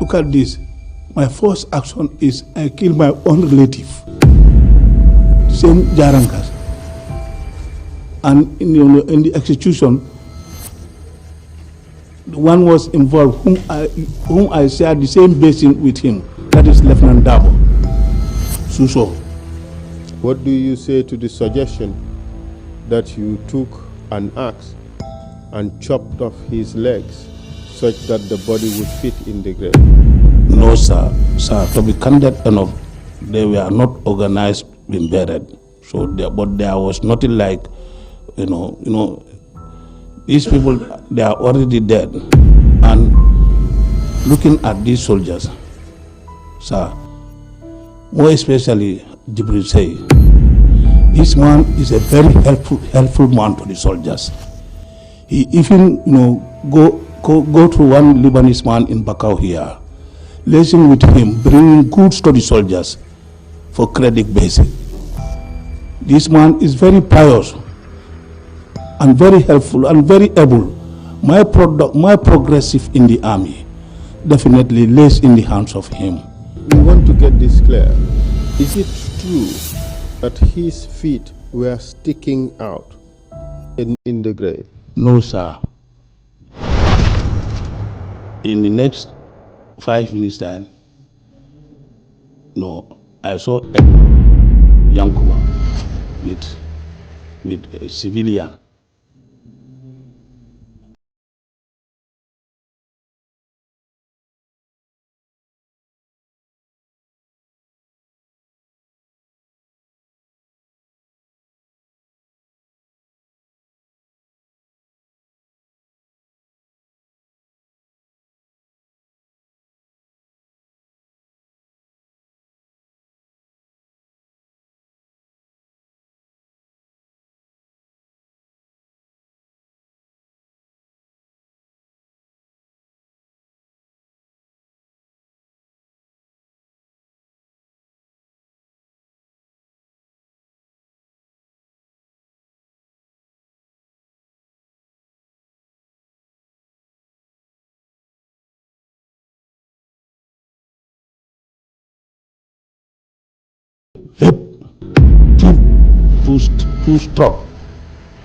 look at this. My first action is I kill my own relative, same Jarankas. And in the execution, the one was involved whom I shared the same basin with him. That is Lieutenant Dabo. Suso. What do you say to the suggestion that you took an axe and chopped off his legs such that the body would fit in the grave? No, sir. Sir, to be candid enough, they were not organized, being buried. So, but there was nothing like, these people, they are already dead. And looking at these soldiers, sir, more especially Ceesay, this man is a very helpful man to the soldiers. He even, go to one Lebanese man in Bakau here, liaison with him, bringing goods to the soldiers for credit basis. This man is very pious and very helpful and very able. My progressive in the army definitely lays in the hands of him. We want to get this clear. Is it true that his feet were sticking out in the grave? No, sir. In the next 5 minutes time, no, I saw a Yankuba with a civilian. Full stop,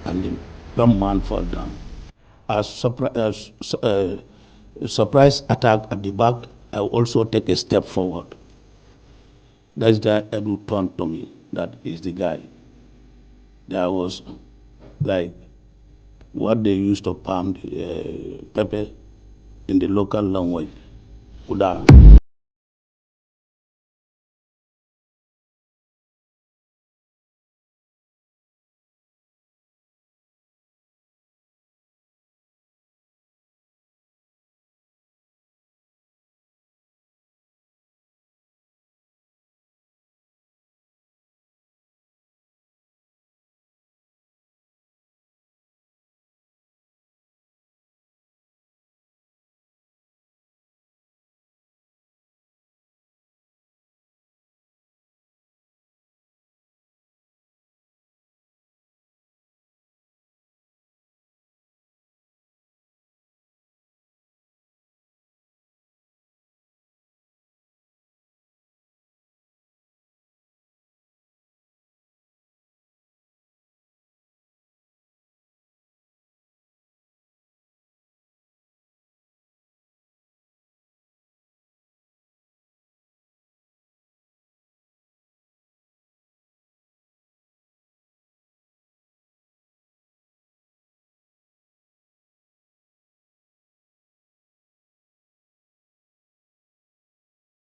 and the dumb man fall down. As surprise attack at the back, I also take a step forward. That's the Edu turned to me. That is the guy. There was like what they used to pound pepper in the local language. Uda.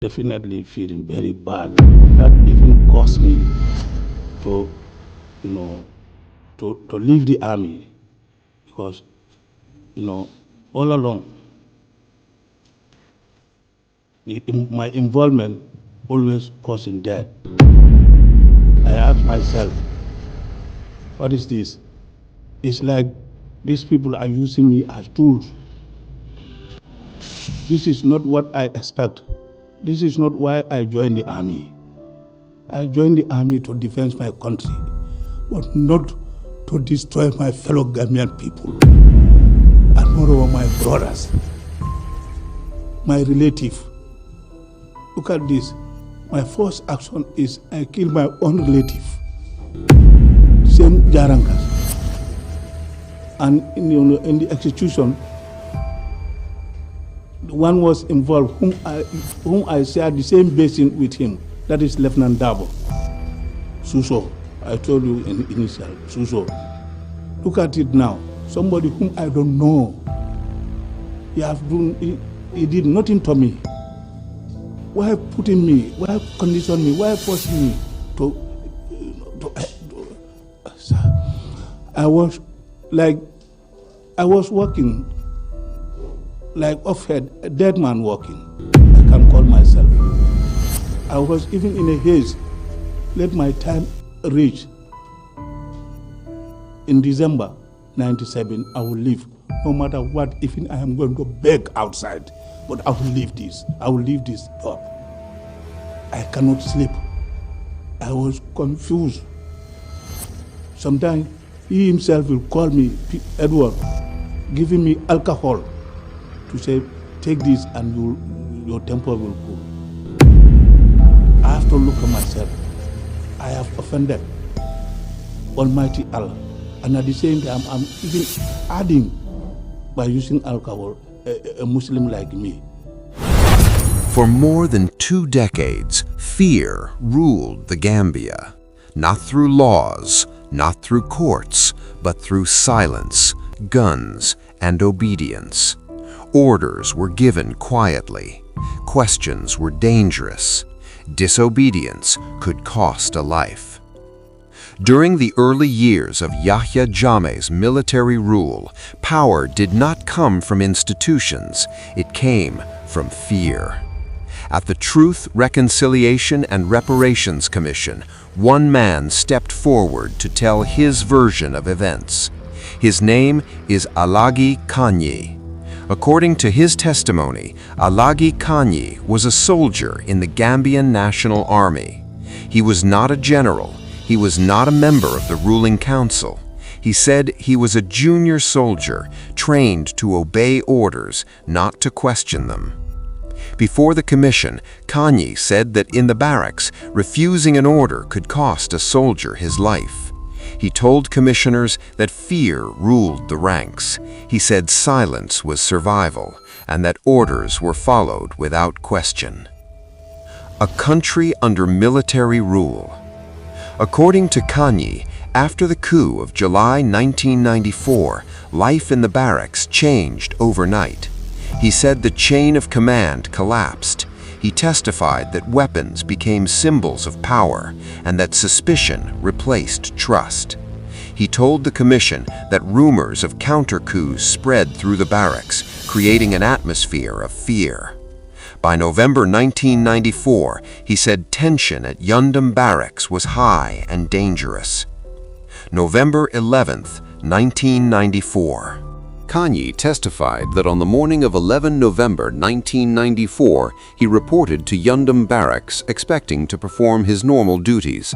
Definitely feeling very bad. That even caused me to, to leave the army, because, all along, my involvement always causing death. I asked myself, what is this? It's like these people are using me as tools. This is not what I expect. This is not why I joined the army. I joined the army to defend my country, but not to destroy my fellow Gambian people, and moreover my brothers, my relative. look at this. My first action is I kill my own relative. Same Jarankas. And in the execution, one was involved whom I shared the same basin with him. That is Lieutenant Dabo. Suso. I told you in initial. Suso. Look at it now. Somebody whom I don't know. He did nothing to me. Why putting me? Why condition me? Why forcing me to I was walking like off-head, a dead man walking. I can call myself. I was even in a haze. Let my time reach. In December 97, I will leave. No matter what, even I am going to beg outside, but I will leave this. I will leave this job. I cannot sleep. I was confused. Sometimes he himself will call me, Edward, giving me alcohol to say, take this and your temper will cool. I have to look at myself. I have offended Almighty Allah. And at the same time, I'm even adding by using alcohol, a Muslim like me. For more than 2 decades, fear ruled the Gambia. Not through laws, not through courts, but through silence, guns, and obedience. Orders were given quietly. Questions were dangerous. Disobedience could cost a life. During the early years of Yahya Jammeh's military rule, power did not come from institutions, it came from fear. At the Truth, Reconciliation and Reparations Commission, one man stepped forward to tell his version of events. His name is Alagie Kanyi. According to his testimony, Alagie Kanyi was a soldier in the Gambian National Army. He was not a general. He was not a member of the ruling council. He said he was a junior soldier, trained to obey orders, not to question them. Before the commission, Kanyi said that in the barracks, refusing an order could cost a soldier his life. He told commissioners that fear ruled the ranks. He said silence was survival, and that orders were followed without question. A country under military rule. According to Kanyi, after the coup of July 1994, life in the barracks changed overnight. He said the chain of command collapsed. He testified that weapons became symbols of power and that suspicion replaced trust. He told the commission that rumors of counter-coups spread through the barracks, creating an atmosphere of fear. By November 1994, he said tension at Yundum Barracks was high and dangerous. November 11, 1994. Kanyi testified that on the morning of 11 November 1994, he reported to Yundum Barracks expecting to perform his normal duties.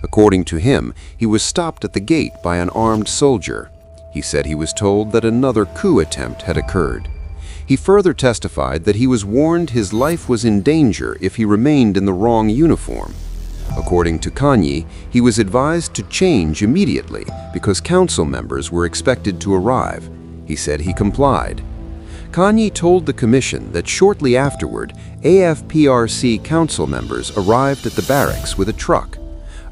According to him, he was stopped at the gate by an armed soldier. He said he was told that another coup attempt had occurred. He further testified that he was warned his life was in danger if he remained in the wrong uniform. According to Kanyi, he was advised to change immediately because council members were expected to arrive. He said he complied. Kanyi told the commission that shortly afterward, AFPRC council members arrived at the barracks with a truck.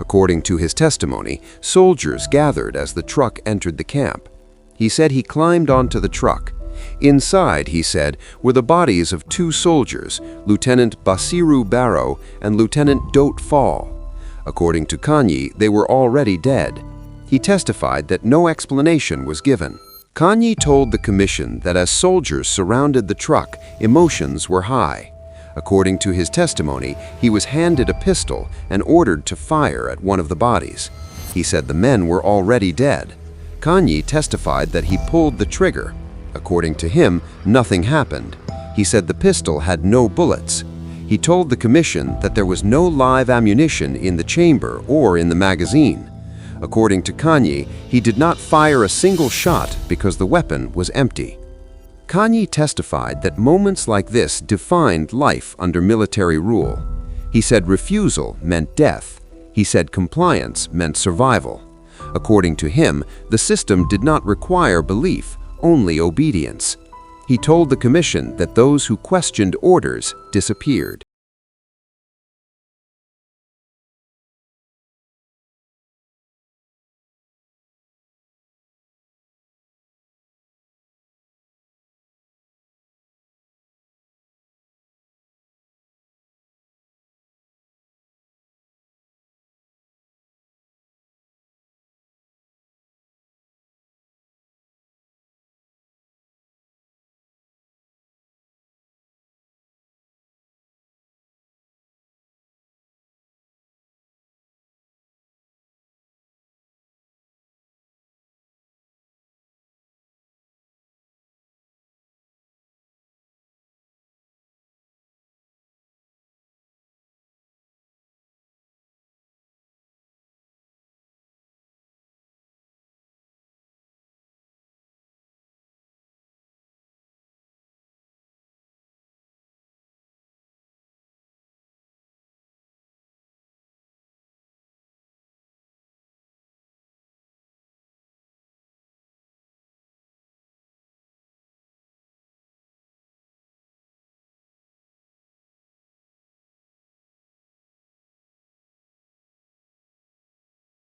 According to his testimony, soldiers gathered as the truck entered the camp. He said he climbed onto the truck. Inside, he said, were the bodies of 2 soldiers, Lieutenant Basiru Barrow and Lieutenant Dote Fall. According to Kanyi, they were already dead. He testified that no explanation was given. Kanyi told the commission that as soldiers surrounded the truck, emotions were high. According to his testimony, he was handed a pistol and ordered to fire at one of the bodies. He said the men were already dead. Kanyi testified that he pulled the trigger. According to him, nothing happened. He said the pistol had no bullets. He told the commission that there was no live ammunition in the chamber or in the magazine. According to Kanyi, he did not fire a single shot because the weapon was empty. Kanyi testified that moments like this defined life under military rule. He said refusal meant death. He said compliance meant survival. According to him, the system did not require belief, only obedience. He told the commission that those who questioned orders disappeared.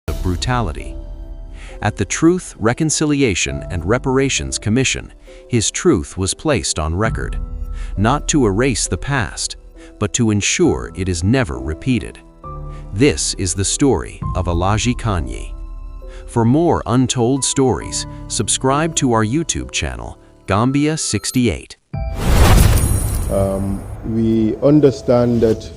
Of brutality. At the Truth, Reconciliation, and Reparations Commission, his truth was placed on record, not to erase the past, but to ensure it is never repeated. This is the story of Alagie Kanyi. For more untold stories, subscribe to our YouTube channel, Gambia 68. We understand that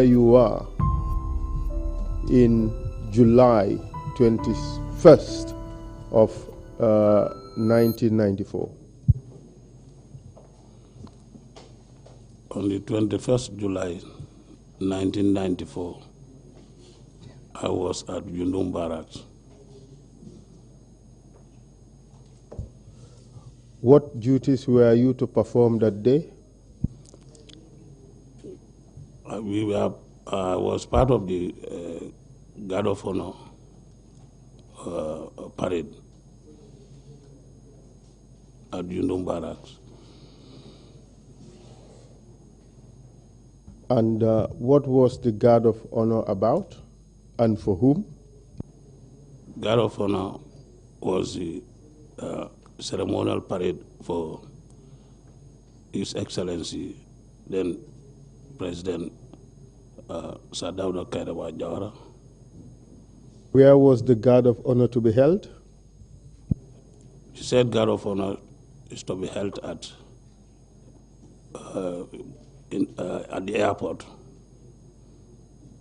You are in July 21st of 1994. On the 21st July 1994, I was at Yundum Barracks. What duties were you to perform that day? I was part of the Guard of Honor parade at Yundum Barracks. And what was the Guard of Honor about, and for whom? Guard of Honor was the ceremonial parade for His Excellency, then President Sadauda Kairawa Jawara. Where was the Guard of Honor to be held? He said Guard of Honor is to be held at the airport.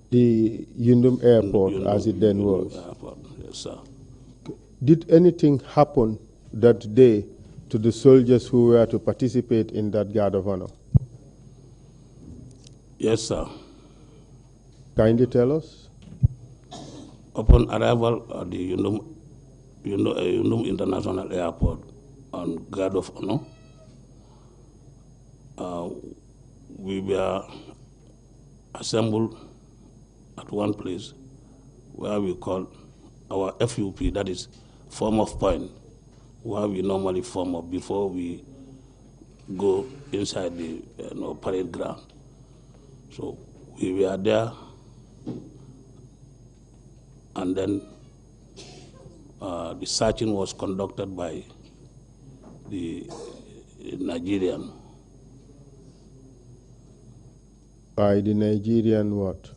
The Yundum Airport, as it then Yundum was. Airport. Yes, sir. Did anything happen that day to the soldiers who were to participate in that Guard of Honor? Yes, sir. Kindly tell us. Upon arrival at the Yundum International Airport on Guard of Honor, we were assembled at one place where we call our FUP, that is form of point, where we normally form up before we go inside the parade ground. So we were there, and then the searching was conducted by the Nigerian. By the Nigerian what?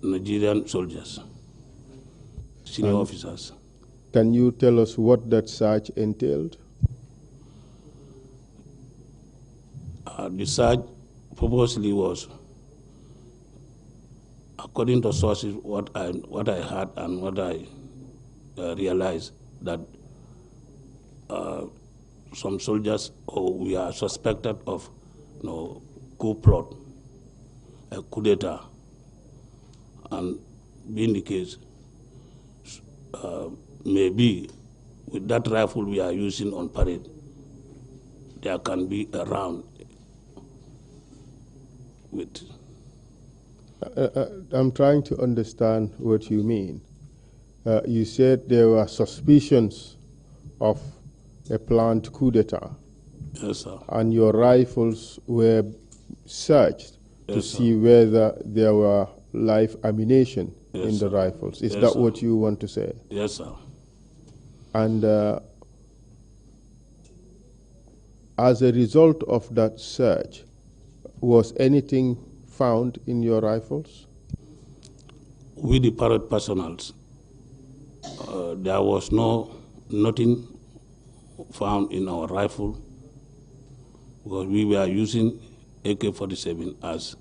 Nigerian soldiers, senior officers. Can you tell us what that search entailed? The search purposely was, according to sources, what I heard and what I realized, that some soldiers, we are suspected of coup plot, a coup d'etat, and being the case, maybe with that rifle we are using on parade, there can be a round with. I'm trying to understand what you mean. You said there were suspicions of a planned coup d'etat. Yes, sir. And your rifles were searched to Yes, see whether there were live ammunition Yes, in the sir. rifles. Is Yes, that sir. what you want to say? Yes, sir. And as a result of that search, was anything found in your rifles? With the parade personals, there was nothing found in our rifle, because we were using AK-47 as,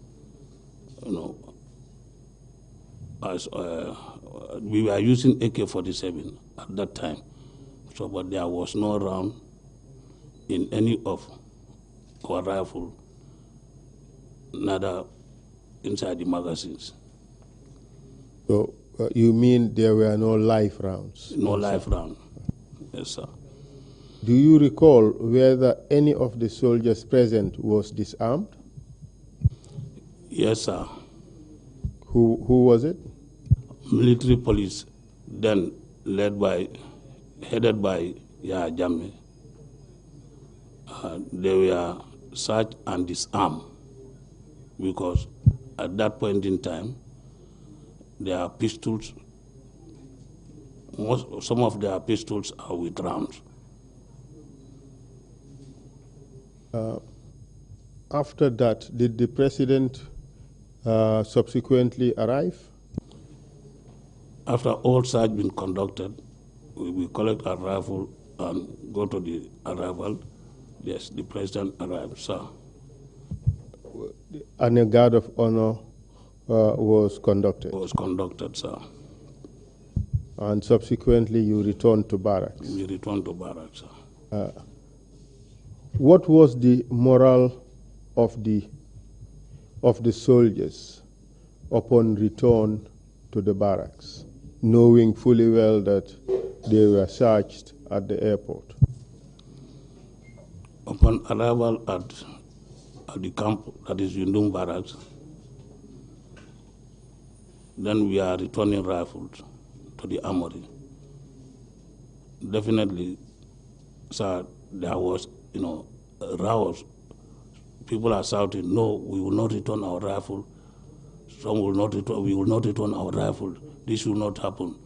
we were using AK-47 at that time. So, but there was no round in any of our rifle, neither inside the magazines. So you mean there were no live rounds? No live round. Yes, sir. Do you recall whether any of the soldiers present was disarmed? Yes, sir. Who was it? Military police, then headed by Yahya Jammeh. They were searched and disarmed, because at that point in time, their pistols, some of their pistols are with rounds. After that, did the president subsequently arrive? After all search been conducted, we collect our rifle and go to the arrival. Yes, the president arrived, sir. And a guard of honor was conducted. Was conducted, sir. And subsequently you returned to barracks. We returned to barracks, sir. What was the morale of the soldiers upon return to the barracks, knowing fully well that they were searched at the airport? Upon arrival at the camp, that is Yundum Barracks, then we are returning rifles to the armory. Definitely, sir, there was, rows. People are shouting, no, we will not return our rifle. Some will not return, we will not return our rifle. This will not happen.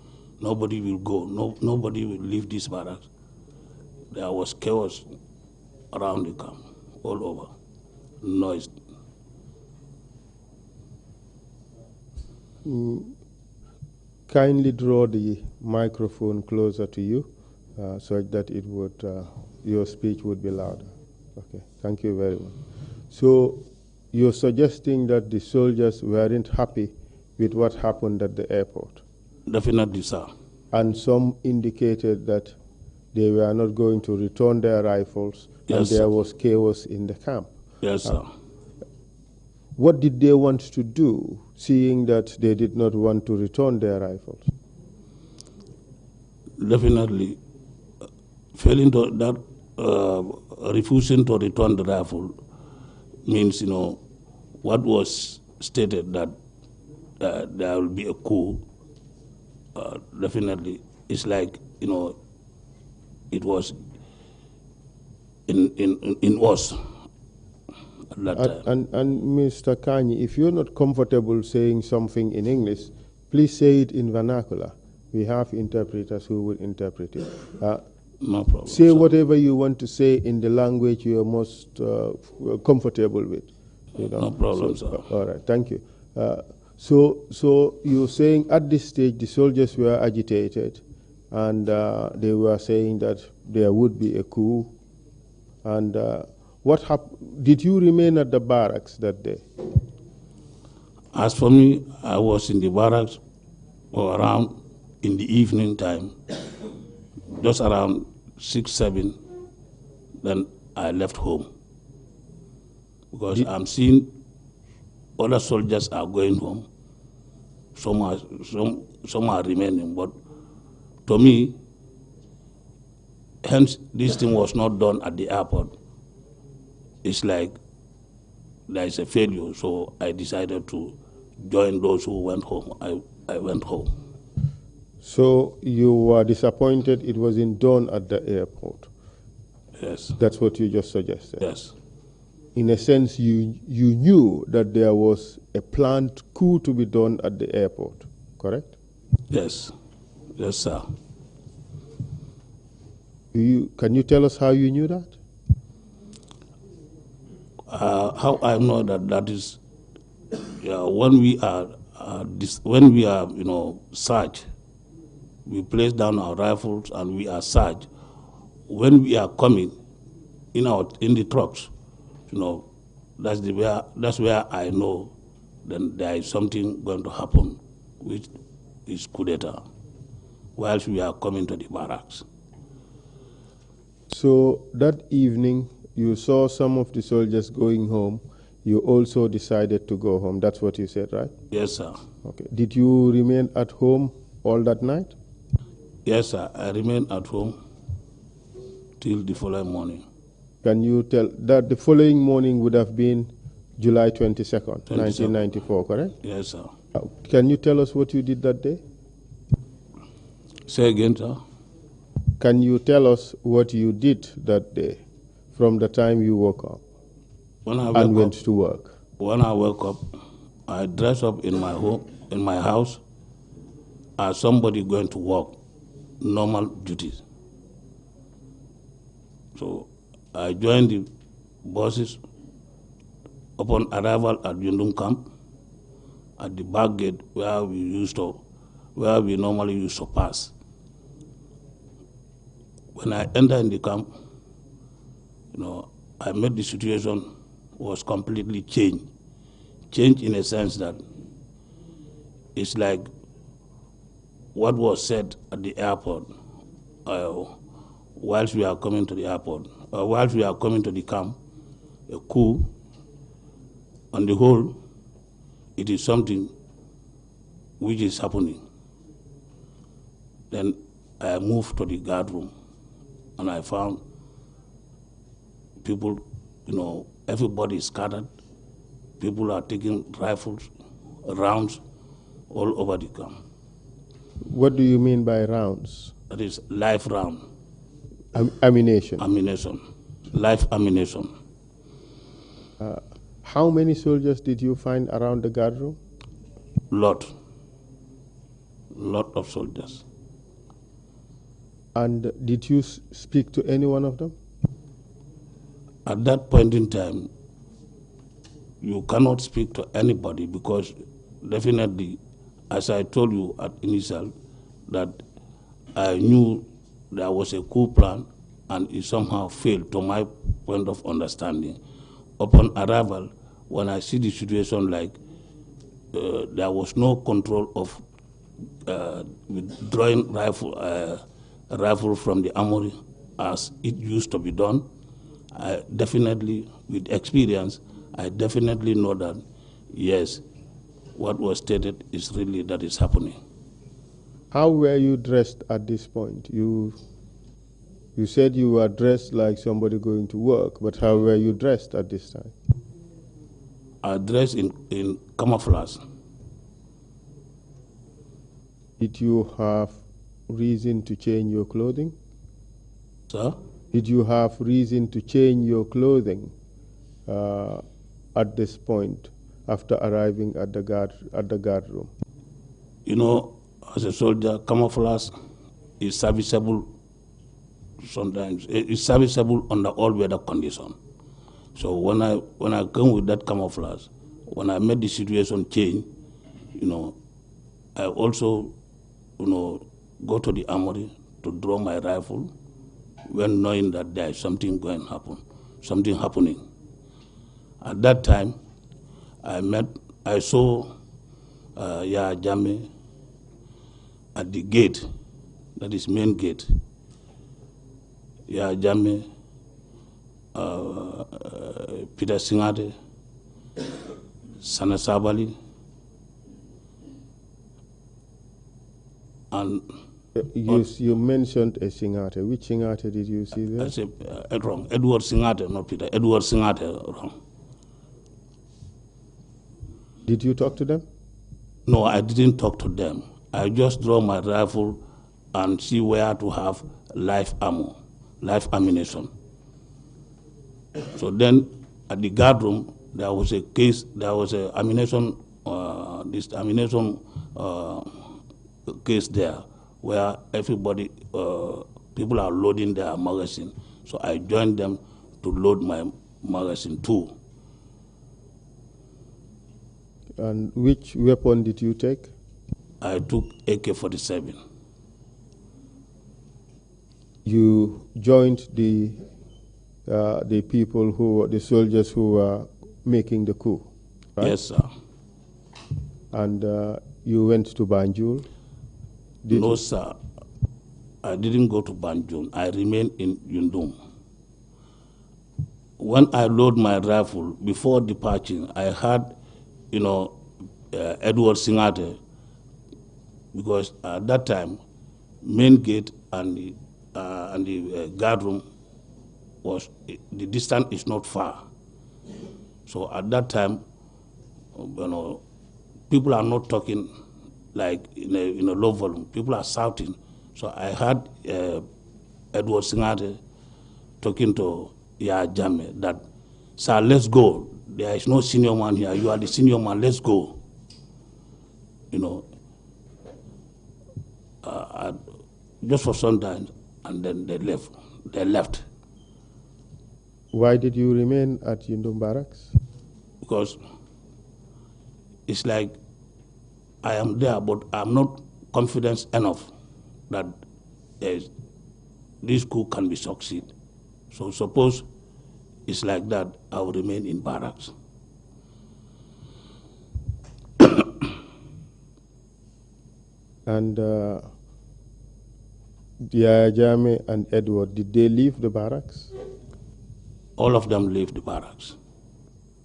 Nobody will go. Nobody will leave this barracks. There was chaos around the camp, all over, noise. Kindly draw the microphone closer to you so that it would, your speech would be louder. Okay, thank you very much. So you're suggesting that the soldiers weren't happy with what happened at the airport? Definitely, sir. And some indicated that they were not going to return their rifles, yes, and there sir. was chaos in the camp. Yes, sir. What did they want to do, seeing that they did not want to return their rifles? Definitely, failing to that, refusing to return the rifle means, what was stated that there will be a coup. Definitely, it's like, it was in us at that time. And Mr. Kanyi, if you're not comfortable saying something in English, please say it in vernacular. We have interpreters who will interpret it. No problem. Say whatever you want to say in the language you are most comfortable with. No problem, sir. All right, thank you. So you're saying at this stage the soldiers were agitated, and they were saying that there would be a coup. And what happened? Did you remain at the barracks that day? As for me, I was in the barracks around in the evening time, just around 6, 7. Then I left home because I'm seeing other soldiers are going home. Some are remaining, but to me, hence this thing was not done at the airport. It's like there is a failure, so I decided to join those who went home. I went home. So you were disappointed it wasn't done at the airport? Yes. That's what you just suggested? Yes. In a sense, you knew that there was a planned coup to be done at the airport, correct? Yes. Yes, sir. Can you tell us how you knew that? How I know that is when we are searched, we place down our rifles and we are searched. When we are coming in the trucks, that's where I know then there is something going to happen, which is coup d'etat, whilst we are coming to the barracks. So that evening, you saw some of the soldiers going home. You also decided to go home. That's what you said, right? Yes, sir. Okay. Did you remain at home all that night? Yes, sir. I remained at home till the following morning. Can you tell that the following morning would have been July 22nd, 1994, correct? Yes, sir. Can you tell us what you did that day? Say again, sir. Can you tell us what you did that day from the time you woke up and went to work? When I woke up, I dressed up in my home, in my house, as somebody going to work, normal duties. So I joined the buses. Upon arrival at Yundum camp, at the back gate where we normally used to pass. When I entered in the camp, I met the situation was completely changed. Changed in a sense that it's like what was said at the airport whilst we are coming to the airport, whilst we are coming to the camp, a coup. On the whole, it is something which is happening. Then I moved to the guard room, and I found people, everybody is scattered. People are taking rifles, rounds, all over the camp. What do you mean by rounds? That is live round. Ammunition? Ammunition, live ammunition. How many soldiers did you find around the guard room? Lot of soldiers. And did you speak to any one of them? At that point in time, you cannot speak to anybody because definitely, as I told you at initial, that I knew there was a coup plan and it somehow failed to my point of understanding. Upon arrival, when I see the situation like there was no control of withdrawing rifle from the armory as it used to be done, I definitely, with experience, I definitely know that, yes, what was stated is really that is happening. How were you dressed at this point? You said you were dressed like somebody going to work, but how were you dressed at this time? I dressed in camouflage. Did you have reason to change your clothing? Sir? Did you have reason to change your clothing at this point after arriving at the guard room? As a soldier, camouflage is serviceable sometimes. It's serviceable under all weather conditions. So when I come with that camouflage, when I made the situation change, I also, go to the armory to draw my rifle when knowing that there is something happening. At that time, I saw Yahya Jammeh at the gate, that is main gate. Yahya Jammeh, Peter Singate, Sana Sabali, and you mentioned a Singate. Which Singate did you see there? I said wrong. Edward Singate, not Peter. Edward Singate, wrong. Did you talk to them? No, I didn't talk to them. I just draw my rifle and see where to have live ammo, live ammunition. So then, at the guard room, there was a case. There was a ammunition, case there, where everybody, people are loading their magazine. So I joined them to load my magazine too. And which weapon did you take? I took AK-47. You joined the soldiers who were making the coup, right? Yes, sir. And you went to Banjul? No, sir. I didn't go to Banjul. I remained in Yundum. When I load my rifle, before departing, I had, Edward Singate, because at that time, main gate and the guard room the distance is not far. So at that time, people are not talking like in a low volume. People are shouting. So I heard Edward Singate talking to Yahya Jammeh that, "Sir, let's go. There is no senior man here. You are the senior man. Let's go." Just for some time, and then they left. Why did you remain at Yundum Barracks? Because it's like I am there, but I'm not confident enough that this coup can be succeed. So suppose it's like that, I will remain in barracks. And Yahya Jammeh and Edward, did they leave the barracks? All of them left the barracks.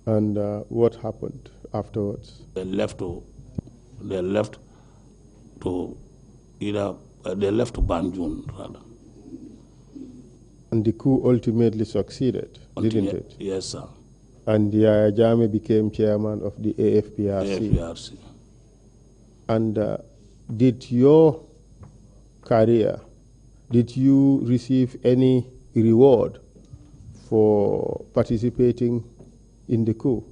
And what happened afterwards? They left to either they left to Banjul rather. And the coup ultimately succeeded, didn't it? Yes, sir. And Yahya Jammeh became chairman of the AFPRC. AFPRC. And did your career, did you receive any reward for participating in the coup?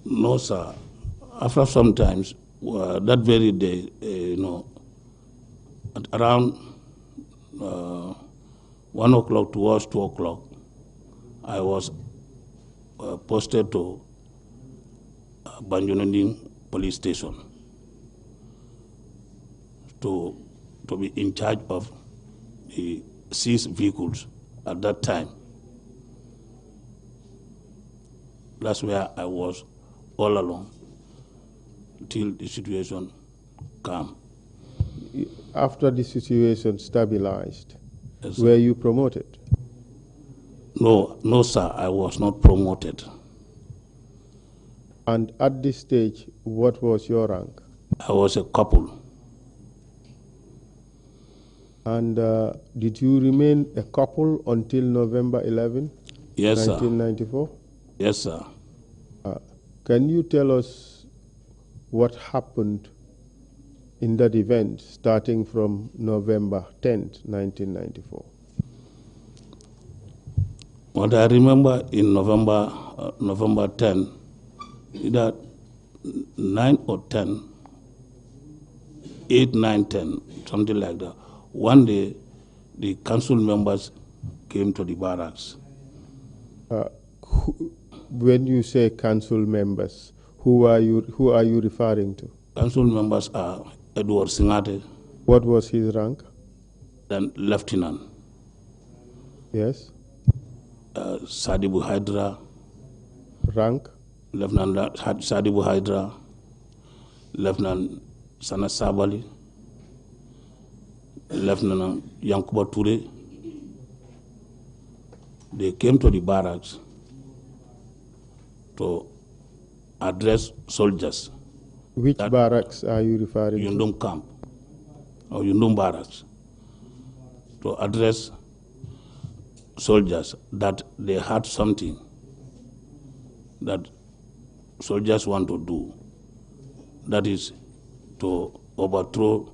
No, sir. After some times, that very day, at around 1 o'clock towards 2 o'clock, I was posted to Banjul police station to be in charge of the seized vehicles at that time. That's where I was all along till the situation calm. After the situation stabilized, Yes, were you promoted? No, sir, I was not promoted. And at this stage, what was your rank? I was a couple. And did you remain a couple until November 11, Yes, 1994? sir. Yes, sir. Can you tell us what happened in that event starting from November 10th, 1994? What I remember in November 10, either 9 or 10, 8, 9, 10, something like that. One day, the council members came to the barracks. When you say council members, who are you referring to? Council members are Edward Singate, What was his rank? then Lieutenant Yes. Sadibu Hydra, Rank? Lieutenant Sadibu Hydra, Lieutenant Sana Sabali, Lieutenant Yankuba Ture. They came to the barracks to address soldiers. Which barracks are you referring to? Yundum camp or Yundum Barracks, to address soldiers that they had something that soldiers want to do, that is to overthrow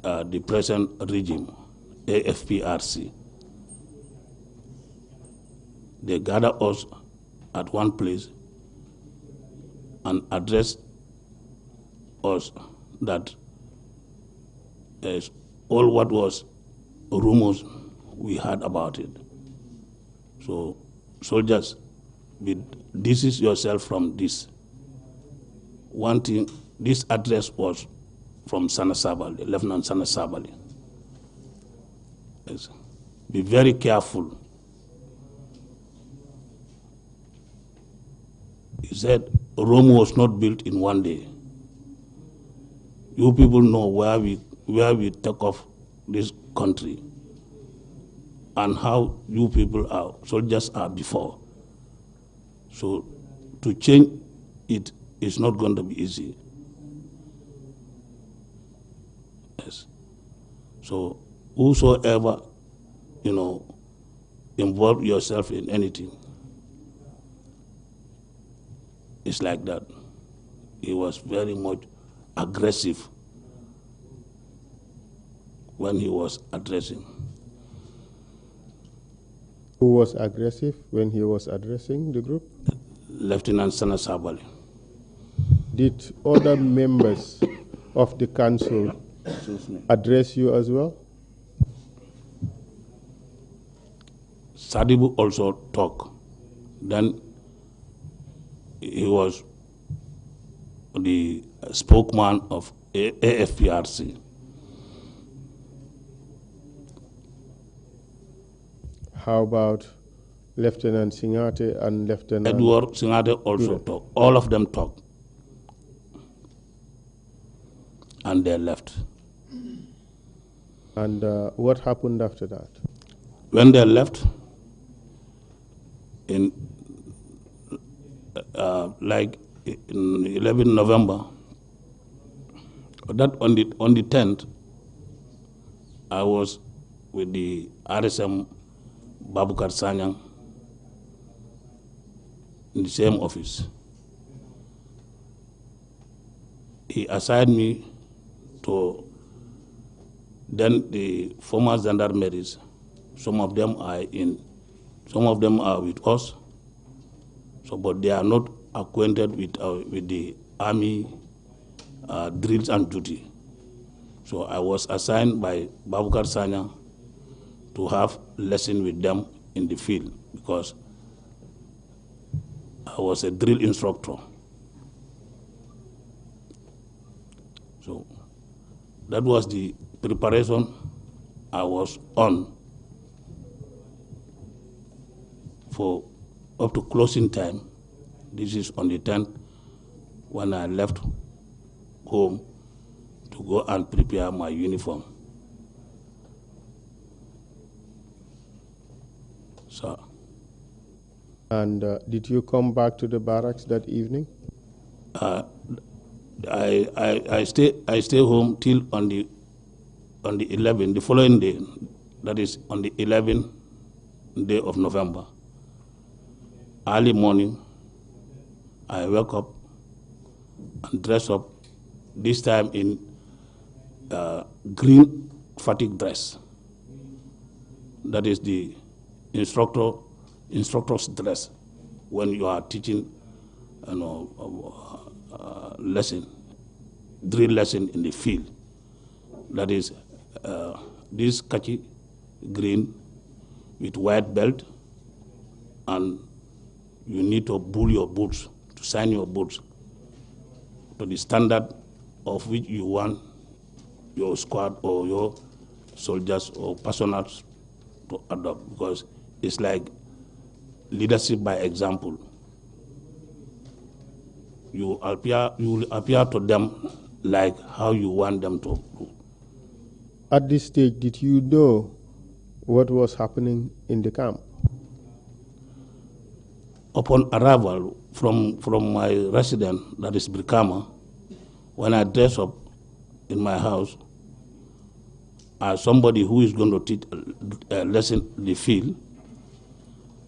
the present regime, AFPRC. They gather us at one place and address us that all what was rumors we heard about it. So soldiers, distance yourself from this. One thing, this address was from Sana Sabali, Lieutenant Sana Sabali. Yes. Be very careful. He said, Rome was not built in one day. You people know where we take off this country and how you people are, soldiers are before. So to change it is not going to be easy. Yes. So whosoever, involve yourself in anything, it's like that. He was very much aggressive when he was addressing. Who was aggressive when he was addressing the group? Lieutenant Sana Sabali. Did other members of the council address you as well? Sadibu also talked. Then he was the spokesman of AFPRC. How about Lieutenant Singate and Lieutenant Edward Singate also talked. All of them talked. and they left. And what happened after that? When they left, in like in 11 November, that on the 10th, I was with the RSM Babukar Sanyang in the same office. He assigned me to then the former gendarmeries. Some of them are with us, so but they are not acquainted with the army drills and duty. So I was assigned by Babukar Sanya to have lesson with them in the field because I was a drill instructor. So that was the preparation I was on for up to closing time. This is on the 10th when I left home to go and prepare my uniform. So. And did you come back to the barracks that evening? I stay home till on the 11th, the following day, that is on the 11th day of November. Early morning, I woke up and dressed up, this time in green fatigue dress. That is the instructor's dress when you are teaching, lesson, drill lesson in the field. That is this khaki green with white belt, and you need to bull your boots, to sign your boots to the standard of which you want your squad or your soldiers or personnel to adopt, because it's like leadership by example. You will appear to them like how you want them to do. At this stage, did you know what was happening in the camp? Upon arrival from my residence, that is Brikama, when I dress up in my house as somebody who is going to teach a lesson in the field,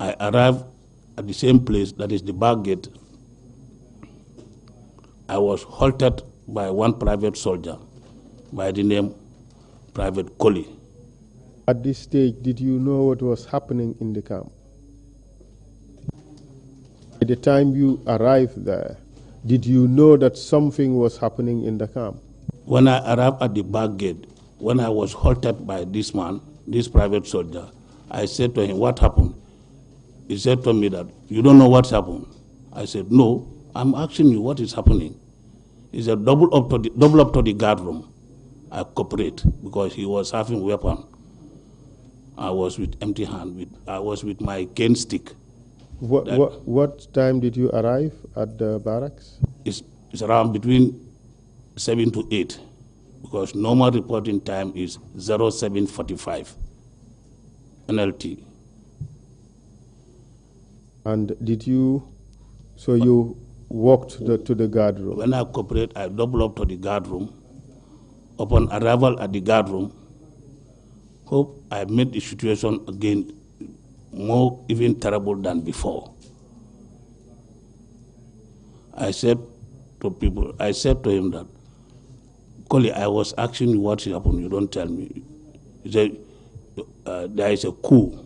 I arrived at the same place, that is the back gate. I was halted by one private soldier by the name Private Koli. At this stage, did you know what was happening in the camp? By the time you arrived there, did you know that something was happening in the camp? When I arrived at the back gate, when I was halted by this man, this private soldier, I said to him, "What happened?" He said to me that, "You don't know what's happened." I said, "No, I'm asking you what is happening." He said, double up to the guard room. I cooperate because he was having weapon. I was with empty hand. I was with my cane stick. What time did you arrive at the barracks? It's around between 7 to 8, because normal reporting time is 07:45 NLT. And so you walked to the guard room? When I cooperate, I double up to the guard room. Upon arrival at the guard room, hope I made the situation again more even terrible than before. I said to him that, "Koli, I was asking you what happened, you don't tell me." He said, "There is a coup."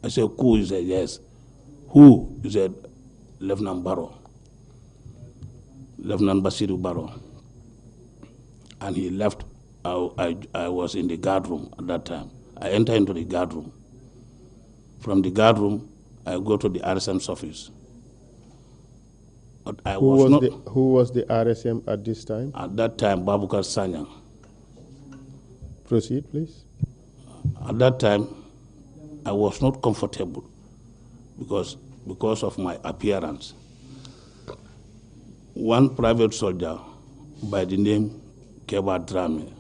I said, "Coup?" He said, "Yes." "Who?" He said, "Lieutenant Basiru Barrow." And he left. I was in the guard room at that time. I entered into the guard room. From the guard room, I go to the RSM's office. But Who was the RSM at this time? At that time, Babukar Sanyang. Proceed, please. At that time, I was not comfortable because of my appearance. one private soldier by the name Keba Drame.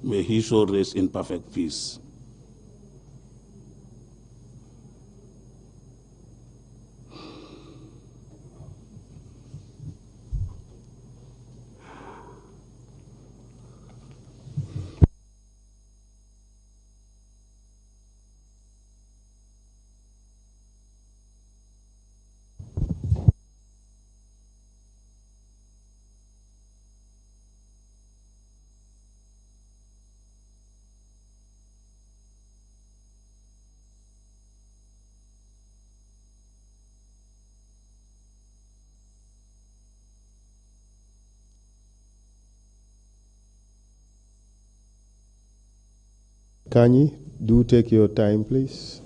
May he so rest in perfect peace. Kanyi, do take your time, please.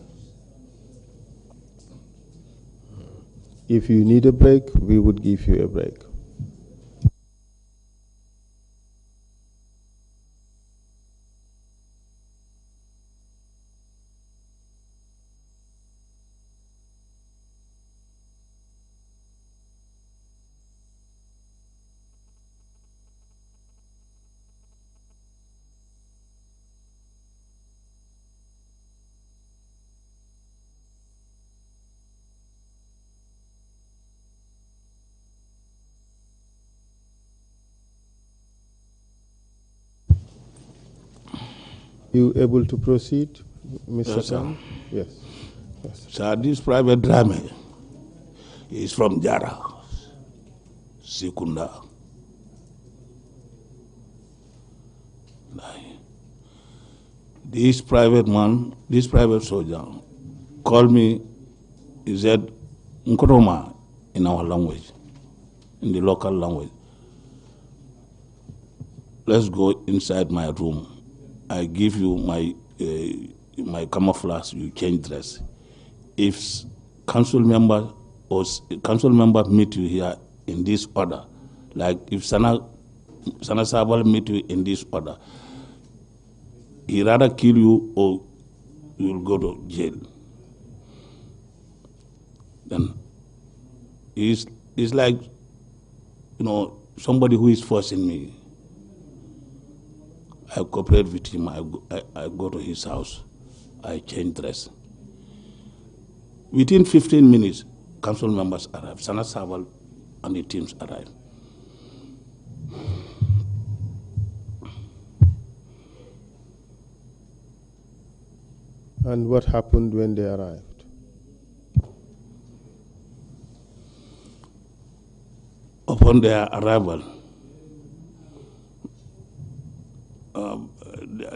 If you need a break, we would give you a break. You able to proceed, Mr. Yes, sir. Kanyi? Yes. Yes. So this private drama is from Jara, Sekunda. This private man, this private soldier, called me, he said, Nkoroma in our language, in the local language. Let's go inside my room. I give you my camouflage, you change dress. If council member meet you here in this order, like if Sana Sabal meet you in this order, he rather kill you or you'll go to jail. Then it's like, somebody who is forcing me. I cooperate with him, I go to his house, I change dress. Within 15 minutes, council members arrive, Sana Sabal and the teams arrive. And what happened when they arrived? Upon their arrival,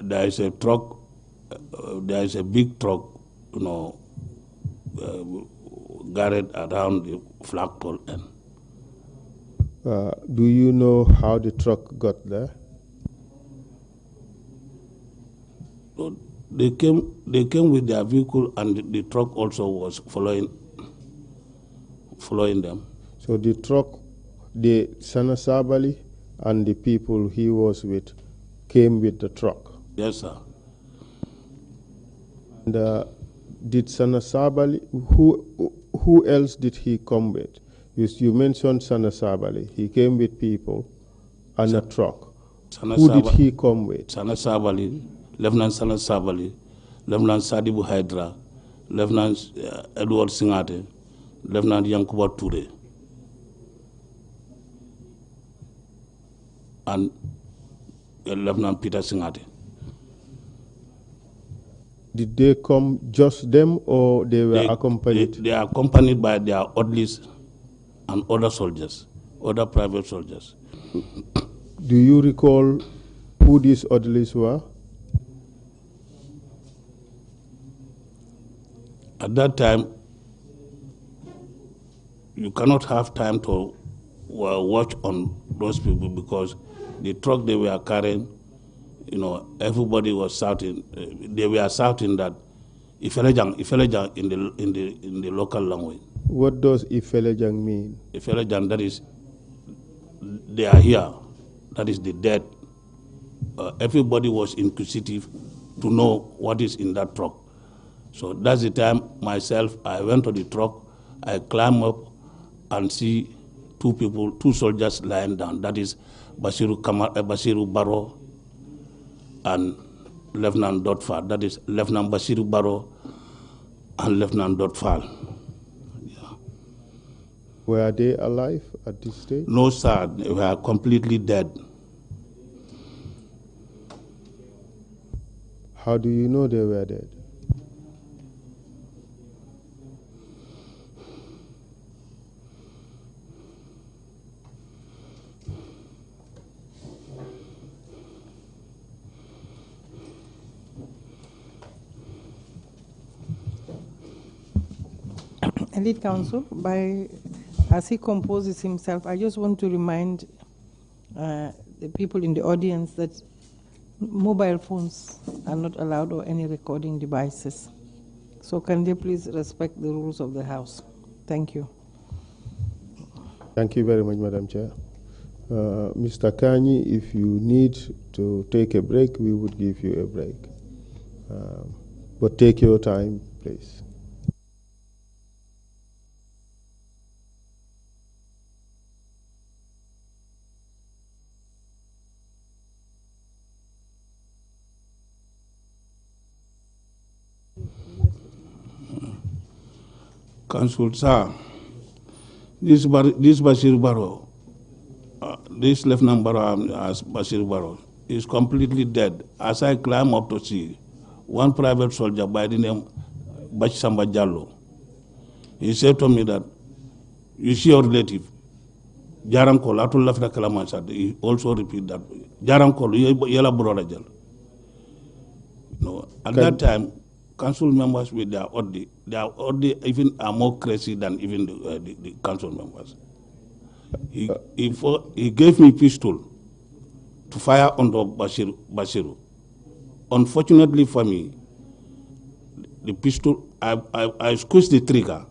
there is a truck, there is a big truck, garage around the flagpole end. Do you know how the truck got there? So they came with their vehicle, and the truck also was following them. So the truck, the Sana Sabali and the people he was with came with the truck. Yes, sir. And did Sana Sabali, who else did he come with? You mentioned Sana Sabali. He came with people and a truck. Who did he come with? Sana Sabali, Lieutenant Sana Sabali, Lieutenant Sadibu Hydra, Lieutenant Edward Singate, Lieutenant Yankuba Ture, and Lieutenant Peter Singate. Did they come just them, or they were accompanied? They are accompanied by their orderlies and other soldiers, other private soldiers. Do you recall who these orderlies were? At that time, you cannot have time to watch on those people, because the truck they were carrying, everybody was shouting. They were shouting that Ifelejang in the local language. What does Ifelejang mean? Ifelejang, that is, they are here. That is the dead. Everybody was inquisitive to know what is in that truck. So that's the time myself, I went to the truck, I climbed up and see two soldiers lying down. That is Basiru Barrow and Lieutenant Dotfal. That is Lieutenant Basiru Barrow and Lieutenant Dotfal. Yeah. Were they alive at this stage? No, sir. They were completely dead. How do you know they were dead? Elite Council, as he composes himself, I just want to remind the people in the audience that mobile phones are not allowed or any recording devices. So can they please respect the rules of the House? Thank you. Thank you very much, Madam Chair. Mr. Kanyi, if you need to take a break, we would give you a break. But take your time, please. Council, sir, this Bashir Barrow, this Lieutenant Barrow as Bashir Barrow, is completely dead. As I climb up to see one private soldier by the name Bachsamba Jallo, he said to me that, you see your relative, Jarankol, Atul Lafra Kalamasad, he also repeat that, Jarankol, Yala Borajal. No, at that time, council members with their ordi even are more crazy than even the council members. He gave me pistol to fire on the Basiru. Unfortunately for me, the pistol, I squeezed the trigger,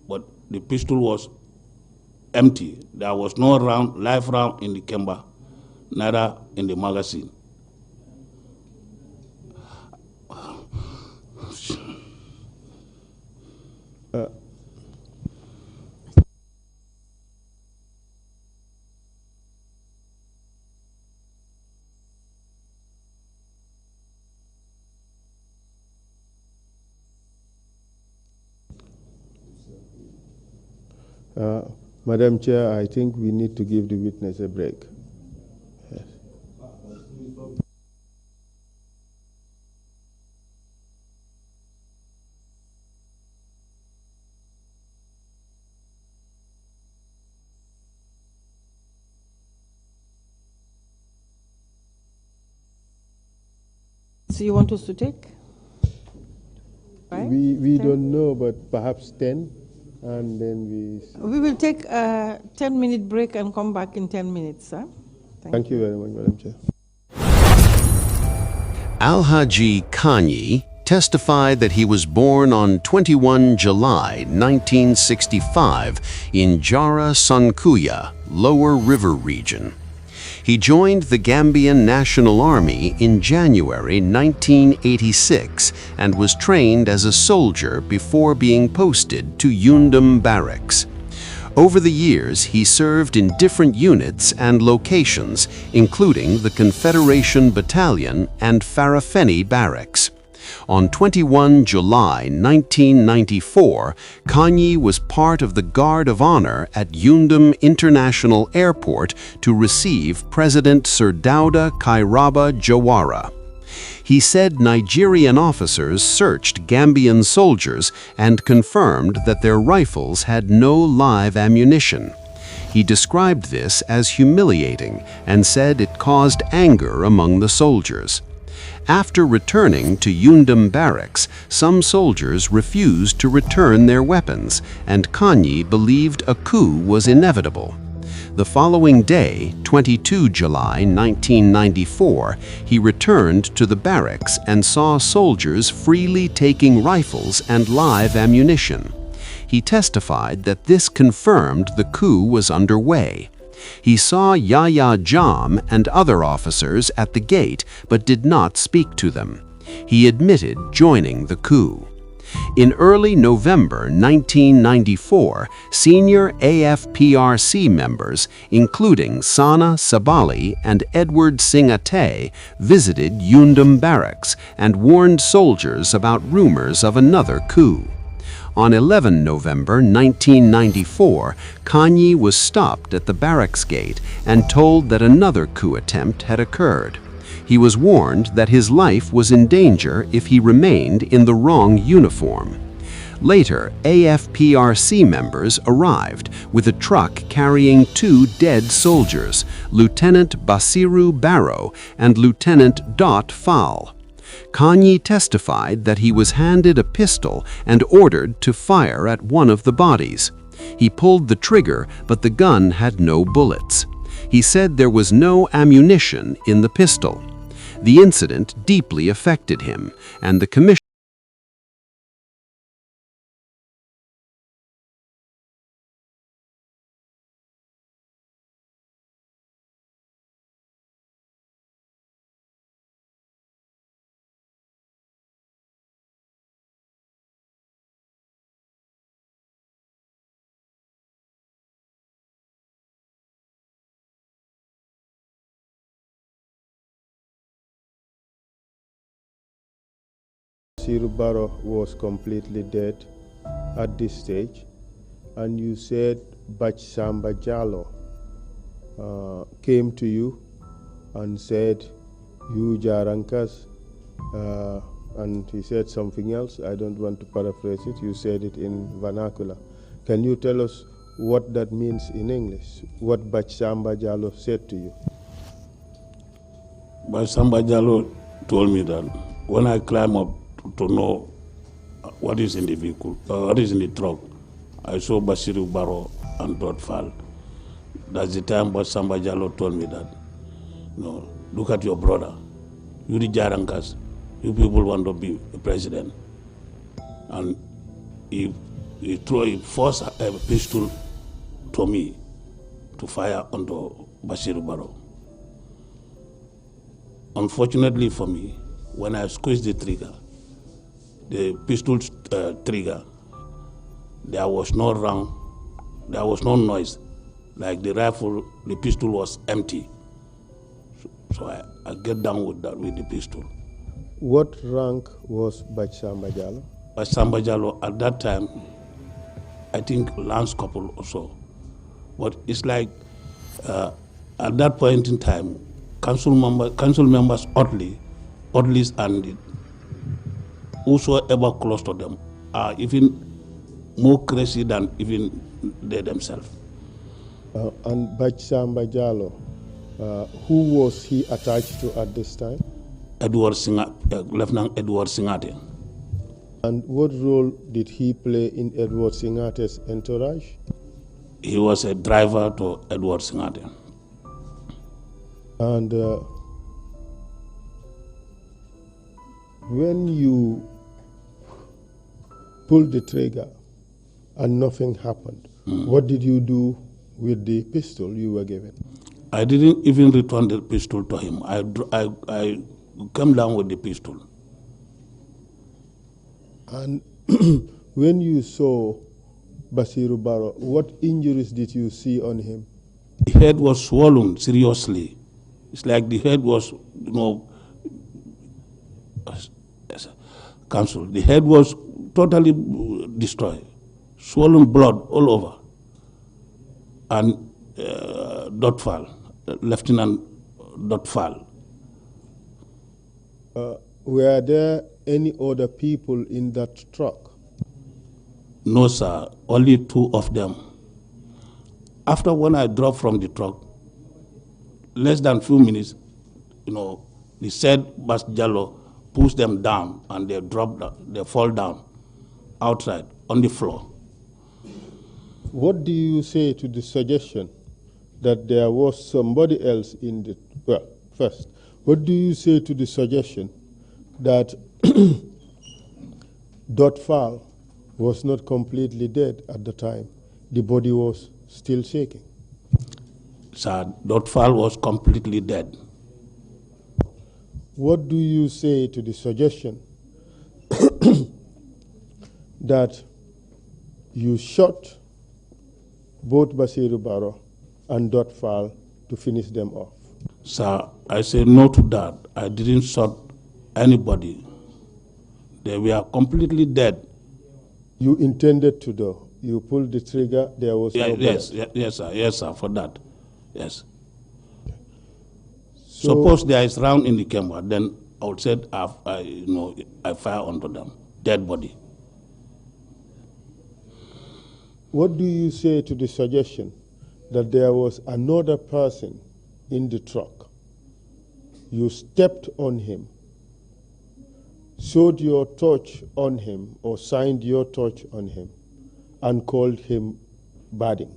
but the pistol was empty. There was no live round in the chamber, neither in the magazine. Madam Chair, I think we need to give the witness a break. Yes. So you want us to take? Right? We don't know, but perhaps 10. And then we will take a 10-minute break and come back in 10 minutes, sir. Thank you very much, Madam Chair. Alagie Kanyi testified that he was born on 21 July 1965 in Jara Sankuya, Lower River Region. He joined the Gambian National Army in January 1986 and was trained as a soldier before being posted to Yundum Barracks. Over the years, he served in different units and locations, including the Confederation Battalion and Farafeni Barracks. On 21 July 1994, Kanyi was part of the Guard of Honor at Yundum International Airport to receive President Sir Dauda Kairaba Jawara. He said Nigerian officers searched Gambian soldiers and confirmed that their rifles had no live ammunition. He described this as humiliating and said it caused anger among the soldiers. After returning to Yundum Barracks, some soldiers refused to return their weapons, and Kanyi believed a coup was inevitable. The following day, 22 July 1994, he returned to the barracks and saw soldiers freely taking rifles and live ammunition. He testified that this confirmed the coup was underway. He saw Yahya Jammeh and other officers at the gate but did not speak to them. He admitted joining the coup. In early November 1994, senior AFPRC members, including Sana Sabali and Edward Singate, visited Yundum Barracks and warned soldiers about rumors of another coup. On 11 November 1994, Kanyi was stopped at the barracks gate and told that another coup attempt had occurred. He was warned that his life was in danger if he remained in the wrong uniform. Later, AFPRC members arrived with a truck carrying 2 dead soldiers, Lieutenant Basiru Barrow and Lieutenant Dot Fall. Kanyi testified that he was handed a pistol and ordered to fire at one of the bodies. He pulled the trigger, but the gun had no bullets. He said there was no ammunition in the pistol. The incident deeply affected him, and the commission Basiru Barrow was completely dead at this stage, and you said Bach Samba Jallow came to you and said, you Jarankas, and he said something else. I don't want to paraphrase it. You said it in vernacular. Can you tell us what that means in English? What Bach Samba Jallow said to you? Bach Samba Jallow told me that when I climb up to know what is in the vehicle, what is in the truck, I saw Basiru Barrow and Dot Fall. That's the time Bach Samba Jallow told me that, look at your brother. You the Jarankas, you people want to be a president. And he forced a pistol to me to fire onto Basiru Barrow. Unfortunately for me, when I squeezed the trigger, the pistol trigger, there was no round, there was no noise. Like the rifle, the pistol was empty. So I get down with the pistol. What rank was Bach Samba Jallow? Bach Samba Jallow at that time, I think Lance Corporal or so. But it's like at that point in time, council members Oddlies and whosoever close to them are even more crazy than even they themselves. And Bach Samba Jallow, who was he attached to at this time? Lieutenant Edward Singate. And what role did he play in Edward Singate's entourage? He was a driver to Edward Singate. And when you pulled the trigger and nothing happened, what did you do with the pistol you were given? I didn't even return the pistol to him. I came down with the pistol. And when you saw Basiru Barrow, what injuries did you see on him? The head was swollen seriously. It's like the head was, cancelled. The head was totally destroyed, swollen blood all over. And Dot Fall, Lieutenant Dot Fall. Were there any other people in that truck? No, sir, only 2 of them. After when I dropped from the truck, less than few minutes, the said Bach Jallow pushed them down and they fall down outside on the floor. What do you say to the suggestion that there was somebody else in the, first, what do you say to the suggestion that Dot Fall was not completely dead at the time? The body was still shaking. Sir, Dot Fall was completely dead. What do you say to the suggestion that you shot both Basiru Barrow and Dot Fall to finish them off? Sir, I say no to that. I didn't shoot anybody. They were completely dead. You intended to do. You pulled the trigger, there was no bullet. Yes, sir, for that. Yes. So, Suppose there is round in the camera, then I would say I fire onto them, dead body. what do you say to the suggestion that there was another person in the truck? You stepped on him, showed your torch on him, or signed your torch on him, and called him Bading.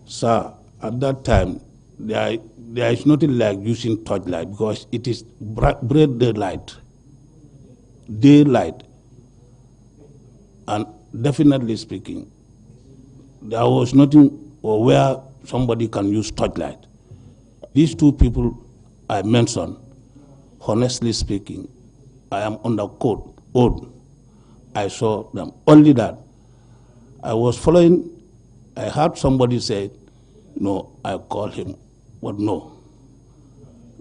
Sir, at that time, there is nothing like using torchlight because it is bright daylight. And definitely speaking, there was nothing where somebody can use torchlight. These two people I mentioned, honestly speaking, I am under oath. I saw them. Only that. I was following, I heard somebody say, no, I called him, but no,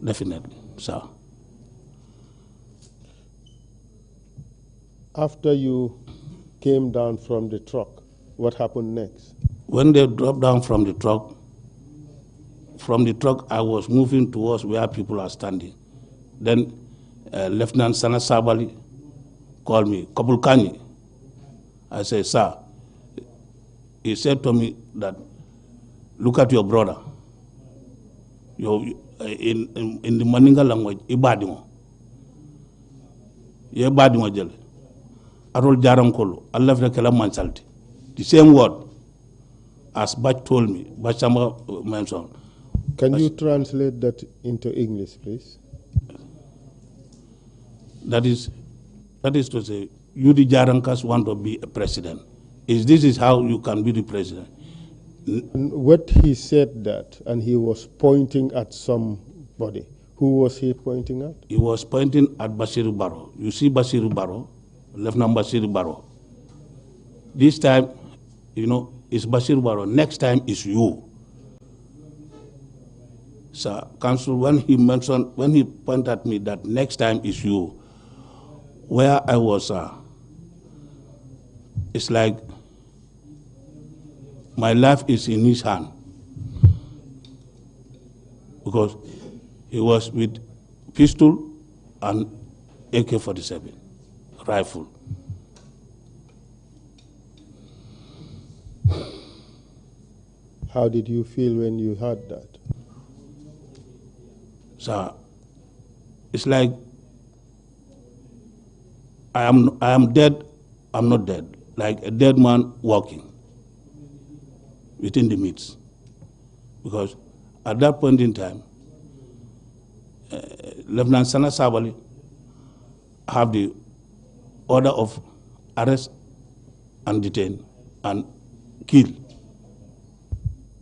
definitely, sir. After you came down from the truck, what happened next? When they dropped down from the truck, I was moving towards where people are standing. Then Lieutenant Sana Sabali called me, Alagie Kanyi. I said, sir, he said to me that, look at your brother. In the Maninga language, Ibadimo. Ibadimo jele. Arol Jarankolo, Allah Vekela Mansalti. The same word as Bach told me, Bachama mentioned. Can you translate that into English, please? That is to say, you the Jarankas want to be a president. This is how you can be the president. And what he said that, and he was pointing at somebody. Who was he pointing at? He was pointing at Basiru Barrow. You see Basiru Barrow, Lieutenant Basiru Barrow. This time, it's Basiru Barrow. Next time is you. Sir, Council, when he pointed at me that next time is you, where I was, it's like my life is in his hand. Because he was with pistol and AK-47 rifle. How did you feel when you heard that? So it's like I am dead, I'm not dead. Like a dead man walking within the midst. Because at that point in time, Lieutenant Sana Sabali have the order of arrest and detain and kill.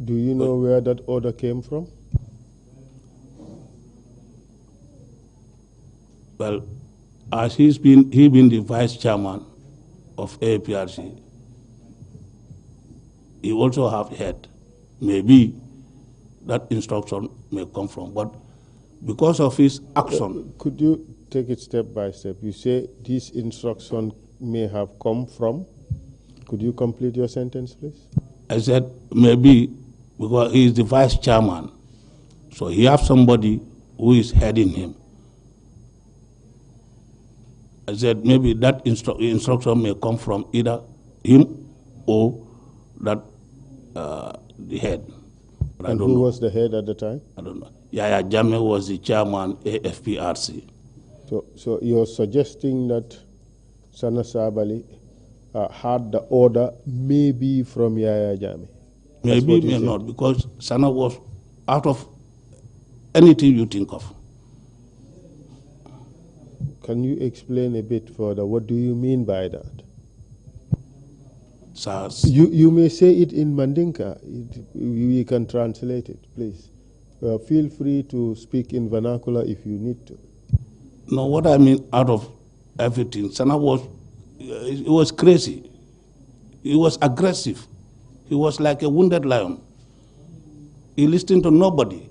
Do you know where that order came from? Well, as he been the vice chairman of APRC, he also have head. Maybe that instruction may come from, but because of his action. Could you take it step by step? You say this instruction may have come from. Could you complete your sentence, please? I said maybe because he is the vice chairman, so he has somebody who is heading him. I said maybe that instruction may come from either him or that the head. But and who was the head at the time? I don't know. Yahya Jammeh was the chairman AFPRC. So you're suggesting that Sana Sabali had the order maybe from Yahya Jammeh? Maybe, may not, because Sana was out of anything you think of. Can you explain a bit further? What do you mean by that? You may say it in Mandinka. We can translate it, please. Feel free to speak in vernacular if you need to. No, what I mean out of everything. Sana was, he was crazy. He was aggressive. He was like a wounded lion. He listened to nobody.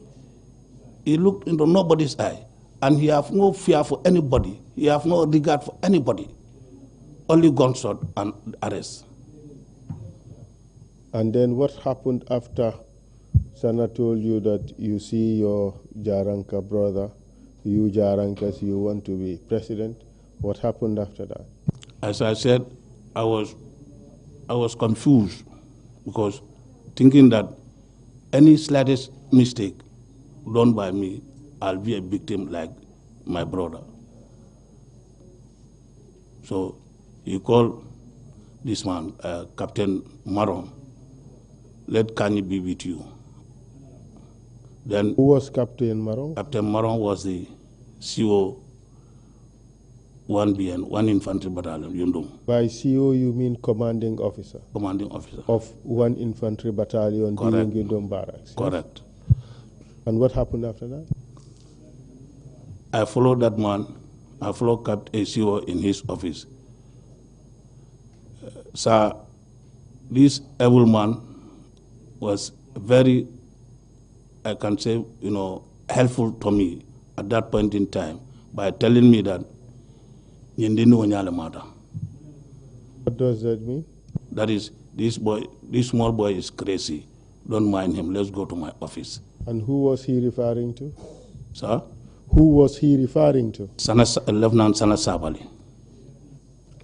He looked into nobody's eye. And he have no fear for anybody. He have no regard for anybody. Only gunshot and arrest. And then what happened after Sana told you that you see your Jaranka brother, you Jarankas, you want to be president? What happened after that? As I said, I was confused because thinking that any slightest mistake done by me, I'll be a victim like my brother. So he called this man, Captain Maron, let Kanyi be with you. Then who was Captain Maron? Captain Maron was the CO 1BN, 1 Infantry Battalion, Yundum. By CO you mean commanding officer? Commanding officer. Of 1 Infantry Battalion during Yundum Barracks? Yes? Correct. And what happened after that? I followed that man. I followed Captain CO in his office. Sir, this able man was very, I can say, helpful to me at that point in time by telling me that what does that mean? That is, this small boy is crazy. Don't mind him. Let's go to my office. And who was he referring to? Sir? Who was he referring to? Lieutenant Sana Sabali.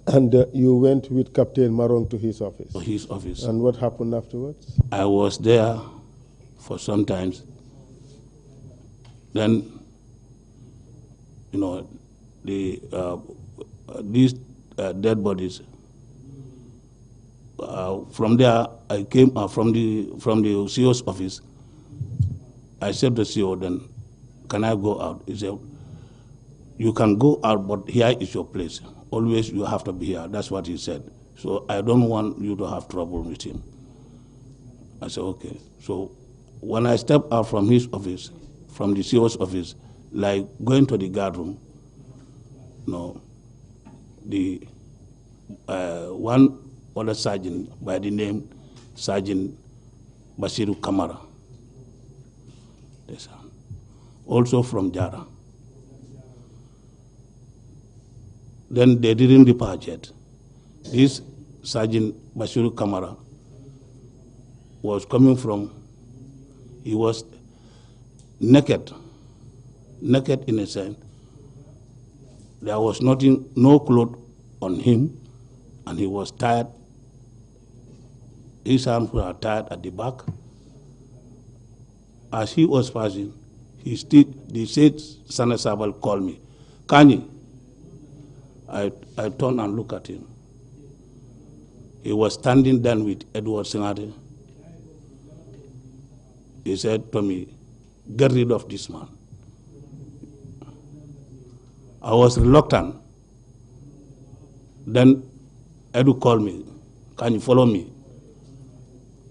And you went with Captain Marong to his office? To his office. And what happened afterwards? I was there for some time. Then, these dead bodies. From there, I came from the CO's office. I said to the CO, then, can I go out? He said, you can go out, but here is your place. Always you have to be here. That's what he said. So I don't want you to have trouble with him. I said, okay. So when I stepped out from his office, from the CO's office, like going to the guard room, the one other sergeant by the name Sergeant Basiru Kamara, also from Jara. Then they didn't depart yet. This Sergeant Basiru Kamara was coming he was naked in a sense. There was nothing, no clothes on him, and he was tied. His hands were tied at the back. As he was passing, they said, Sana Sabal called me, Kanyi. I turned and looked at him. He was standing then with Edward Singate. He said to me, get rid of this man. I was reluctant. Then Edu called me, can you follow me?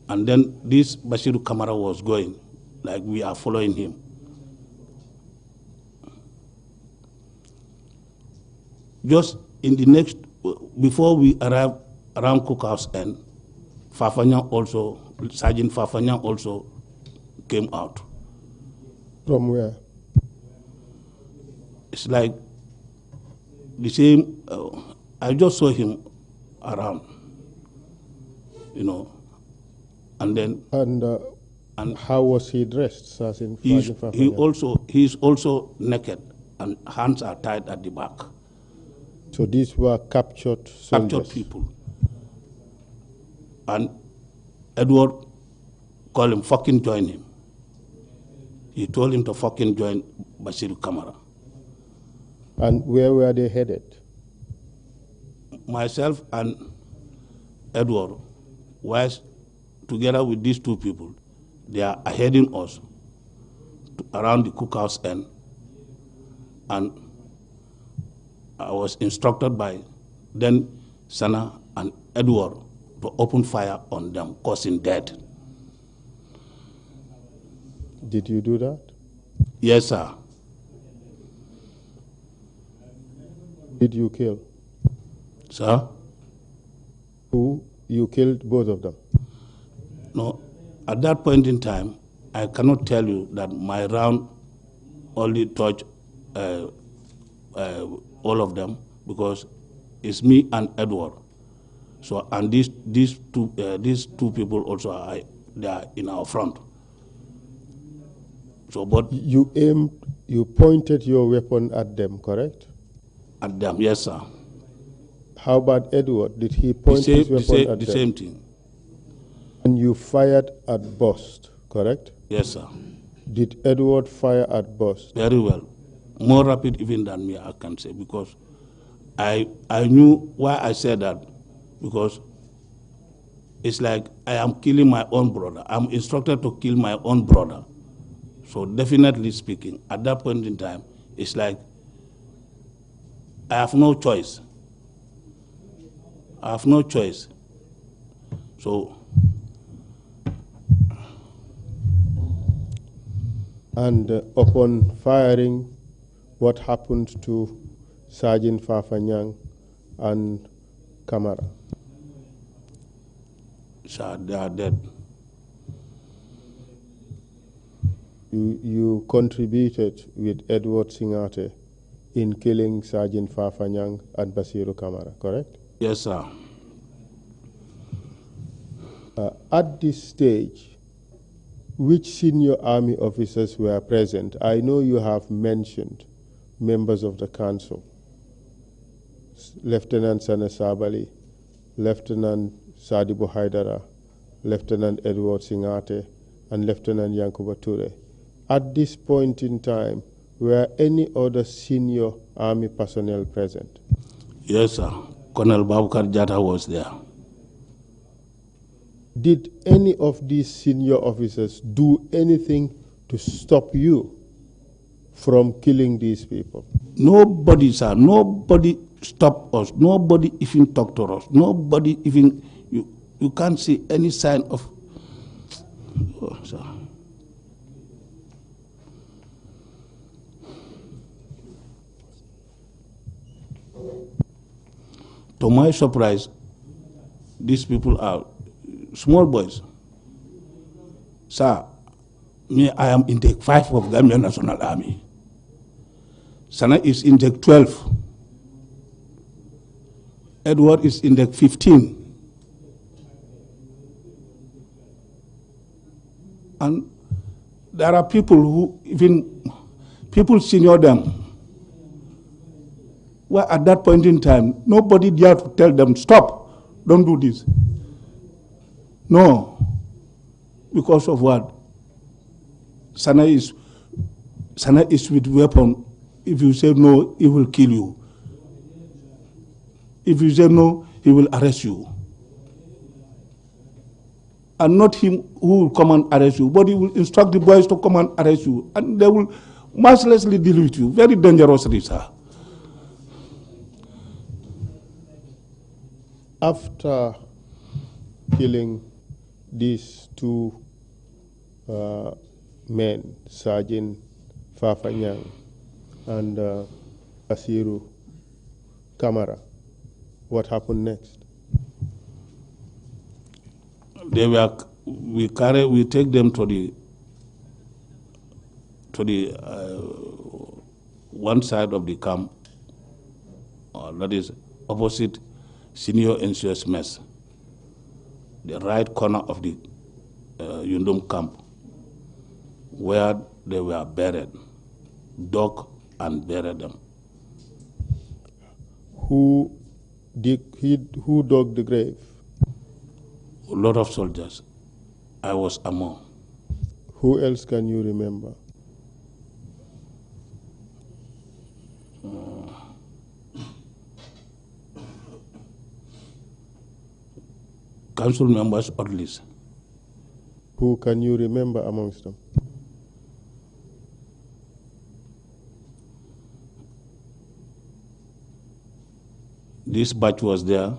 And then this Basiru Kamara was going, like we are following him. Just in the next, before we arrived around Cookhouse End, Sergeant Fafanya also came out. From where? It's like the same, I just saw him around, and then. And how was he dressed? He's also naked and hands are tied at the back. So these were captured soldiers? Captured people. And Edward called him, fucking join him. He told him to fucking join Basiru Kamara. And where were they headed? Myself and Edward was together with these two people. They are heading us around the Cookhouse End. And I was instructed by then Sana and Edward to open fire on them, causing death. Did you do that? Yes, sir. did you kill? Sir? Who you killed? Both of them? No, at that point in time, I cannot tell you that my round only touched all of them, because it's me and Edward. So, and these two people also they are in our front. So, but you pointed your weapon at them, correct? At them, yes, sir. How about Edward? Did he point his weapon at them? The same thing. And you fired at Bust, correct? Yes, sir. Did Edward fire at Bust? Very well. More rapid even than me, I can say, because I knew why I said that, because it's like I am killing my own brother. I'm instructed to kill my own brother. So definitely speaking, at that point in time, it's like I have no choice. I have no choice. So. And upon firing, what happened to Sergeant Fafanyang and Kamara? Sir, they are dead. You contributed with Edward Singate in killing Sergeant Fafanyang and Basiru Kamara, correct? Yes, sir. At this stage, which senior army officers were present? I know you have mentioned members of the council, Lieutenant Sana Sabali, Lieutenant Sadibu Haidara, Lieutenant Edward Singate, and Lieutenant Yankuba Ture. At this point in time, were any other senior army personnel present? Yes, sir. Colonel Babukar Jata was there. Did any of these senior officers do anything to stop you from killing these people? Nobody, sir. Nobody stopped us. Nobody even talked to us. Nobody even, you can't see any sign of, oh, sir. To my surprise, these people are small boys. Sir, me, I am intake 5 of Gambian National Army. Sana is intake 12. Edward is intake 15. And there are people who, even people senior them, where at that point in time, nobody dared to tell them, stop, don't do this. No, because of what? Sana is with weapon. If you say no, he will kill you. If you say no, he will arrest you. And not him who will come and arrest you, but he will instruct the boys to come and arrest you. And they will mercilessly deal with you, very dangerously, sir. After killing these two men, Sergeant Fafanyang and Basiru Kamara, what happened next? We take them to the one side of the camp, that is opposite Senior NCS mess, the right corner of the Yundum camp, where they were buried, dug and buried them. Who dug the grave? A lot of soldiers. I was among. Who else can you remember? Council members at least. Who can you remember amongst them? This batch was there.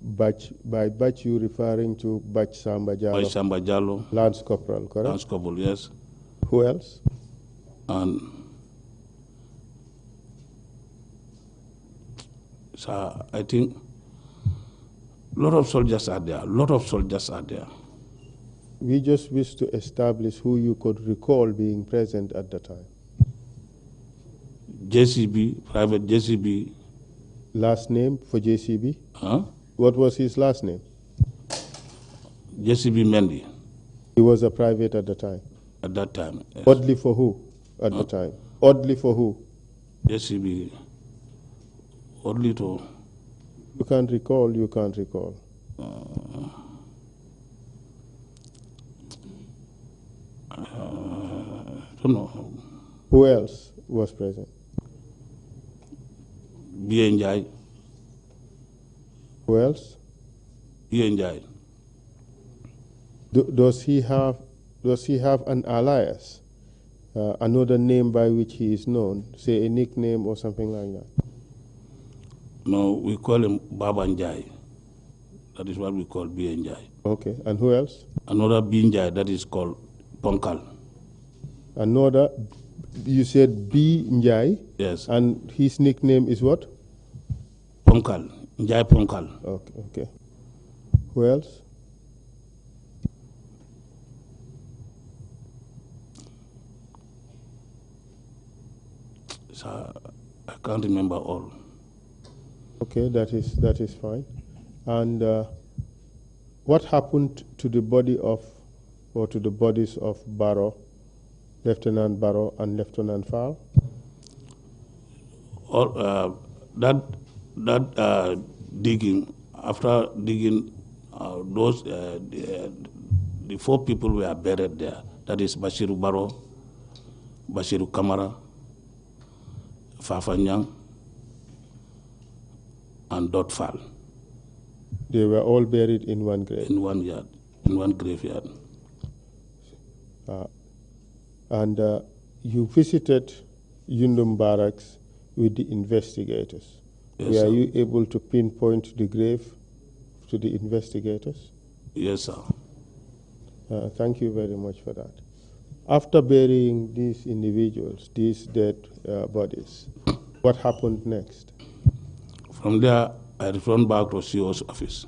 Batch, by batch you referring to Batch Samba Jallo? Batch Samba Jallo. Lance Corporal, correct? Lance Corporal, yes. Who else? And So I think a lot of soldiers are there. We just wish to establish who you could recall being present at the time. JCB, Private JCB. Last name for JCB? Huh? What was his last name? JCB Mendy. He was a private at the time? At that time, yes. Oddly for who at the time? Oddly for who? JCB. Oddly to... You can't recall, you can't recall. I don't know. Who else was present? BNJ. Who else? BNJ. Does he have an alias, another name by which he is known, say a nickname or something like that? No, we call him Baba Njai. That is what we call BNJ. Okay, and who else? Another BNJ that is called Ponkal. Another, you said B Njai? Yes. And his nickname is what? Ponkal. Njai Ponkal. Okay, okay. Who else? So I can't remember all. Okay, that is fine. And what happened to the body of, or to the bodies of Barrow, Lieutenant Barrow and Lieutenant Fall? All, that digging, after digging, the 4 people were buried there. That is Bashiru Barrow, Bashiru Kamara, Fafanyang, and Dot Fall. They were all buried in one grave? In one graveyard. And you visited Yundum Barracks with the investigators. Yes, Were sir. you able to pinpoint the grave to the investigators? Yes, sir. Thank you very much for that. After burying these individuals, these dead bodies, what happened next? From there, I returned back to CO's office.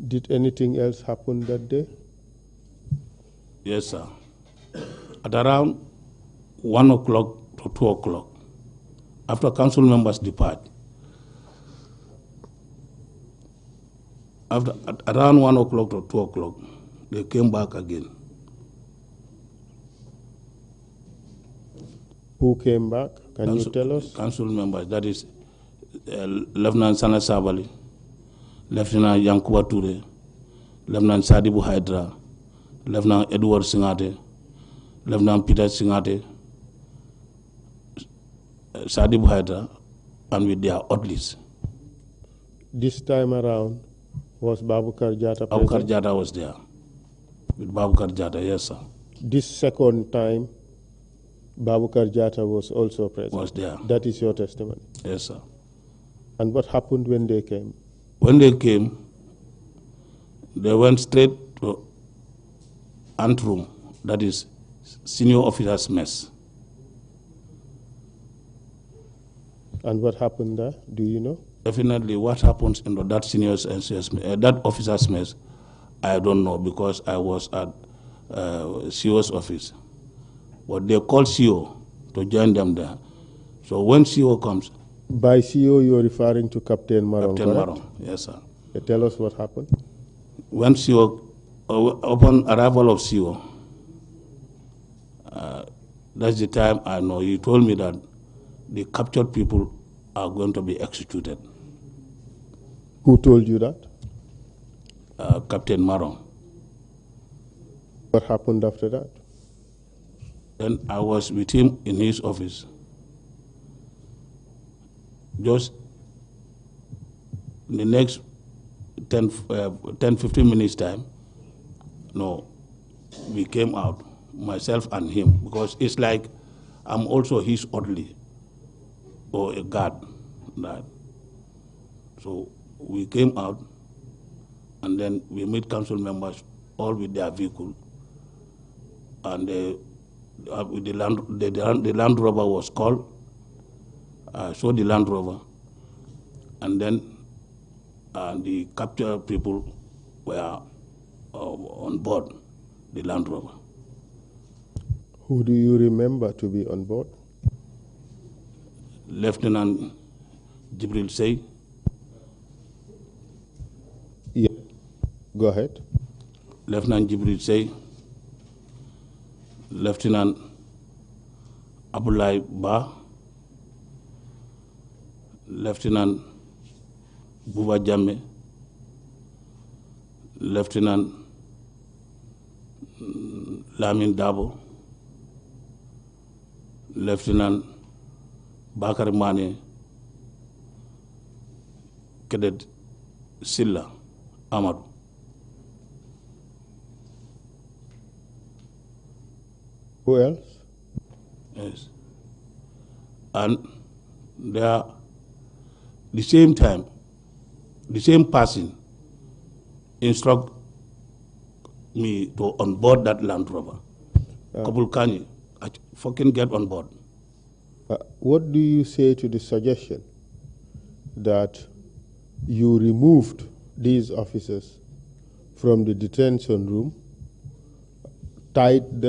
Did anything else happen that day? Yes, sir. At around 1 o'clock to 2 o'clock, after council members depart, at around 1 o'clock to 2 o'clock, they came back again. Who came back? Can you tell us? Council members, that is Lieutenant Sana Sabali, Lieutenant Yankuba Ture, Lieutenant Sadibu Hydra, Lieutenant Edward Singate, Lieutenant Peter Singate, Sadibu Hydra, and with their orderlies. This time around, was Babukar Jata present? Babukar Jata was there. With Babukar Jata, yes, sir. This second time, Babukar Jata was also present? Was there. That is your testimony? Yes, sir. And what happened when they came? When they came, they went straight to Antroom, that is senior officers' mess. And what happened there? Do you know? Definitely, what happens in that senior that officers' mess, I don't know because I was at CO's office. But they called CO to join them there. So when CO comes, by CO, you're referring to Captain Marong, Captain correct? Marong, yes, sir. Tell us what happened. When CO, upon arrival of CO, that's the time I know. He told me that the captured people are going to be executed. Who told you that? Captain Marong. What happened after that? Then I was with him in his office. Just in the next 10-15 minutes time, no, we came out, myself and him, because it's like I'm also his orderly or a guard. That. So we came out, and then we meet council members, all with their vehicle, and the Land Rover was called, I saw the Land Rover, and then the captured people were on board the Land Rover. Who do you remember to be on board? Lieutenant Jibril Say. Yeah. Go ahead. Lieutenant Jibril Say, Lieutenant Abulai Ba, Lieutenant Yahya Jammeh, Lieutenant Lamin Dabo, Lieutenant Bakar Mane, Cadet Silla Amadou. Who else? Yes. And they are the same time, the same person instruct me to on board that Land Rover. Kabul Kanyi, I fucking get on board. What do you say to the suggestion that you removed these officers from the detention room, tied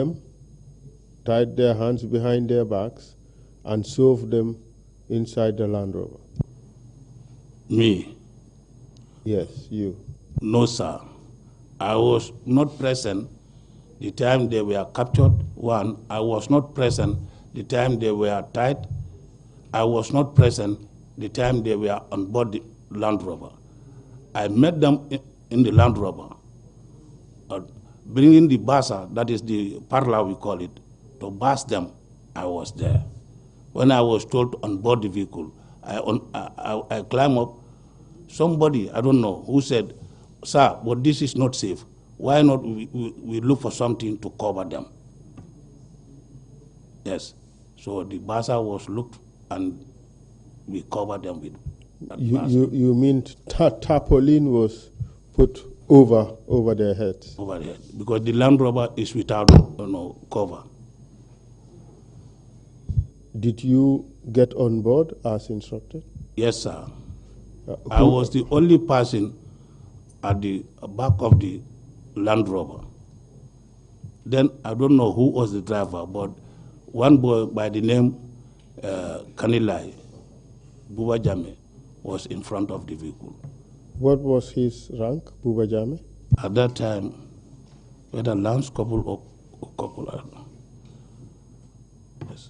their hands behind their backs, and shoved them inside the Land Rover? Me? Yes, you. No, sir. I was not present the time they were captured. One, I was not present the time they were tied. I was not present the time they were on board the Land Rover. I met them in the Land Rover, bringing the basa, that is the parla we call it, to bus them. I was there. When I was told to onboard the vehicle, I climbed up. Somebody, I don't know, who said, "Sir, but this is not safe. Why not we look for something to cover them?" Yes. So the basa was looked and we covered them with that basa. You mean tarpaulin was put over their heads? Over there. Because the Land Rover is without cover. Did you get on board as instructed? Yes, sir. I was the only person at the back of the Land Rover. Then I don't know who was the driver, but one boy by the name Kanilai, Buba Jammeh, was in front of the vehicle. What was his rank, Buba Jammeh? At that time, whether Lance Couple or Couple, I don't know. Yes.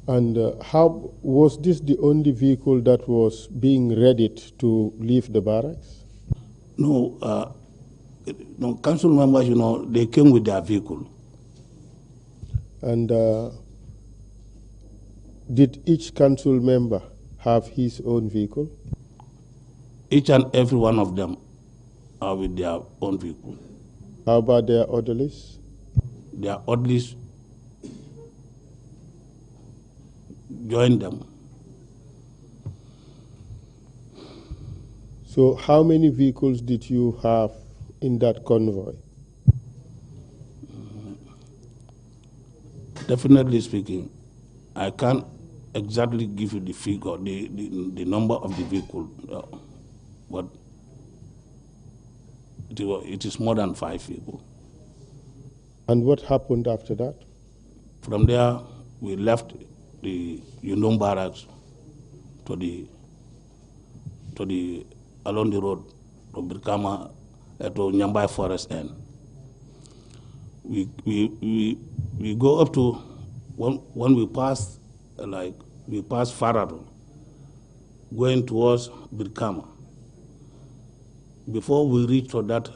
And how was this the only vehicle that was being readied to leave the barracks? No, council members, they came with their vehicle. And did each council member have his own vehicle? Each and every one of them are with their own vehicle. How about their orderlies? Their orderlies joined them. So how many vehicles did you have in that convoy? Definitely speaking, I can't exactly give you the figure, the number of the vehicle, but it is more than 5 people. And what happened after that? From there, we left the Yundum Barracks to the along the road to Birkama to Nyambai Forest End. We go up to when we pass Farado, going towards Birkama. Before we reach to that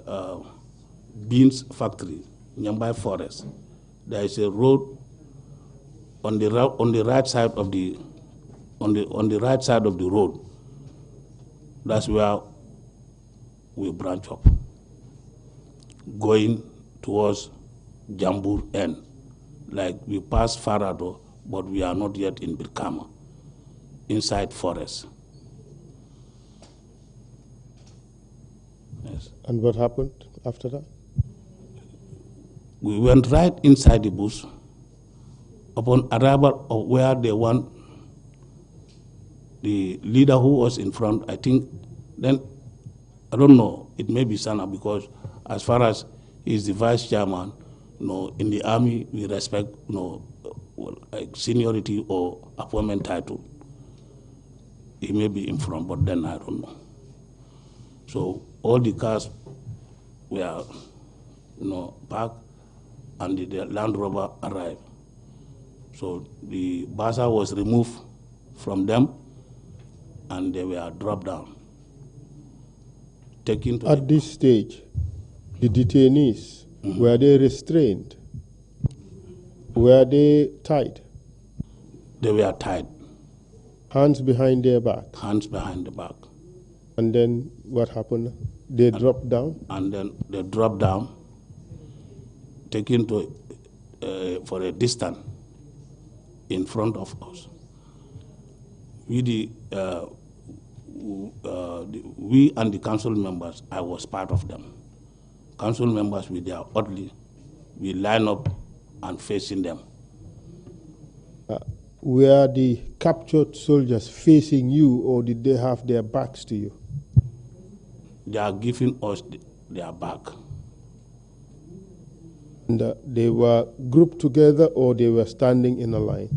beans factory, Nyambai Forest, there is a road on the right side of the right side of the road. That's where we branch up, going towards Jambur End. Like we pass Farado, but we are not yet in Birkama, inside forest. Yes. And what happened after that? We went right inside the bush. Upon arrival of where they want the leader who was in front, I think, then, I don't know, it may be Sana, because as far as he's the vice chairman, in the army, we respect, like seniority or appointment title. He may be in front, but then I don't know. So all the cars were, parked, and the Land Rover arrived. So the Basa was removed from them, and they were dropped down. Taken to At this stage, the detainees, were they restrained? Were they tied? They were tied. Hands behind their back? Hands behind the back. And then what happened? They dropped down? And then they dropped down, taken to for a distance in front of us. We and the council members, I was part of them. Council members with their orderly, we line up and facing them. Were the captured soldiers facing you, or did they have their backs to you? They are giving us their back. And they were grouped together, or they were standing in a line?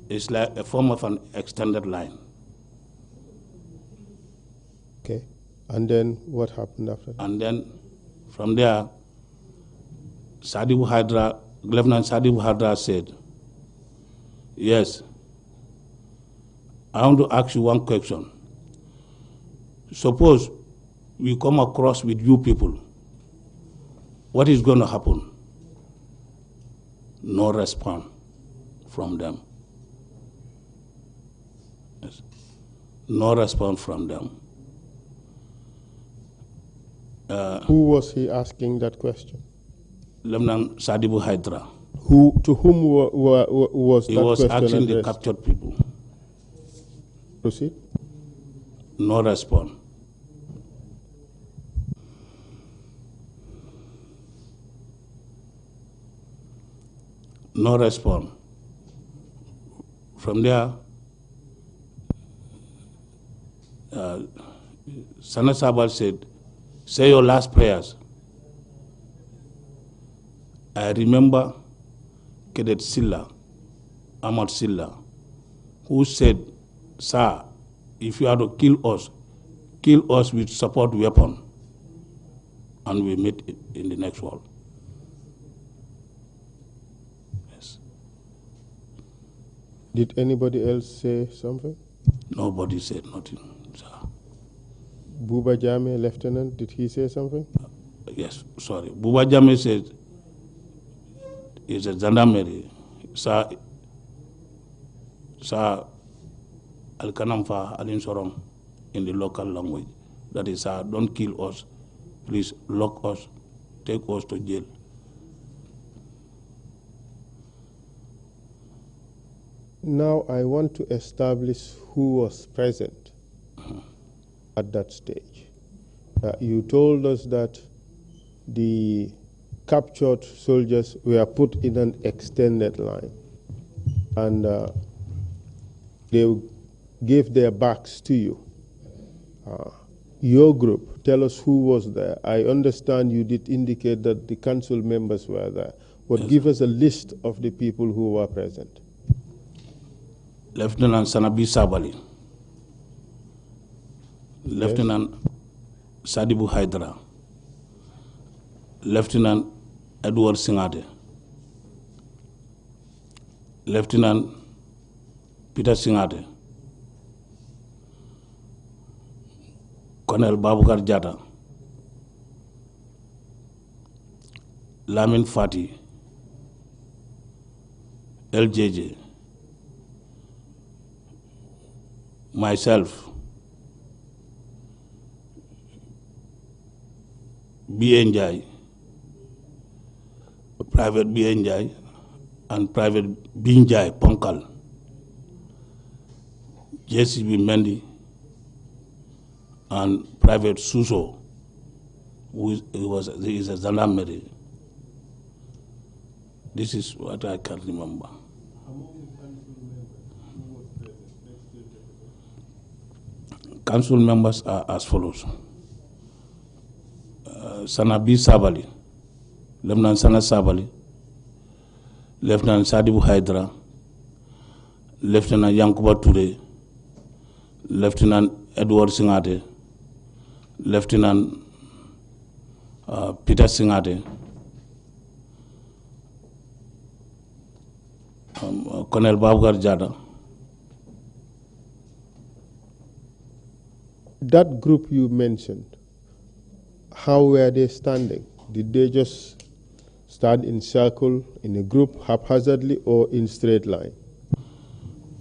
It's like a form of an extended line. Okay. And then what happened after that? And then from there, Lieutenant Sadibu Hadra said, yes, I want to ask you one question. Suppose we come across with you people, what is going to happen? No response from them. Yes. No response from them. Who was he asking that question? Lieutenant Sadibu Hydra. To whom was that question He was asking addressed? the captured people. Proceed. No response. No response. From there, Sana Sabal said, say your last prayers. I remember Cadet Silla, Ahmad Silla, who said, sir, if you are to kill us with support weapon, and we meet in the next world. Yes. Did anybody else say something? Nobody said nothing, sir. Buba Jammeh, Lieutenant, did he say something? Yes, sorry. Buba Jammeh said, is a gendarmerie, sir, Al-Kanamfa Al-Insorong in the local language. That is, don't kill us, please lock us, take us to jail. Now I want to establish who was present at that stage. You told us that the captured soldiers were put in an extended line, and they gave their backs to you. Your group, tell us who was there. I understand you did indicate that the council members were there, but yes, give us a list of the people who were present. Lieutenant Sanabi Sabali, yes, Lieutenant Sadibu Hydra, Lieutenant Edward Singate, Lieutenant Peter Singate, Colonel Babukar Jata, Lamin Fati, LJJ, myself, BNJ, Private BNJ, and Private Binjai Ponkal, JCB Mendy, and Private Suso, who is a gendarmerie. This is what I can remember. council members are as follows. Sana B. Sabali, Lieutenant Sana Sabali, Lieutenant Sadibu Hydra, Lieutenant Yankuba Ture, Lieutenant Edward Singate, Lieutenant Peter Singate, Colonel Babgar Jada. That group you mentioned, how were they standing? Did they just stand in circle, in a group, haphazardly, or in straight line?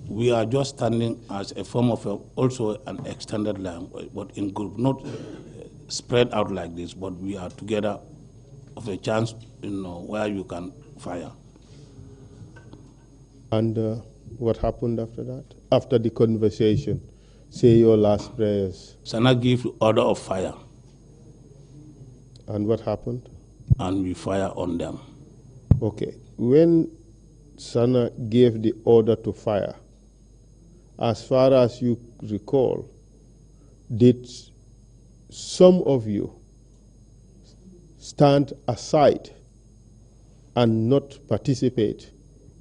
We are just standing as a form of also an extended line, but in group, not spread out like this, but we are together of a chance, where you can fire. And what happened after that? After the conversation, say your last prayers. Sana gave order of fire. And what happened? And we fire on them. Okay. When Sana gave the order to fire, as far as you recall, did some of you stand aside and not participate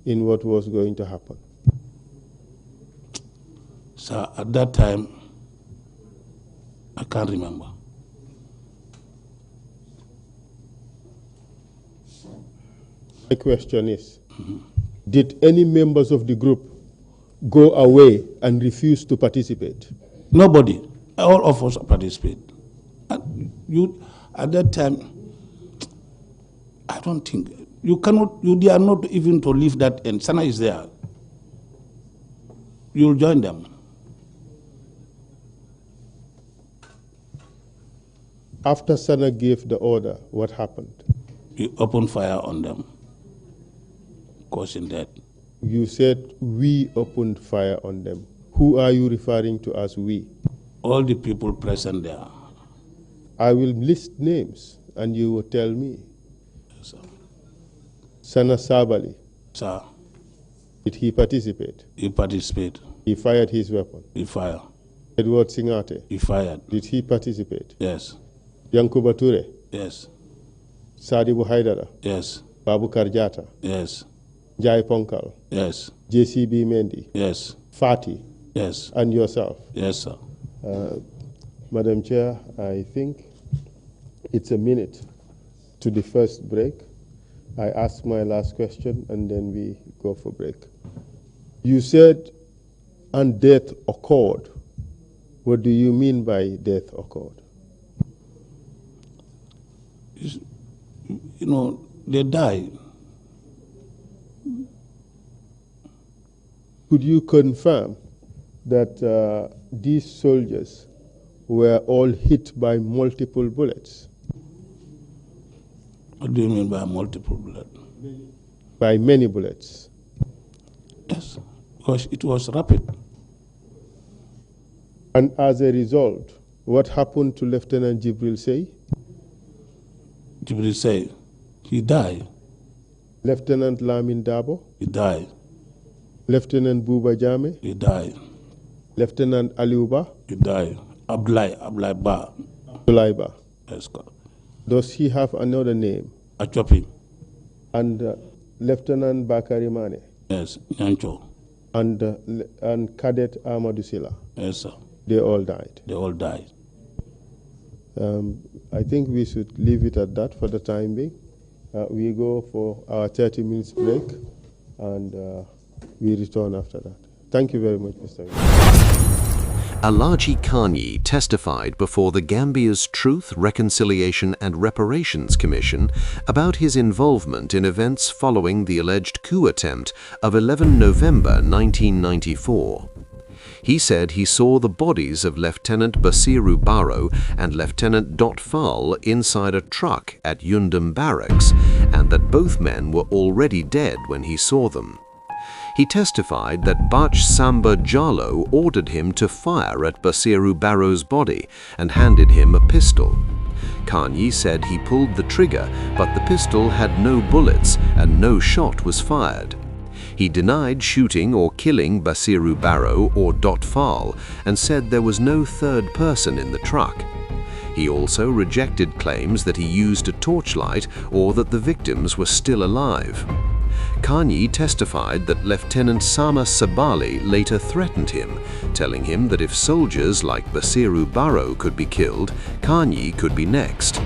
in what was going to happen? So at that time, I can't remember. My question is, did any members of the group go away and refuse to participate? Nobody. All of us participate. At that time, I don't think, you dare not even to leave that end. Sana is there. You'll join them. After Sana gave the order, what happened? We opened fire on them, causing death. You said we opened fire on them. Who are you referring to as we? All the people present there. I will list names and you will tell me. Yes, sir. Sana Sabali. Sir. Did he participate? He participated. He fired his weapon? He fired. Edward Singate? He fired. Did he participate? Yes. Yankuba Ture? Yes. Sadibu Haidara? Yes. Babu Karjata? Yes. Jai Ponkal? Yes. JCB Mendy? Yes. Fati? Yes. And yourself? Yes, sir. Madam Chair, I think it's a minute to the first break. I ask my last question and then we go for break. You said, and death occurred. What do you mean by death occurred? They died. Could you confirm that these soldiers were all hit by multiple bullets? What do you mean by multiple bullets? By many bullets? Yes, because it was rapid. And as a result, what happened to Lieutenant Jibril Say? Jibril Say, he died. Lieutenant Lamin Dabo? He died. Lieutenant Buba Jammeh? He died. Lieutenant Aliuba? He died. Abdullah Ba. Abdullah Ba. Yes, God. Does he have another name? Achopi. And Lieutenant Bakari Mane? Yes, Nyancho. And Cadet Amadou Sila? Yes, sir. They all died? They all died. I think we should leave it at that for the time being. We go for our 30 minutes break and we return after that. Thank you very much, Mr. Alagie Kanyi testified before the Gambia's Truth, Reconciliation and Reparations Commission about his involvement in events following the alleged coup attempt of 11 November 1994. He said he saw the bodies of Lieutenant Basiru Barrow and Lieutenant Dot Fall inside a truck at Yundum Barracks and that both men were already dead when he saw them. He testified that Bach Samba Jalo ordered him to fire at Basiru Barrow's body and handed him a pistol. Kanyi said he pulled the trigger, but the pistol had no bullets and no shot was fired. He denied shooting or killing Basiru Barrow or Dot Fall and said there was no third person in the truck. He also rejected claims that he used a torchlight or that the victims were still alive. Kanyi testified that Lieutenant Sama Sabali later threatened him, telling him that if soldiers like Basiru Barrow could be killed, Kanyi could be next.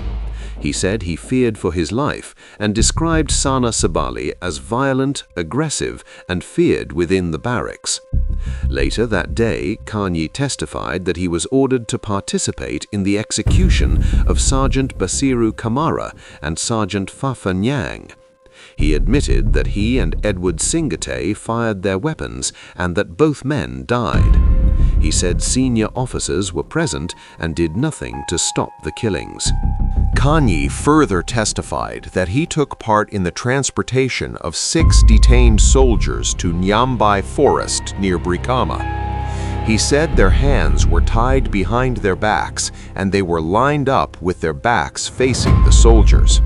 He said he feared for his life and described Sana Sabali as violent, aggressive, and feared within the barracks. Later that day, Kanyi testified that he was ordered to participate in the execution of Sergeant Basiru Kamara and Sergeant Fafa Nyang. He admitted that he and Edward Singate fired their weapons and that both men died. He said senior officers were present and did nothing to stop the killings. Kanyi further testified that he took part in the transportation of 6 detained soldiers to Nyambai Forest near Brikama. He said their hands were tied behind their backs and they were lined up with their backs facing the soldiers.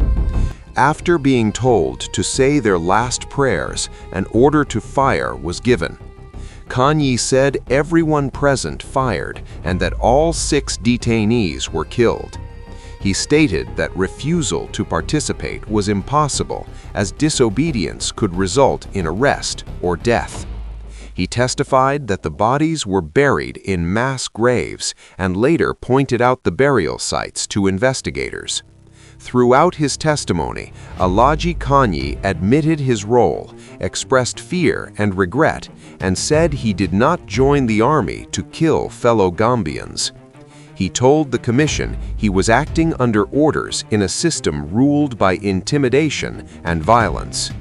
After being told to say their last prayers, an order to fire was given. Kanyi said everyone present fired and that all 6 detainees were killed. He stated that refusal to participate was impossible as disobedience could result in arrest or death. He testified that the bodies were buried in mass graves and later pointed out the burial sites to investigators. Throughout his testimony, Alagie Kanyi admitted his role, expressed fear and regret, and said he did not join the army to kill fellow Gambians. He told the commission he was acting under orders in a system ruled by intimidation and violence.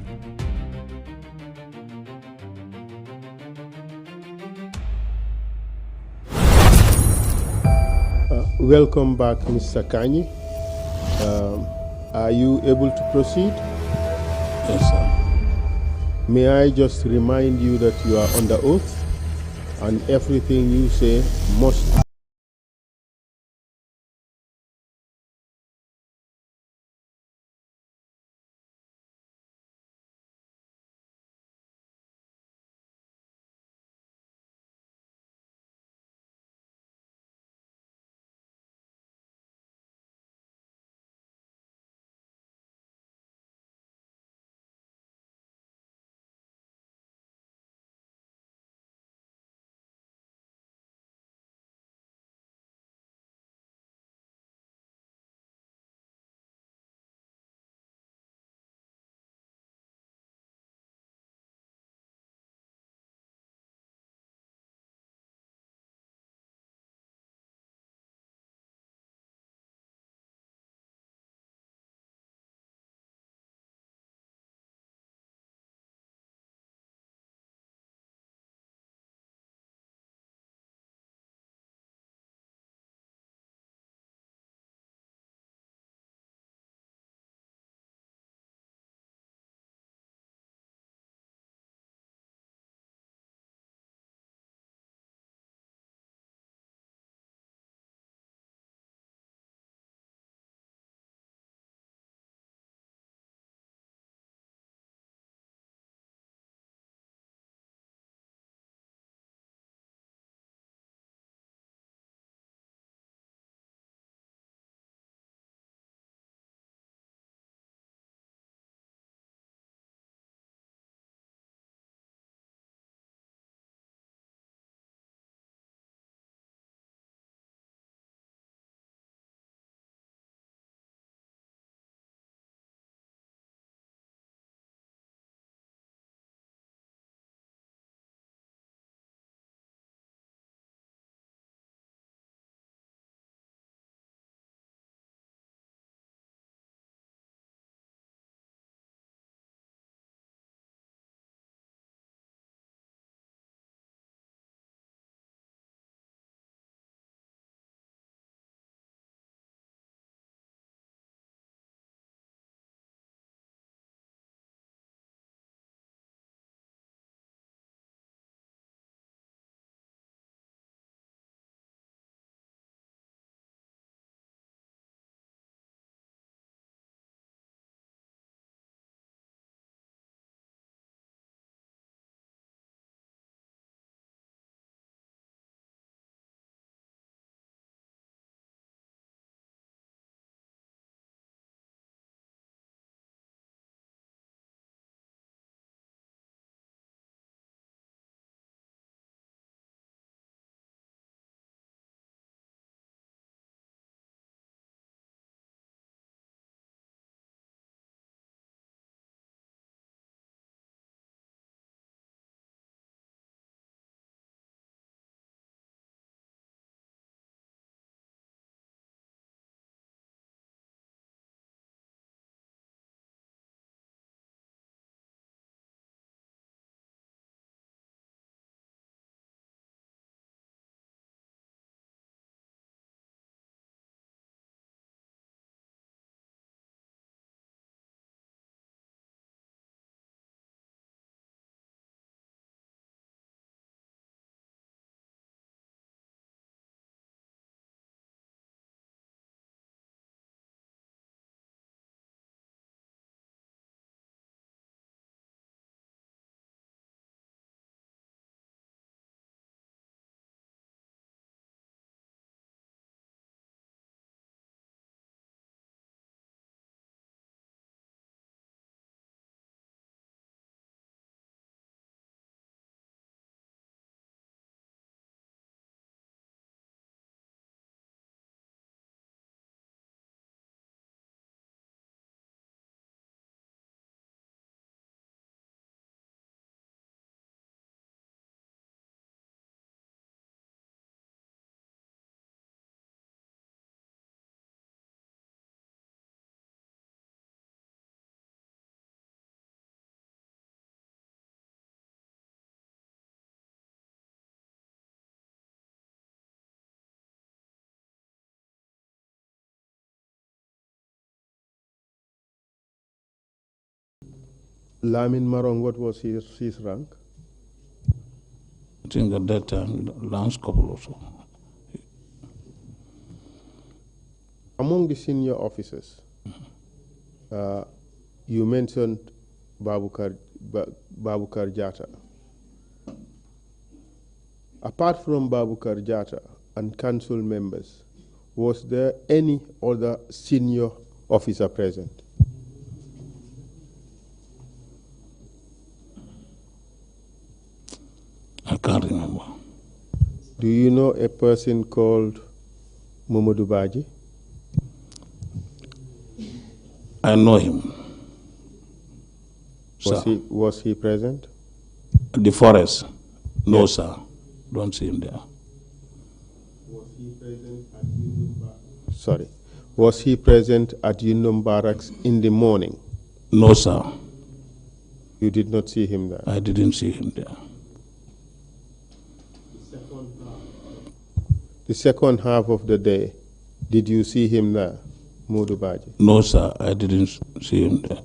Welcome back, Mr. Kanyi. Are you able to proceed? Yes, sir. May I just remind you that you are under oath and everything you say must Lamin Marong, what was his rank? I think at that time, last couple or so. Among the senior officers, you mentioned Babukar Jatta. Apart from Babukar Jatta and council members, was there any other senior officer present? I can't remember. Do you know a person called Mamadou Badji? I know him. Was he present? The forest? No, Yes. sir. Don't see him there. Was he present at Yundum Barracks? Sorry. Was he present at Yundum Barracks in the morning? No, sir. You did not see him there? I didn't see him there. The second half of the day, did you see him there, Modu Badji? No, sir. I didn't see him there.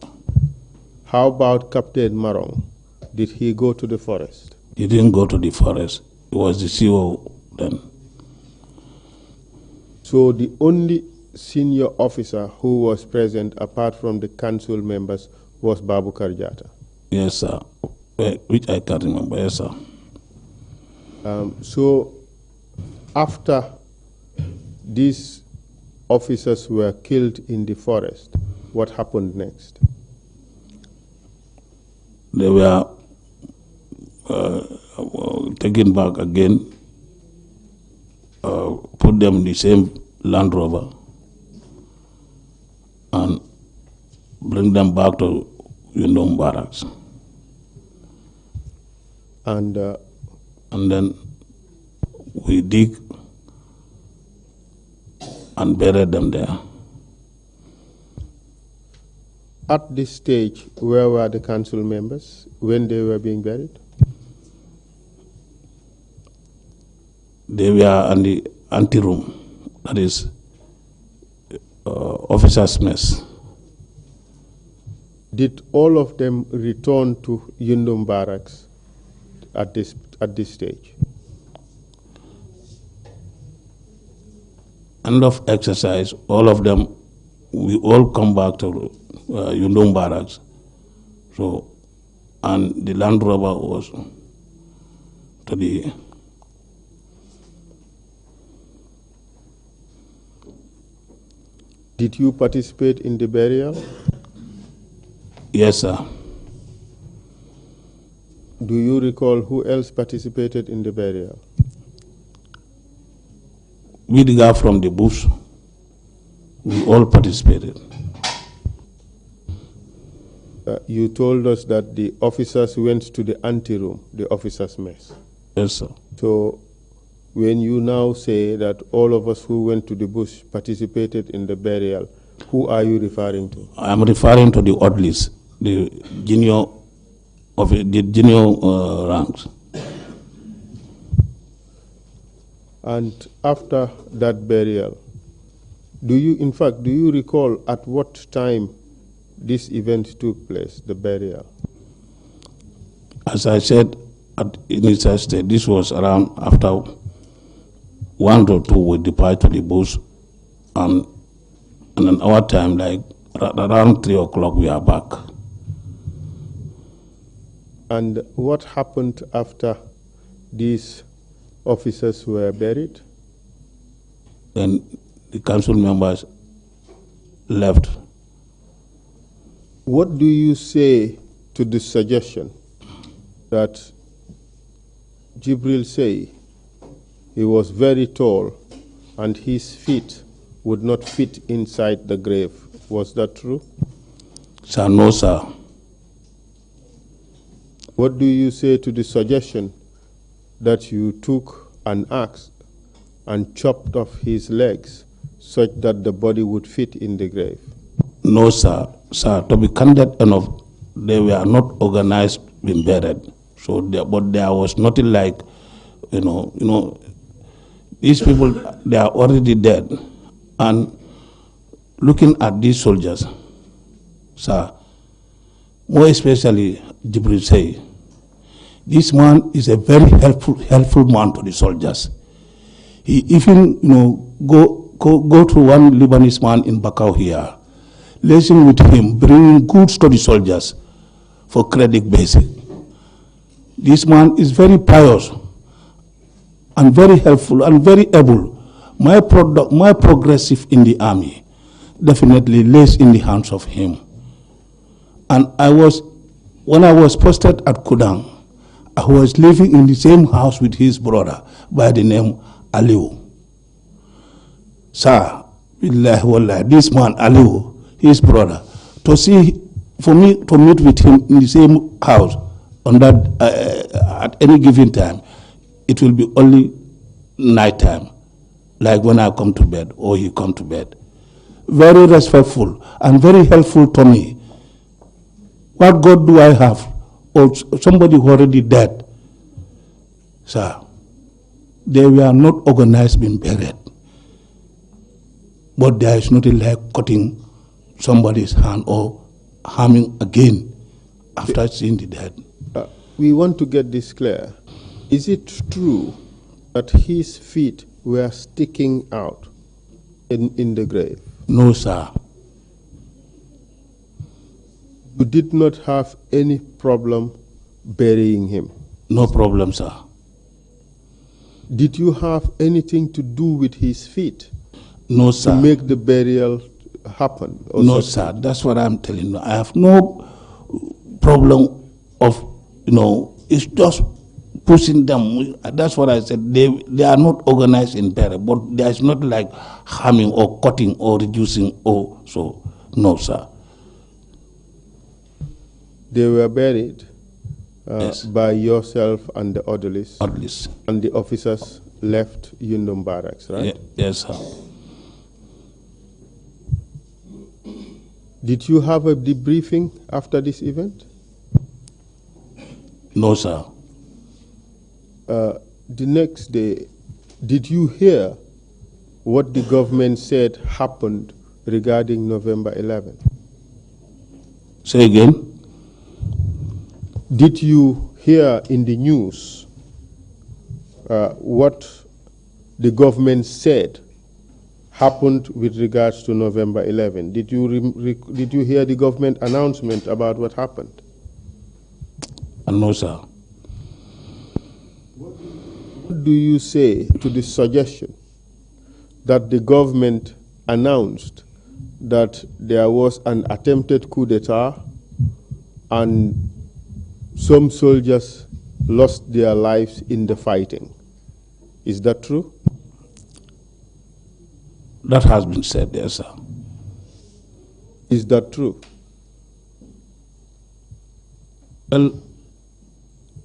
How about Captain Marong? Did he go to the forest? He didn't go to the forest. He was the CO then. So the only senior officer who was present apart from the council members was Babukar Jatta? Yes, sir. Which I can't remember. Yes, sir. So after these officers were killed in the forest, what happened next? They were taken back again, put them in the same Land Rover, and bring them back to Yundum Barracks. And then we dig and buried them there. at this stage, where were the council members when they were being buried? They were in the anteroom, that is officers' mess. Did all of them return to Yundum Barracks at this stage? End of exercise, all of them, we all come back to Yundum Barracks. So, and the Land Rover was to the Did you participate in the burial? Yes, sir. Do you recall who else participated in the burial? We, the guy from the bush, we all participated. You told us that the officers went to the anteroom, the officers' mess. Yes, sir. So when you now say that all of us who went to the bush participated in the burial, who are you referring to? I am referring to the Oddlies, the junior ranks. And after that burial, do you recall at what time this event took place, the burial? As I said at initial stage, this was around after 1 or 2 we depart to the bush, and in our time, like around 3 o'clock, we are back. And what happened after these officers were buried? Then the council members left. What do you say to the suggestion that Jibril say he was very tall and his feet would not fit inside the grave? Was that true? Sir, no, sir. What do you say to the suggestion that you took an axe and chopped off his legs such that the body would fit in the grave? No, sir. Sir, to be candid enough, they were not organized being buried. So, but there was nothing like, these people, they are already dead. And looking at these soldiers, sir, more especially Ceesay. This man is a very helpful man to the soldiers. He even, go to one Lebanese man in Bakau here, liaising with him, bringing goods to the soldiers for credit basis. This man is very pious and very helpful and very able. My progressive in the army definitely lays in the hands of him. And when I was posted at Kudang, I was living in the same house with his brother by the name Aliu. Sir, this man Aliu, his brother, for me to meet with him in the same house on that at any given time, it will be only night time, like when I come to bed or he come to bed. Very respectful and very helpful to me. What God do I have? Or somebody who already dead? Sir, they were not organized, being buried. But there is nothing like cutting somebody's hand or harming again after seeing the dead. We want to get this clear. Is it true that his feet were sticking out in the grave? No, sir. You did not have any problem burying him? No problem, sir. Did you have anything to do with his feet? No, sir. To make the burial happen? No, sir. That's what I'm telling you. I have no problem of, it's just pushing them. That's what I said. They are not organized in burial, but there is not like harming or cutting or reducing or so. No, sir. They were buried yes. by yourself and the orderlies. Orderlies. And the officers left Yundum Barracks, right? Yes, sir. Did you have a debriefing after this event? No, sir. The next day, did you hear what the government said happened regarding November 11? Say again? Did you hear in the news what the government said happened with regards to November 11? Did you hear the government announcement about what happened? No, sir. What do you say to the suggestion that the government announced that there was an attempted coup d'etat and some soldiers lost their lives in the fighting? Is that true? That has been said, yes, sir. Is that true? Well,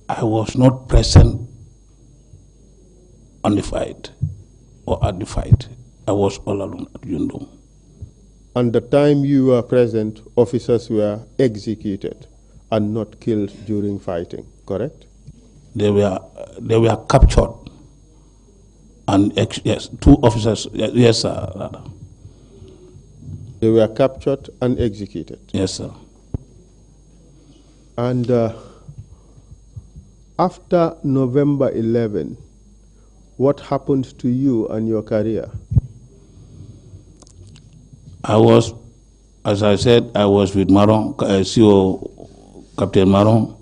I was not present on the fight or at the fight. I was all alone at Yundum. And the time you were present, officers were executed and not killed during fighting, correct? They were captured. And yes, 2 officers, yes, sir. Rather. They were captured and executed. Yes, sir. And after November 11, what happened to you and your career? I was, as I said, I was with Maron, CEO Captain Maron.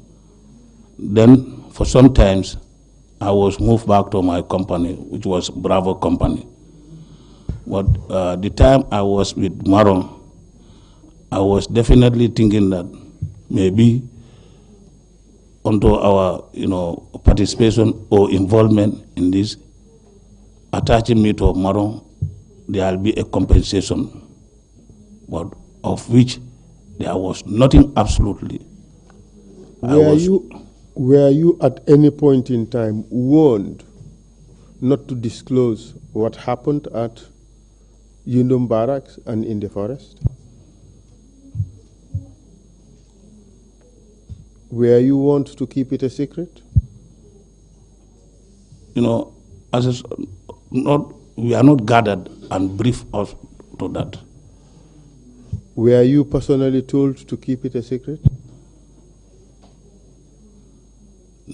Then, for some times, I was moved back to my company, which was Bravo Company. But the time I was with Maron, I was definitely thinking that maybe onto our, participation or involvement in this, attaching me to Maron, there will be a compensation, but of which there was nothing absolutely. Were you at any point in time warned not to disclose what happened at Yundum Barracks and in the forest? Were you warned to keep it a secret? We are not gathered and briefed us to that. Were you personally told to keep it a secret?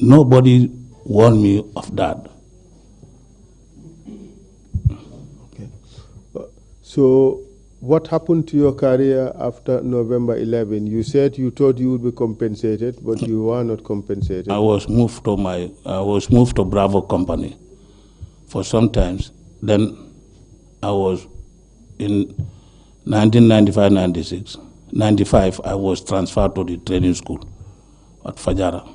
Nobody warned me of that. Okay. So what happened to your career after November 11? You said you thought you would be compensated, but you were not compensated. I was moved to Bravo Company for some times. Then I was in 1995, 95, I was transferred to the training school at Fajara.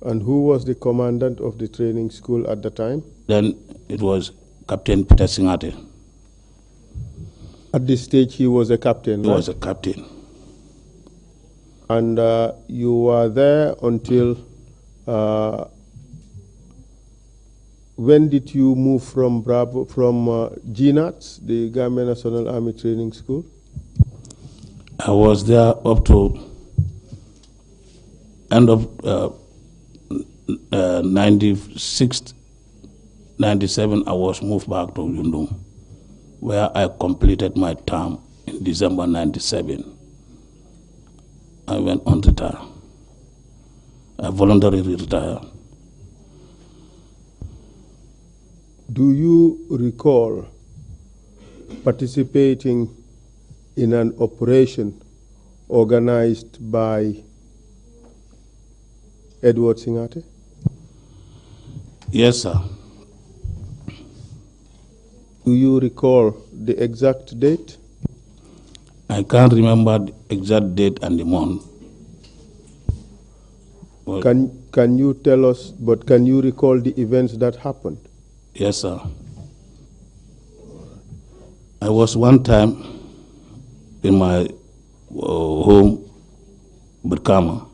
And who was the commandant of the training school at the time? Then it was Captain Peter Singate. At this stage, he was a captain, He right? was a captain. And you were there until, when did you move from GNATS, the Gambian National Army Training School? I was there up to end of 96, 97, I was moved back to Yundum, where I completed my term in December 97. I went on retire. I voluntarily retired. Do you recall participating in an operation organized by Edward Singate? Yes, sir. Do you recall the exact date? I can't remember the exact date and the month. Well, Can you tell us, but can you recall the events that happened? yes, sir. I was one time in my home, Brikama,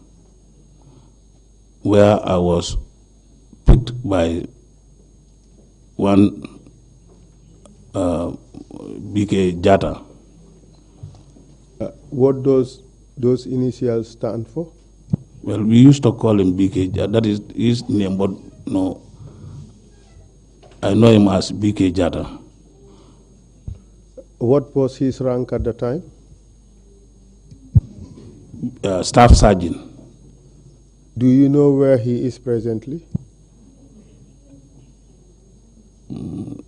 where I was picked by one BK Jata. What does those initials stand for? Well, we used to call him BK Jata. That is his name, but no, I know him as BK Jata. What was his rank at the time? Staff sergeant. Do you know where he is presently?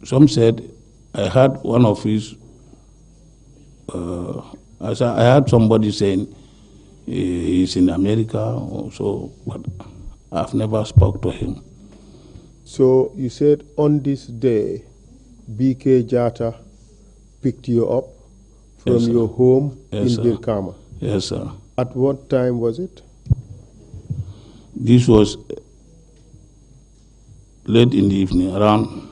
Some said, I heard one of his, I heard somebody saying he's in America or so, but I've never spoke to him. So you said on this day, BK Jata picked you up from Yes, sir. your home Yes, in sir. Birkama. Yes, sir. At what time was it? This was late in the evening, around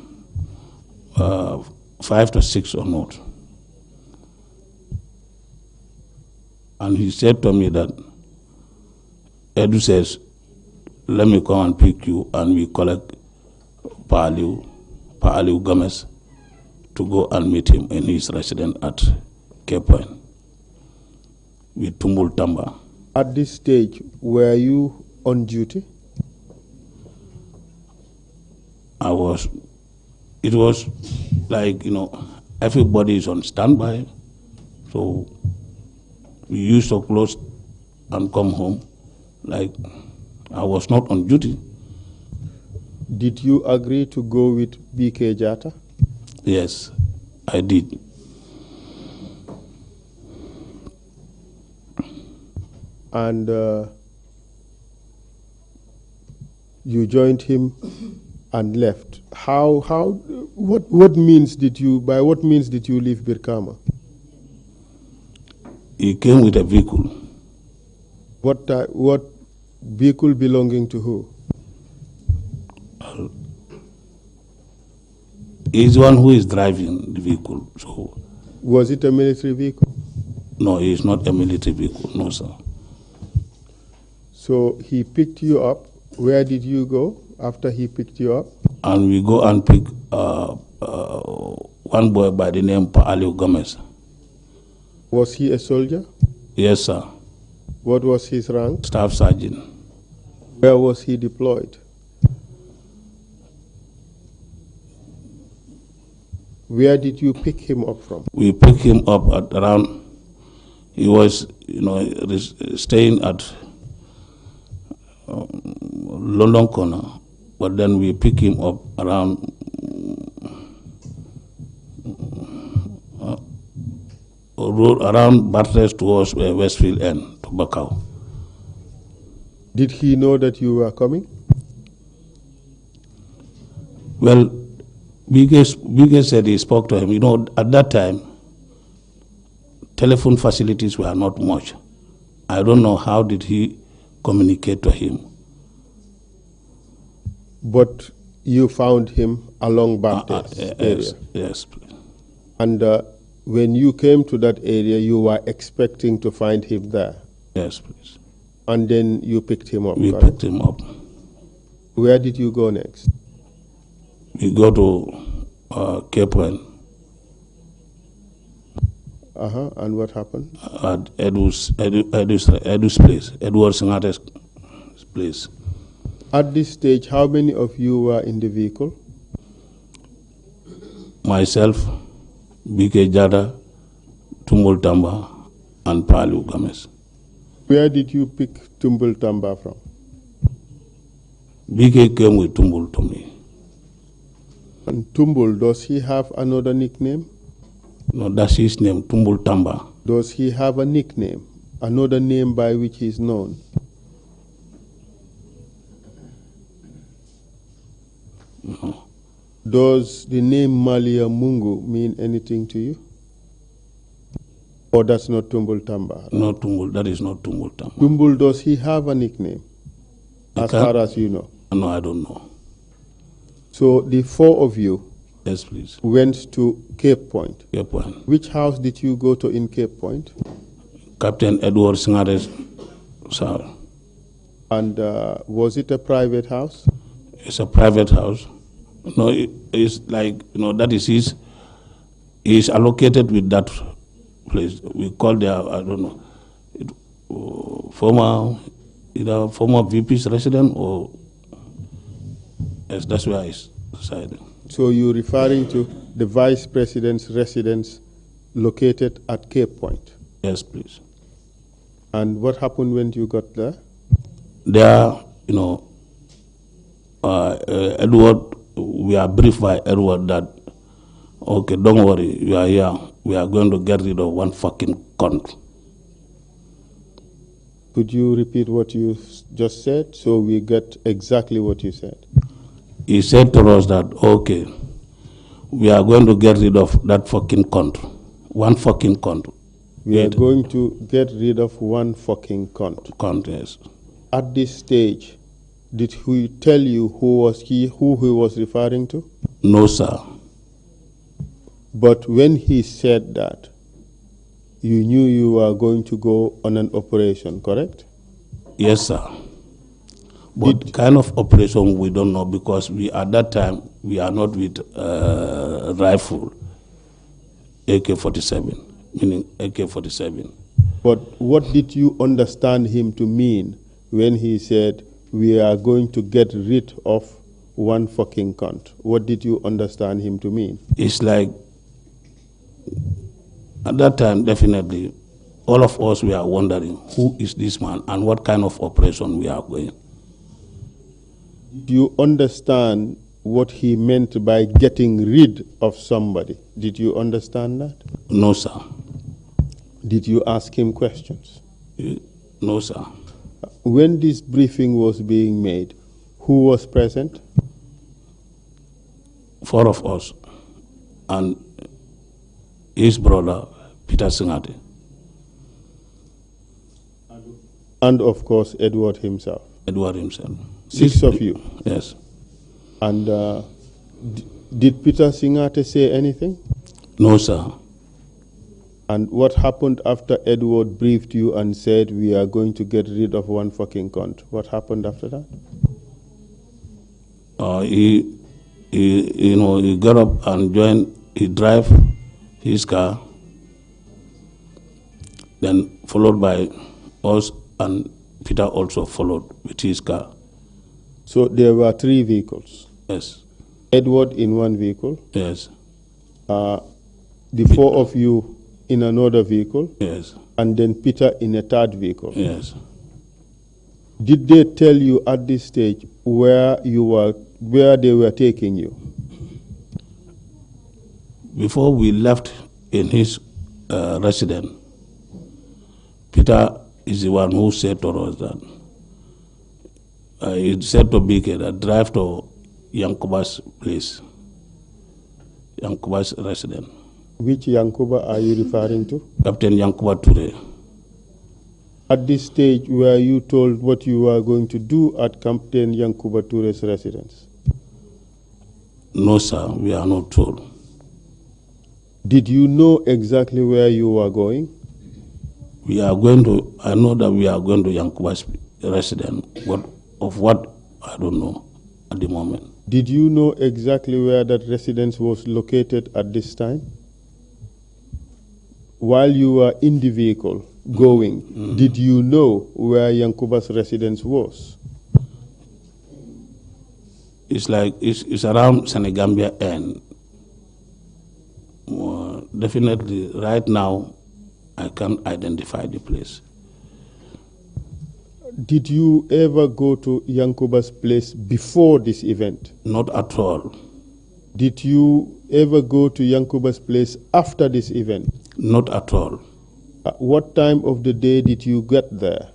5 to 6 or not. And he said to me that, Edu says, let me come and pick you, and we collect Pa Aliu Gomez to go and meet him in his residence at Cape Point with Tumbul Tamba. At this stage, were you on duty? It was like, everybody is on standby. So we used to close and come home. Like, I was not on duty. Did you agree to go with BK Jata? Yes, I did. And you joined him and left. By what means did you leave Birkama? He came with a vehicle. What vehicle belonging to who? He's the one who is driving the vehicle. So, Was it a military vehicle? no, he is not a military vehicle. No, sir. So he picked you up. Where did you go after he picked you up? And we go and pick one boy by the name Pa Aliu Gomez. Was he a soldier? Yes, sir. What was his rank? Staff sergeant. Where was he deployed? Where did you pick him up from? We picked him up at around, he was, staying at London corner, but then we pick him up around road around Bartres towards Westfield End to Bakau. Did he know that you were coming? Well, Bigge said he spoke to him. You know, at that time, telephone facilities were not much. I don't know how did he communicate to him. But you found him along Baptist area? Yes, please. And when you came to that area, you were expecting to find him there? Yes, please. And then you picked him up? We correct? picked him up. Where did you go next? We go to Cape Point. And what happened? At Edu's place, Edward Singate's place. At this stage, how many of you were in the vehicle? Myself, BK Jada, Tumbul Tamba, and Palu Games. Where did you pick Tumbul Tamba from? BK came with Tumbul to me. And Tumbul, does he have another nickname? No, that's his name, Tumbul Tamba. Does he have a nickname, another name by which he is known? No. Does the name Malia Mungu mean anything to you? Or that's not Tumbul Tamba? No, Tumbul, that is not Tumbul Tamba. Tumbul, does he have a nickname, as far as you know? No, I don't know. So the four of you Yes, please. went to Cape Point. Cape Point. Which house did you go to in Cape Point? Captain Edward Singate's house. And was it a private house? It's a private house. No, it's like, you know, that is his, he's allocated with that place. We call their, I don't know, either former VP's resident or, yes, that's where he's residing. So you're referring to the vice president's residence located at Cape Point? Yes, please. And what happened when you got there? There, you know, Edward, we are briefed by Edward that, okay, don't worry, you are here. We are going to get rid of one fucking cunt. Could you repeat what you just said so we get exactly what you said? He said to us that, okay, we are going to get rid of that fucking cunt. One fucking cunt. We are going to get rid of one fucking cunt. Cunt, yes. At this stage, did he tell you who he was referring to? No, sir. But when he said that, you knew you were going to go on an operation, correct? Yes, sir. But kind of operation we don't know because we at that time we are not with rifle, AK-47, meaning AK-47. But what did you understand him to mean when he said we are going to get rid of one fucking cunt? What did you understand him to mean? It's like at that time definitely all of us we are wondering who is this man and what kind of operation we are going. Do you understand what he meant by getting rid of somebody? Did you understand that? No, sir. Did you ask him questions? No, sir. When this briefing was being made, who was present? 4 of us and his brother, Peter Singate. And of course, Edward himself. Edward himself. 6 of you? Yes. And did Peter Singate say anything? No, sir. And what happened after Edward briefed you and said, we are going to get rid of one fucking cunt? What happened after that? He got up and joined, he drive his car, then followed by us, and Peter also followed with his car. So there were 3 vehicles? Yes. Edward in one vehicle? Yes. The 4 of you in another vehicle? Yes. And then Peter in a third vehicle? Yes. Did they tell you at this stage where they were taking you? Before we left in his residence, Peter is the one who said to us that he said to Bike that drive to Yankuba's place, Yankuba's residence. Which Yankuba are you referring to? Captain Yankuba Ture. At this stage, were you told what you were going to do at Captain Yankuba Ture's residence? No, sir, we are not told. Did you know exactly where you were going? We are going to, I know that we are going to Yankuba's residence, but of what, I don't know at the moment. Did you know exactly where that residence was located at this time? While you were in the vehicle going, did you know where Yankuba's residence was? It's like, it's around Senegambia end. Definitely, right now, I can't identify the place. Did you ever go to Yankuba's place before this event? Not at all. Did you ever go to Yankuba's place after this event? Not at all. At what time of the day did you get there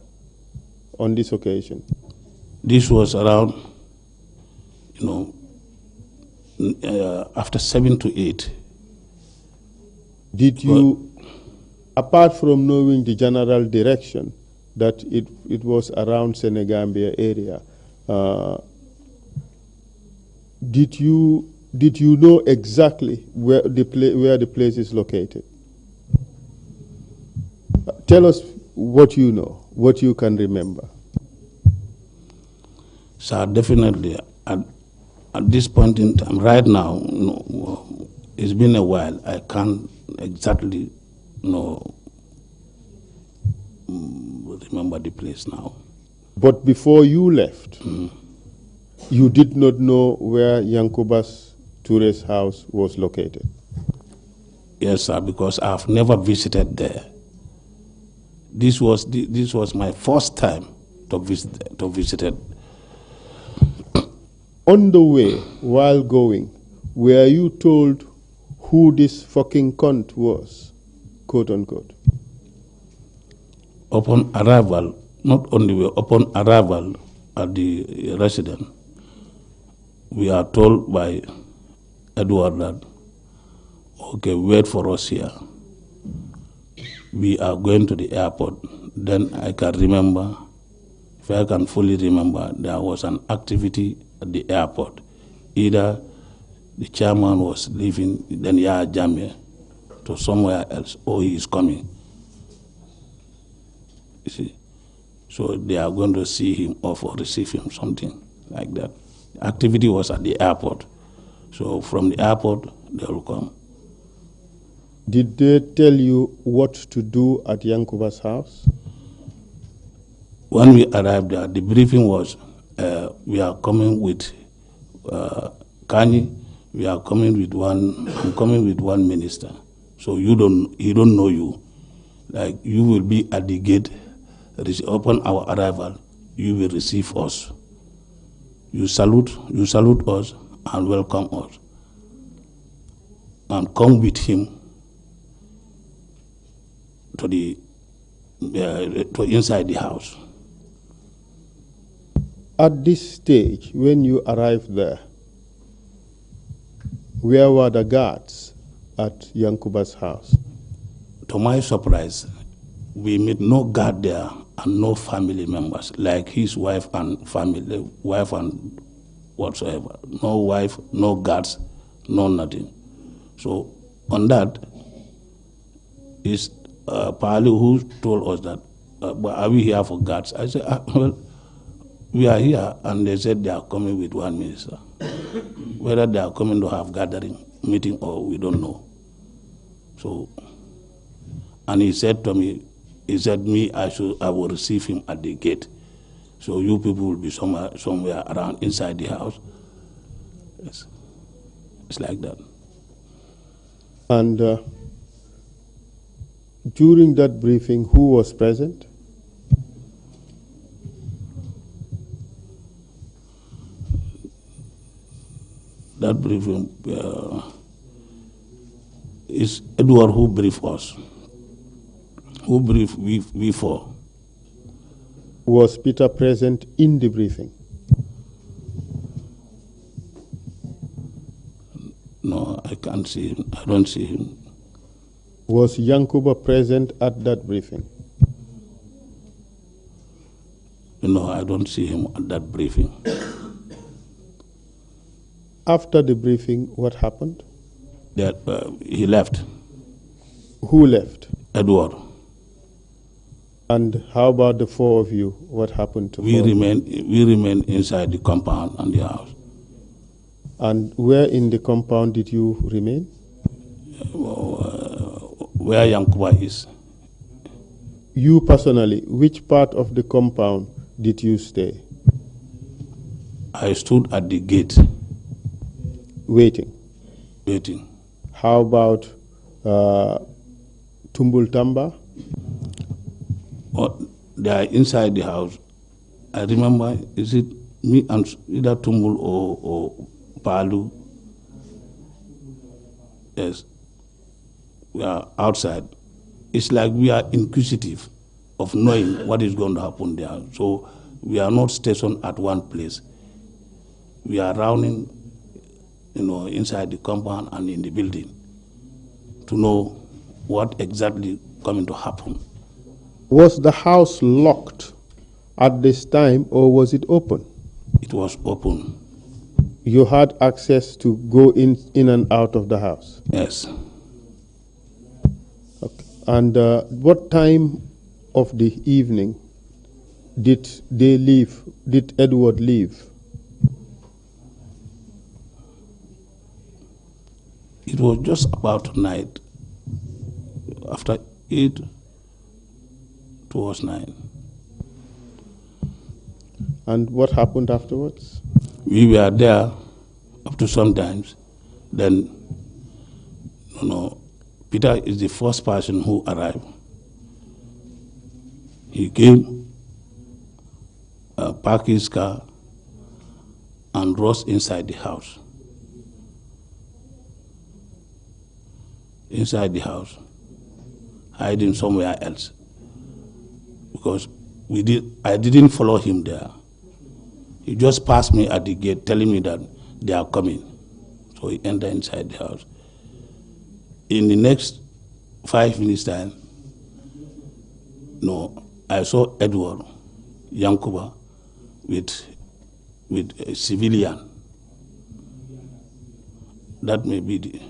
on this occasion? This was around, after 7 to 8. Did you, apart from knowing the general direction that it was around Senegambia area, did you know exactly where the place is located? Tell us what you know, what you can remember. So definitely, at this point in time, right now, it's been a while. I can't exactly remember the place now. But before you left, you did not know where Yankuba's Ture's house was located? Yes, sir, because I've never visited there. This was my first time to visit it. On the way, while going, were you told who this fucking cunt was, quote unquote? Upon arrival, not only way, upon arrival at the residence, we are told by Edward that, okay, wait for us here. We are going to the airport. Then I can remember, if I can fully remember, there was an activity at the airport. Either the chairman was leaving, then Yahya Jammeh to somewhere else, or he is coming. You see? So they are going to see him off or receive him, something like that. The activity was at the airport. So from the airport, they will come. Did they tell you what to do at Yankuba's house? When we arrived there, the briefing was, we are coming with Kanyi, we are coming with I'm coming with one minister. So he don't know you. Like, you will be at the gate. Upon our arrival, you will receive us. You salute us and welcome us. And come with him to inside the house. At this stage, when you arrived there, where were the guards at Yankuba's house? To my surprise, we meet no guard there and no family members, like his wife and family, wife and whatsoever. No wife, no guards, no nothing. So on that, is Palu who told us that, are we here for guards? I said, well, we are here, and they said they are coming with one minister. Whether they are coming to have gathering, meeting, or we don't know. So, and he said to me, I will receive him at the gate. So you people will be somewhere around inside the house. Yes. It's like that. And during that briefing, who was present? That briefing is Edward who briefed us. Who briefed we for? Was Peter present in the briefing? No, I can't see him. I don't see him. Was Yankuba present at that briefing? No, I don't see him at that briefing. After the briefing, what happened? That he left. Who left? Edward. And how about the four of you? What happened to We four? remain inside the compound and the house. And where in the compound did you remain? Where Yankuba is. You personally, which part of the compound did you stay? I stood at the gate Waiting. waiting. How about Tumbultamba? They are inside the house. I remember, is it me and either Tumbul or Palu? Yes. We are outside. It's like we are inquisitive of knowing what is going to happen there. So we are not stationed at one place. We are rounding, inside the compound and in the building to know what exactly coming to happen. Was the house locked at this time or was it open? It was open. You had access to go in and out of the house? Yes. Okay. And what time of the evening did they leave? Did Edward leave? It was just about night. After 8 towards 9. And what happened afterwards? We were there up to sometimes. Then, Peter is the first person who arrived. He came, parked his car, and rose inside the house. Inside the house, hiding somewhere else. Because I didn't follow him there. He just passed me at the gate telling me that they are coming. So he entered inside the house. In the next 5 minutes time, I saw Edward Yankuba with a civilian. That may be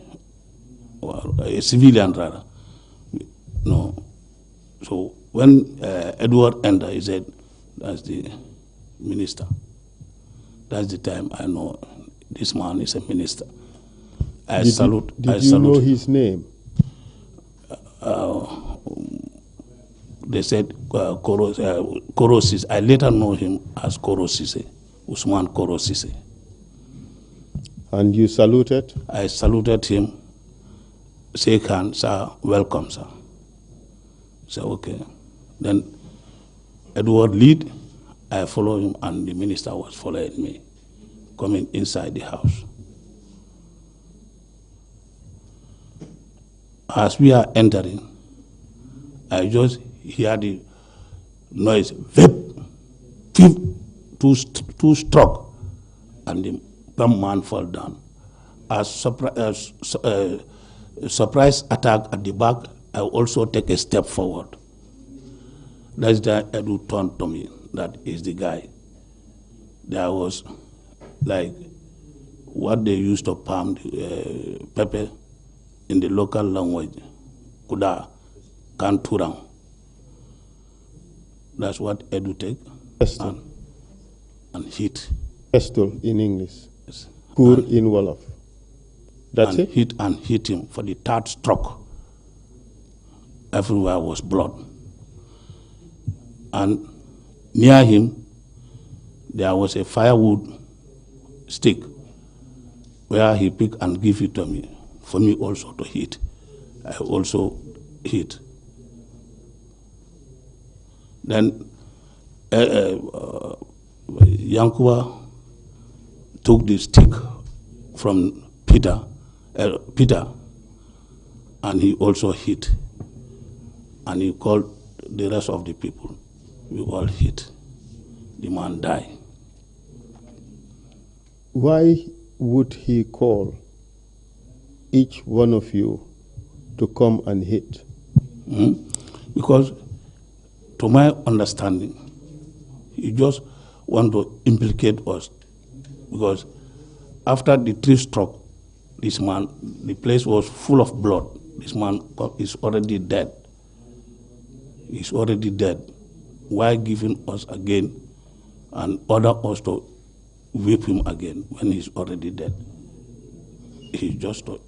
a civilian rather. No. So when Edward entered, he said, "That's the minister." That's the time I know this man is a minister. Did you know his name? They said Koro Ceesay. I later know him as Koro Ceesay, Ousman Koro Ceesay. And you saluted? I saluted him. Shake hands, sir, welcome, sir. So, okay. Then Edward lead, I follow him, and the minister was following me, coming inside the house. As we are entering, I just hear the noise, whip, whip, two struck, and the man fell down. As surprise attack at the back, I also take a step forward. That's the Edu turned to me. That is the guy. There was like what they used to pound pepper in the local language, kuda, kanturang. That's what Edu take and hit. Pestle in English. Yes. Kur in Wolof. That's it? Hit him for the third stroke. Everywhere was blood. And near him, there was a firewood stick where he picked and gave it to me, for me also to hit. I also hit. Then Yankuba took the stick from Peter, and he also hit. And he called the rest of the people. We all hit. The man died. Why would he call each one of you to come and hit? Because, to my understanding, he just want to implicate us. Because after the tree struck this man, the place was full of blood. This man is already dead. He's already dead. Why giving us again and order us to whip him again when he's already dead? He just thought.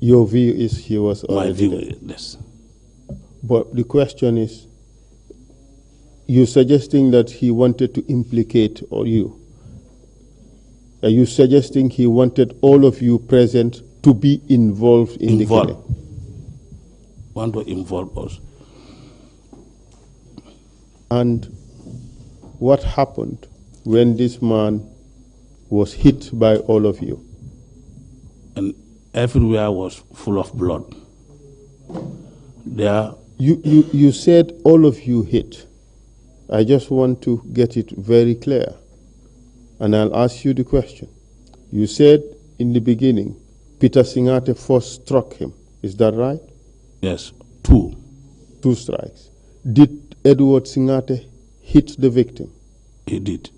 Your view is he was already My view dead. is this. But the question is, you're suggesting that he wanted to implicate all you. Are you suggesting he wanted all of you present to be involved in the killing? Want to involve us. And what happened when this man was hit by all of you? And everywhere was full of blood. There. You said all of you hit. I just want to get it very clear. And I'll ask you the question. You said in the beginning, Peter Singate first struck him. Is that right? Yes, 2. 2 strikes. Did Edward Singate hit the victim? He did.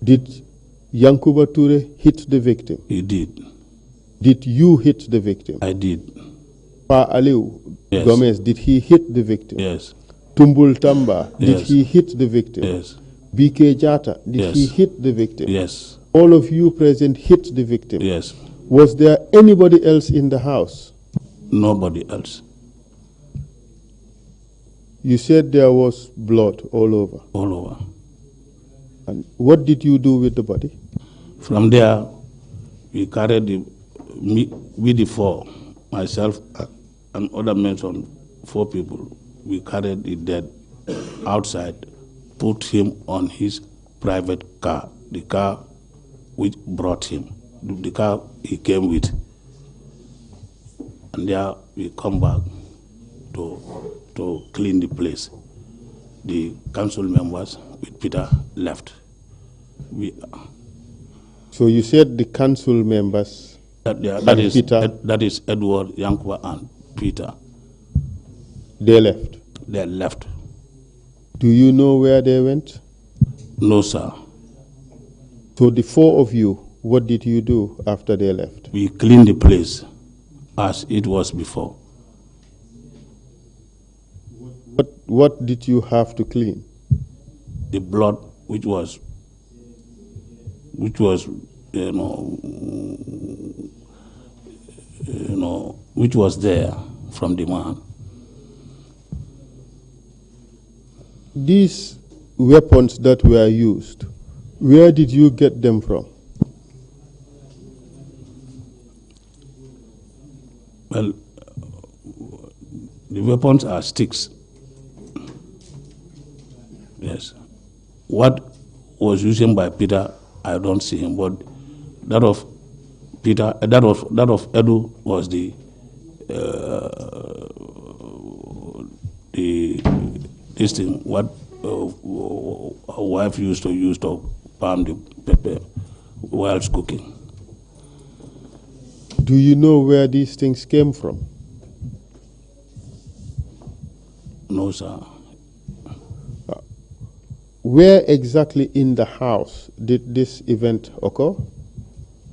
Did Yankuba Ture hit the victim? He did. Did you hit the victim? I did. Pa Aliu Yes. Gomez, did he hit the victim? Yes. Tumbul Tamba, did Yes. he hit the victim? Yes. BK Jata, did Yes. he hit the victim? Yes. All of you present hit the victim. Yes. Was there anybody else in the house? Nobody else. You said there was blood all over. All over. And what did you do with the body? From there, we carried we the 4, myself and other men, 4 people. We carried the dead outside, put him on his private car, the car which brought him, the car he came with. And there we come back to clean the place. The council members with Peter left. So you said the council members that is Peter, that is Edward, Yankuba, and Peter. they left. They left. Do you know where they went? No, sir. So the 4 of you, what did you do after they left? We cleaned the place as it was before. What did you have to clean? The blood which was which was there from the man. These weapons that were used, where did you get them from? Well, the weapons are sticks. Yes. What was used by Peter, I don't see him, but that of Peter, that of Edu was this thing what our wife used to use to palm the pepper whilst cooking. Do you know where these things came from? No, sir. Where exactly in the house did this event occur?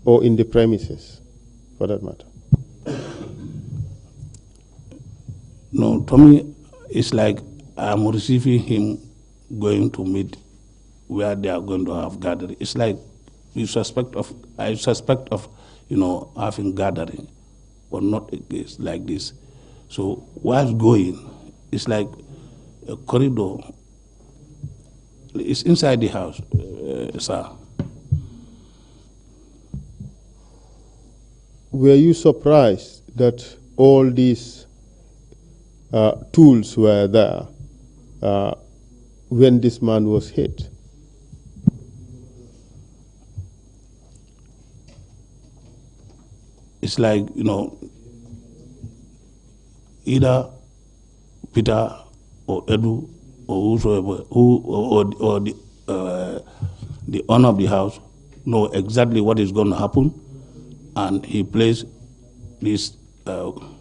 Or in the premises, for that matter? No, to me, it's like I'm receiving him going to meet where they are going to have gathering. It's like I suspect of having gathering, but not like this. So while going, it's like a corridor. It's inside the house, sir. Were you surprised that all these tools were there when this man was hit? it's like, either Peter or Edu or whosoever, or the owner of the house know exactly what is going to happen, and he plays this thing.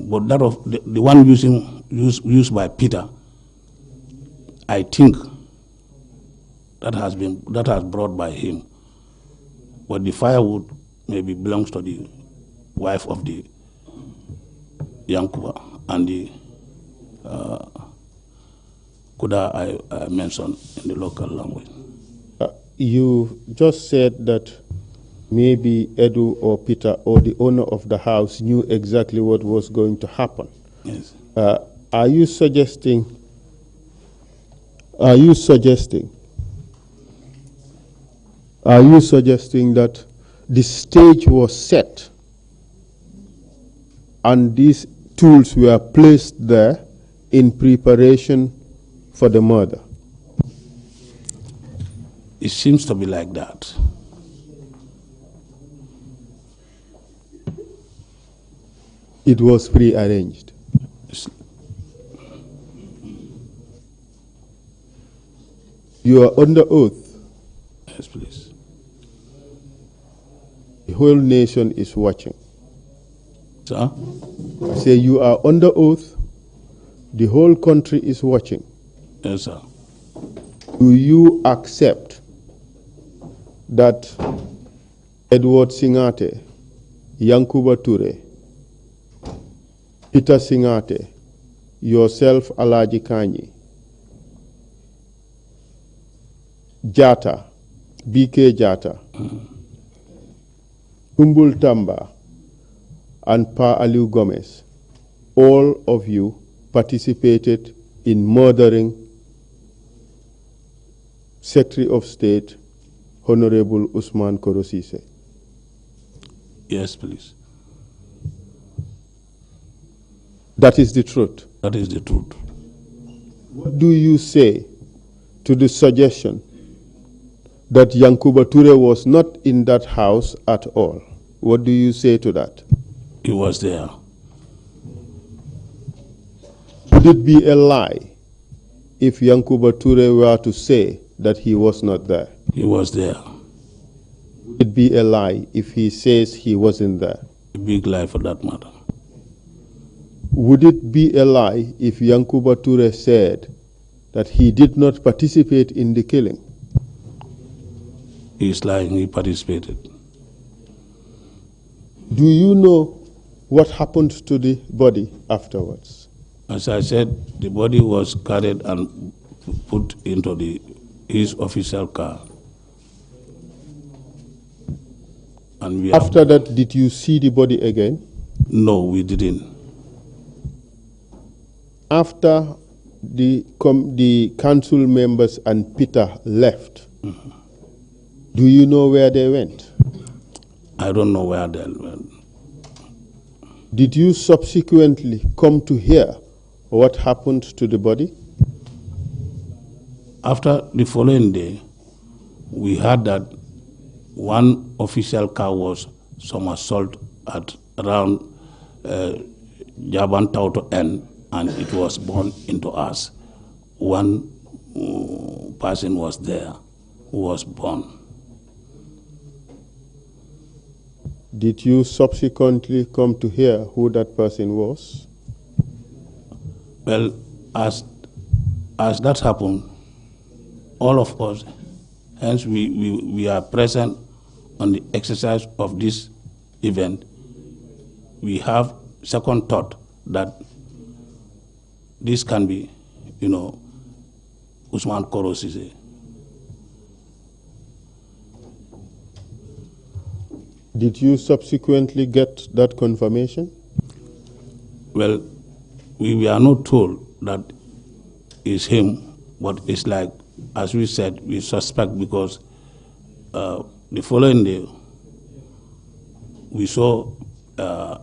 But that of the one used by Peter, I think that has brought by him. But the firewood maybe belongs to the wife of the Yankuba and the Kuda I mentioned in the local language. You just said that maybe Edu or Peter or the owner of the house knew exactly what was going to happen. Yes. Are you suggesting that the stage was set and these tools were placed there in preparation for the murder? It seems to be like that. It was prearranged. You are under oath. Yes, please. The whole nation is watching. Sir? I say you are under oath. The whole country is watching. Yes, sir. Do you accept that Edward Singate, Yankuba Ture, Peter Singate, yourself Alagie Kanyi, Jata, BK Jata, Umbul Tamba, and Pa Aliu Gomez, all of you participated in murdering Secretary of State Honorable Ousman Koro Ceesay? Yes, please. That is the truth. That is the truth. What do you say to the suggestion that Yankuba Ture was not in that house at all? What do you say to that? He was there. Would it be a lie if Yankuba Ture were to say that he was not there? He was there. Would it be a lie if he says he wasn't there? A big lie for that matter. Would it be a lie if Yankuba Ture said that he did not participate in the killing? He is lying, he participated. Do you know what happened to the body afterwards? As I said, the body was carried and put into his official car. And after that, did you see the body again? No, we didn't. After the council members and Peter left, do you know where they went? I don't know where they went. Did you subsequently come to hear what happened to the body? After the following day, we heard that one official car was somersault at around Jaban Tauto N, and it was born into us. One person was there who was born. Did you subsequently come to hear who that person was? Well, as that happened, all of us, hence we are present on the exercise of this event, we have second thought that this can be, Ousman Koro Ceesay. Did you subsequently get that confirmation? Well, we were not told that it's him, but it's like, as we said, we suspect because the following day,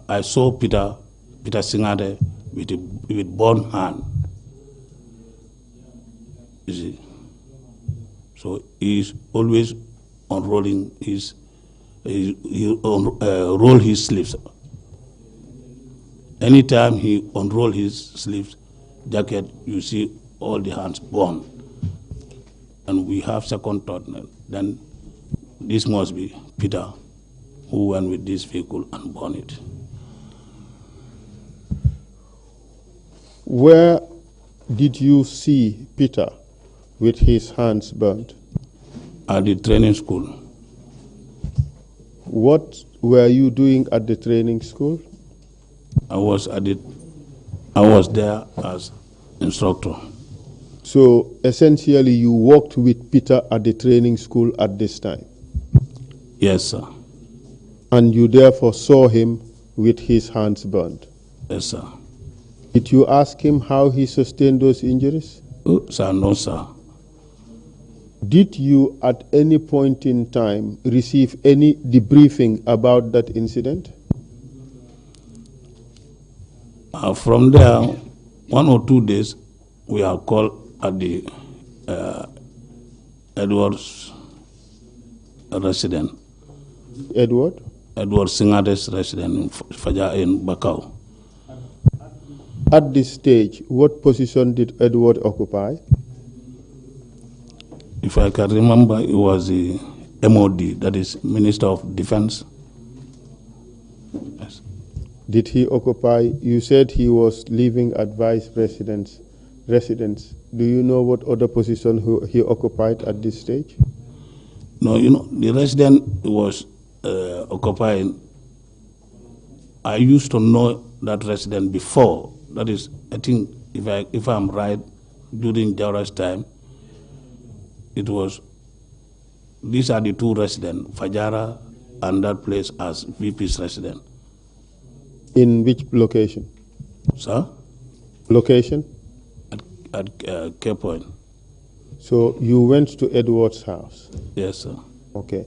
I saw Peter Singade with burn hand. You see, so he's always unrolling his he roll his sleeves. Anytime he unroll his sleeves jacket, you see all the hands gone. And we have second thought, then this must be Peter who went with this vehicle and burned it. Where did you see Peter with his hands burnt? At the training school. What were you doing at the training school? I was there as instructor. So essentially you worked with Peter at the training school at this time? Yes, sir. And you therefore saw him with his hands burned? Yes, sir. Did you ask him how he sustained those injuries? Sir, no, sir. Did you at any point in time receive any debriefing about that incident? From there, 1 or 2 days, we are called at the Edward's resident. Edward? Edward Singare's resident in Faja in Bakau. At this stage, what position did Edward occupy? If I can remember, it was the MOD, that is Minister of Defense. Yes. Did he occupy, you said he was living at Vice President's residence. Do you know what other position he occupied at this stage? No, the resident was occupying. I used to know that resident before. That is, I think, if I'm right, during Jawara's time, it was, these are the 2 residents, Fajara and that place as VP's resident. In which location? Sir? Location? At Cape Point. So you went to Edward's house? Yes, sir. Okay.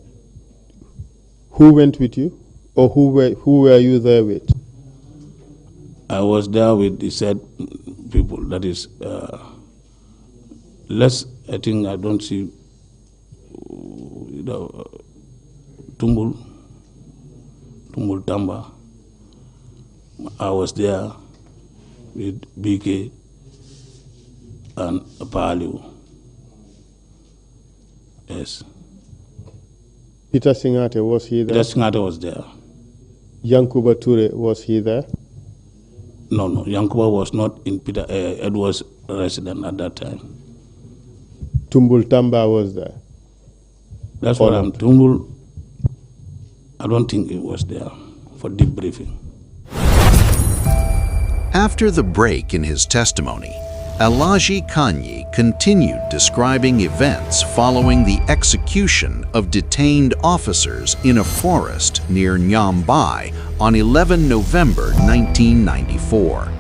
Who went with you? Or who were you there with? I was there with the said people, that is, I think I don't see, Tumbul Tamba. I was there with BK and Paliu. Yes. Peter Singate, was he there? Peter Singate was there. Yankuba Ture, was he there? No, Yankuba was not in Peter Edward's residence at that time. Tumbul Tamba was there? That's what I'm Tumbul. I don't think it was there for debriefing. After the break in his testimony, Alagie Kanyi continued describing events following the execution of detained officers in a forest near Nyambai on 11 November 1994.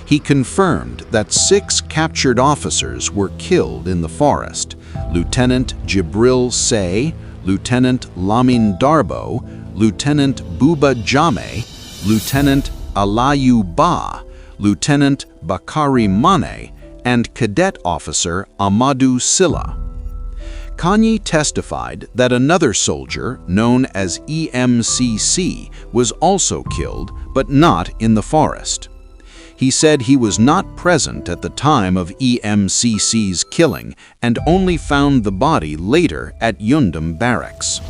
He confirmed that 6 captured officers were killed in the forest: Lieutenant Jibril Say, Lieutenant Lamin Darbo, Lieutenant Buba Jammeh, Lieutenant Alayu Ba, Lieutenant Bakari Mane, and Cadet Officer Amadou Silla. Kanyi testified that another soldier, known as EMCC, was also killed, but not in the forest. He said he was not present at the time of EMCC's killing and only found the body later at Yundum Barracks.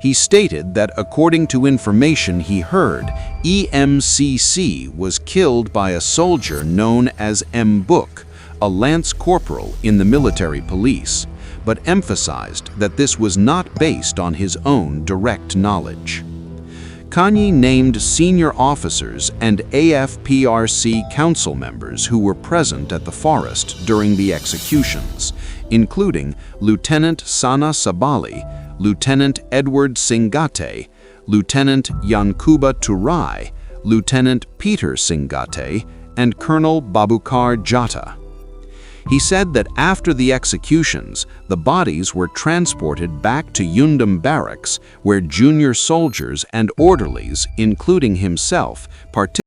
He stated that according to information he heard, EMCC was killed by a soldier known as Mbuk, a lance corporal in the military police, but emphasized that this was not based on his own direct knowledge. Kanyi named senior officers and AFPRC council members who were present at the forest during the executions, including Lieutenant Sana Sabali, Lieutenant Edward Singate, Lieutenant Yankuba Turai, Lieutenant Peter Singate, and Colonel Babukar Jata. He said that after the executions, the bodies were transported back to Yundum Barracks, where junior soldiers and orderlies, including himself, participated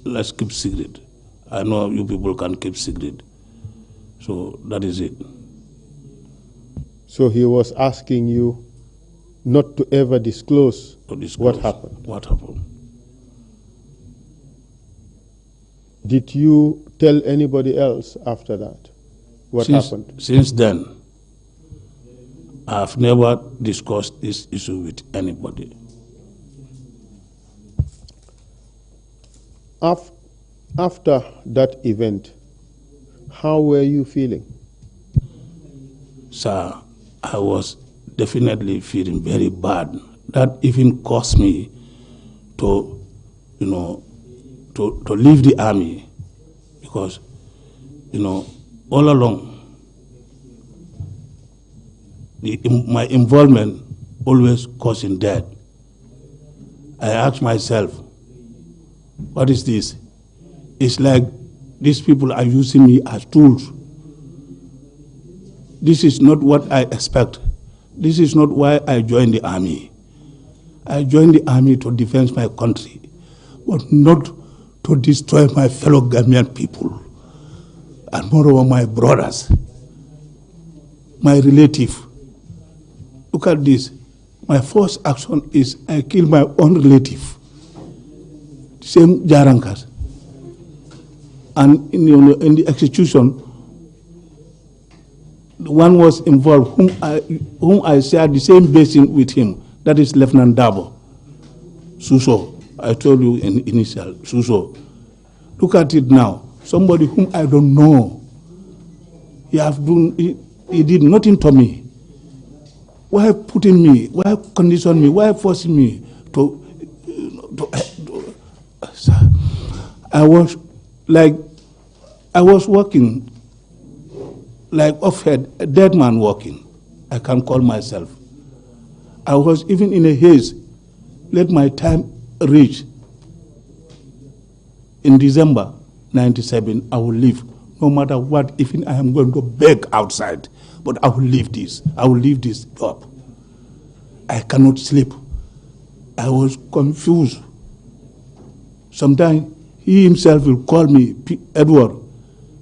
let's keep secret. I know you people can keep secret. So that is it. So he was asking you not to ever disclose what happened. What happened. Did you tell anybody else after that what happened? Since then, I've never discussed this issue with anybody. After that event, how were you feeling? Sir, I was definitely feeling very bad. That even caused me to leave the army, because, all along, my involvement always causing death. I asked myself, what is this? It's like these people are using me as tools. This is not what I expect. This is not why I joined the army. I joined the army to defend my country, but not to destroy my fellow Gambian people, and moreover my brothers, my relative. Look at this. My first action is I kill my own relative, same Jarankas. And in the execution, one was involved whom I shared the same basin with him. That is Lieutenant Dabo, Suso. I told you in initial, Suso. Look at it now. Somebody whom I don't know. He did nothing to me. Why putting me? Why condition me? Why forcing me to I was walking like off-head, a dead man walking. I can call myself. I was even in a haze. Let my time reach. In December 97, I will leave. No matter what, even I am going to beg outside, but I will leave this. I will leave this job. I cannot sleep. I was confused. Sometimes he himself will call me, Edward,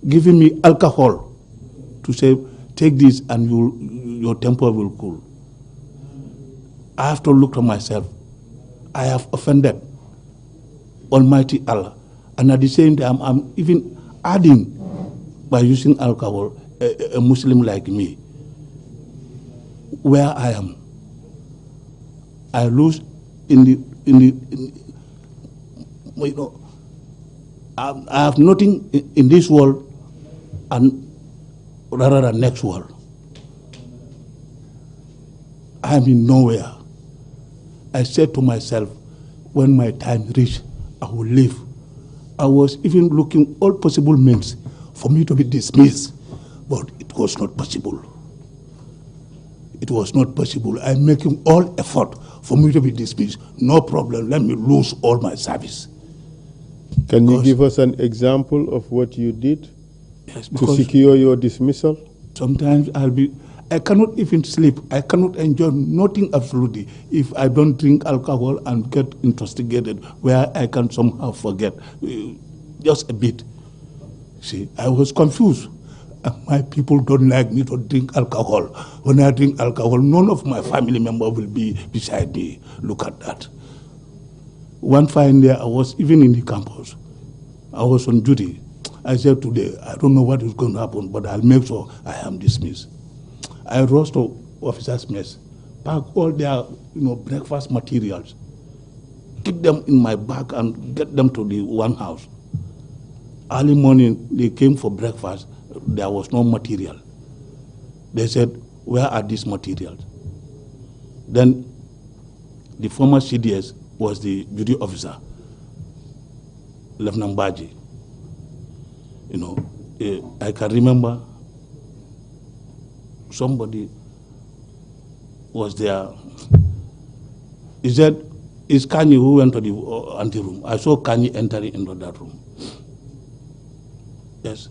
giving me alcohol to say, take this and your temper will cool. I have to look to myself. I have offended Almighty Allah. And at the same time, I'm even adding, by using alcohol, a Muslim like me. Where I am, I lose I have nothing in this world and rather than next world. I am in nowhere. I said to myself, when my time reach, I will leave. I was even looking all possible means for me to be dismissed, but it was not possible. It was not possible. I'm making all effort for me to be dismissed. No problem, let me lose all my service. Can you give us an example of what you did to secure your dismissal? Sometimes I cannot even sleep. I cannot enjoy nothing absolutely if I don't drink alcohol and get intoxicated, where I can somehow forget just a bit. See, I was confused. My people don't like me to drink alcohol. When I drink alcohol, none of my family members will be beside me. Look at that. One fine day, I was even in the campus. I was on duty. I said today, I don't know what is going to happen, but I'll make sure I am dismissed. I rose to officers' mess, pack all their breakfast materials, keep them in my bag and get them to the one house. Early morning, they came for breakfast. There was no material. They said, where are these materials? Then the former CDS was the duty officer, Lieutenant Baji. I can remember somebody was there. He said, it's Kanyi who went to the anteroom. I saw Kanyi entering into that room. Yes.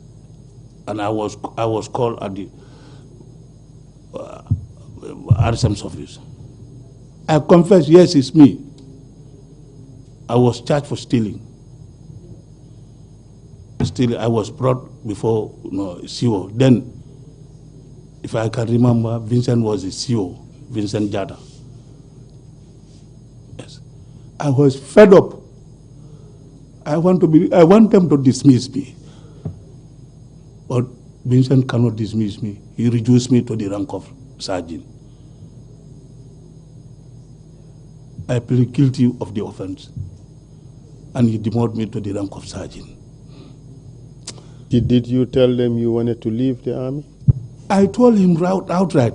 And I was called at the RSM's office. I confess, yes, it's me. I was charged for stealing. still I was brought before CO. Then, if I can remember, Vincent was the CO, Vincent Jada. Yes. I was fed up. I want them to dismiss me. But Vincent cannot dismiss me. He reduced me to the rank of sergeant. I plead guilty of the offense, and he demoted me to the rank of sergeant. Did you tell them you wanted to leave the army? I told him outright.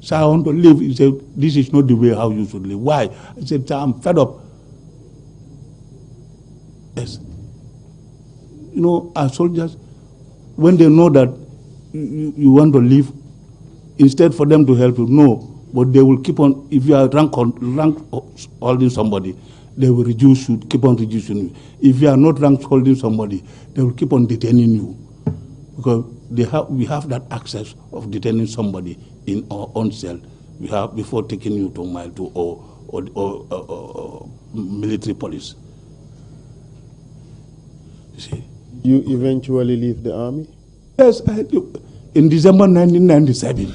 So I want to leave. He said, this is not the way how you should live. Why? I said, sir, I'm fed up. Yes. You know, our soldiers, when they know that you want to leave, instead for them to help you, no. But they will keep on, if you are rank holding somebody, they will reduce you, keep on reducing you. If you are not rank holding somebody, they will keep on detaining you. Because we have that access of detaining somebody in our own cell. We have before taking you to Mile 2 or military police. You see? You eventually leave the army? Yes, in December 1997.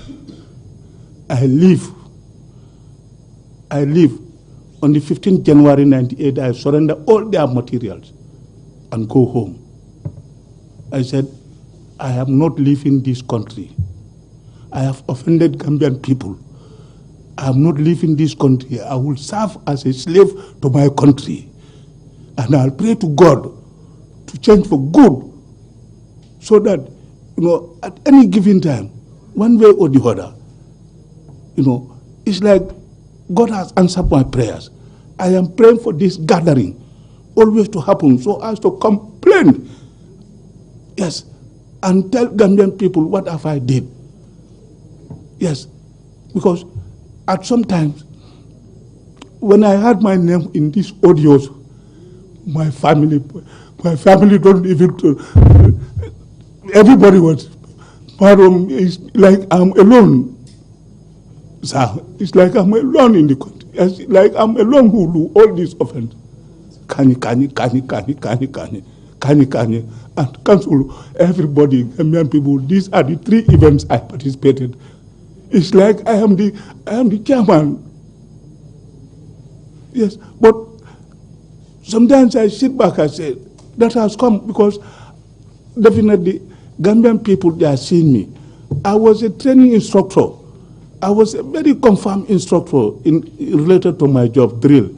I leave. On the 15th January 98, I surrender all their materials and go home. I said, I am not leaving this country. I have offended Gambian people. I am not leaving this country. I will serve as a slave to my country. And I'll pray to God to change for good so that, at any given time, one way or the other, it's like God has answered my prayers. I am praying for this gathering always to happen so as to complain, yes, and tell Gambian people what have I did. Yes, because at some times, when I had my name in these audios, my family don't even, everybody was, it's like I'm alone. So it's like I'm alone in the country. It's like I'm alone who do all this offense. Kanyi, and cancel everybody, Gambian people. These are the 3 events I participated. It's like I am the chairman. Yes, but sometimes I sit back and say, that has come because definitely Gambian people, they are seeing me. I was a training instructor. I was a very confirmed instructor related to my job, drill.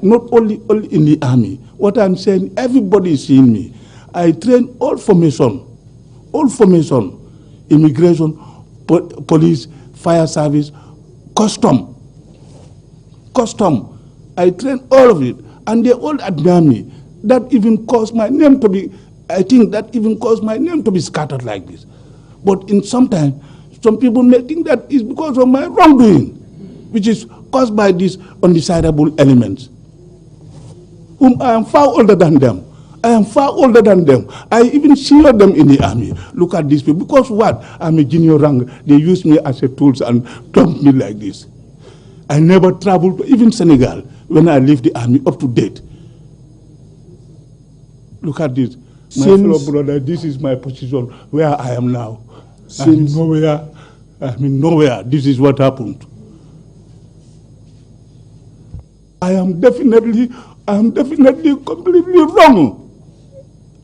Not only in the army. What I'm saying, everybody is seeing me. I train all formation, immigration, police, fire service, custom. I train all of it, and they all admire me. That even caused my name to be, I think that even caused my name to be scattered like this. But sometimes, some people may think that it's because of my wrongdoing, which is caused by these undesirable elements, whom I am far older than them. I even senior them in the army. Look at these people. Because what? I'm a junior rank. They use me as a tool and dump me like this. I never traveled to even Senegal when I left the army up to date. Look at this. My fellow brother, this is my position where I am now. I'm in nowhere. This is what happened. I am definitely completely wrong.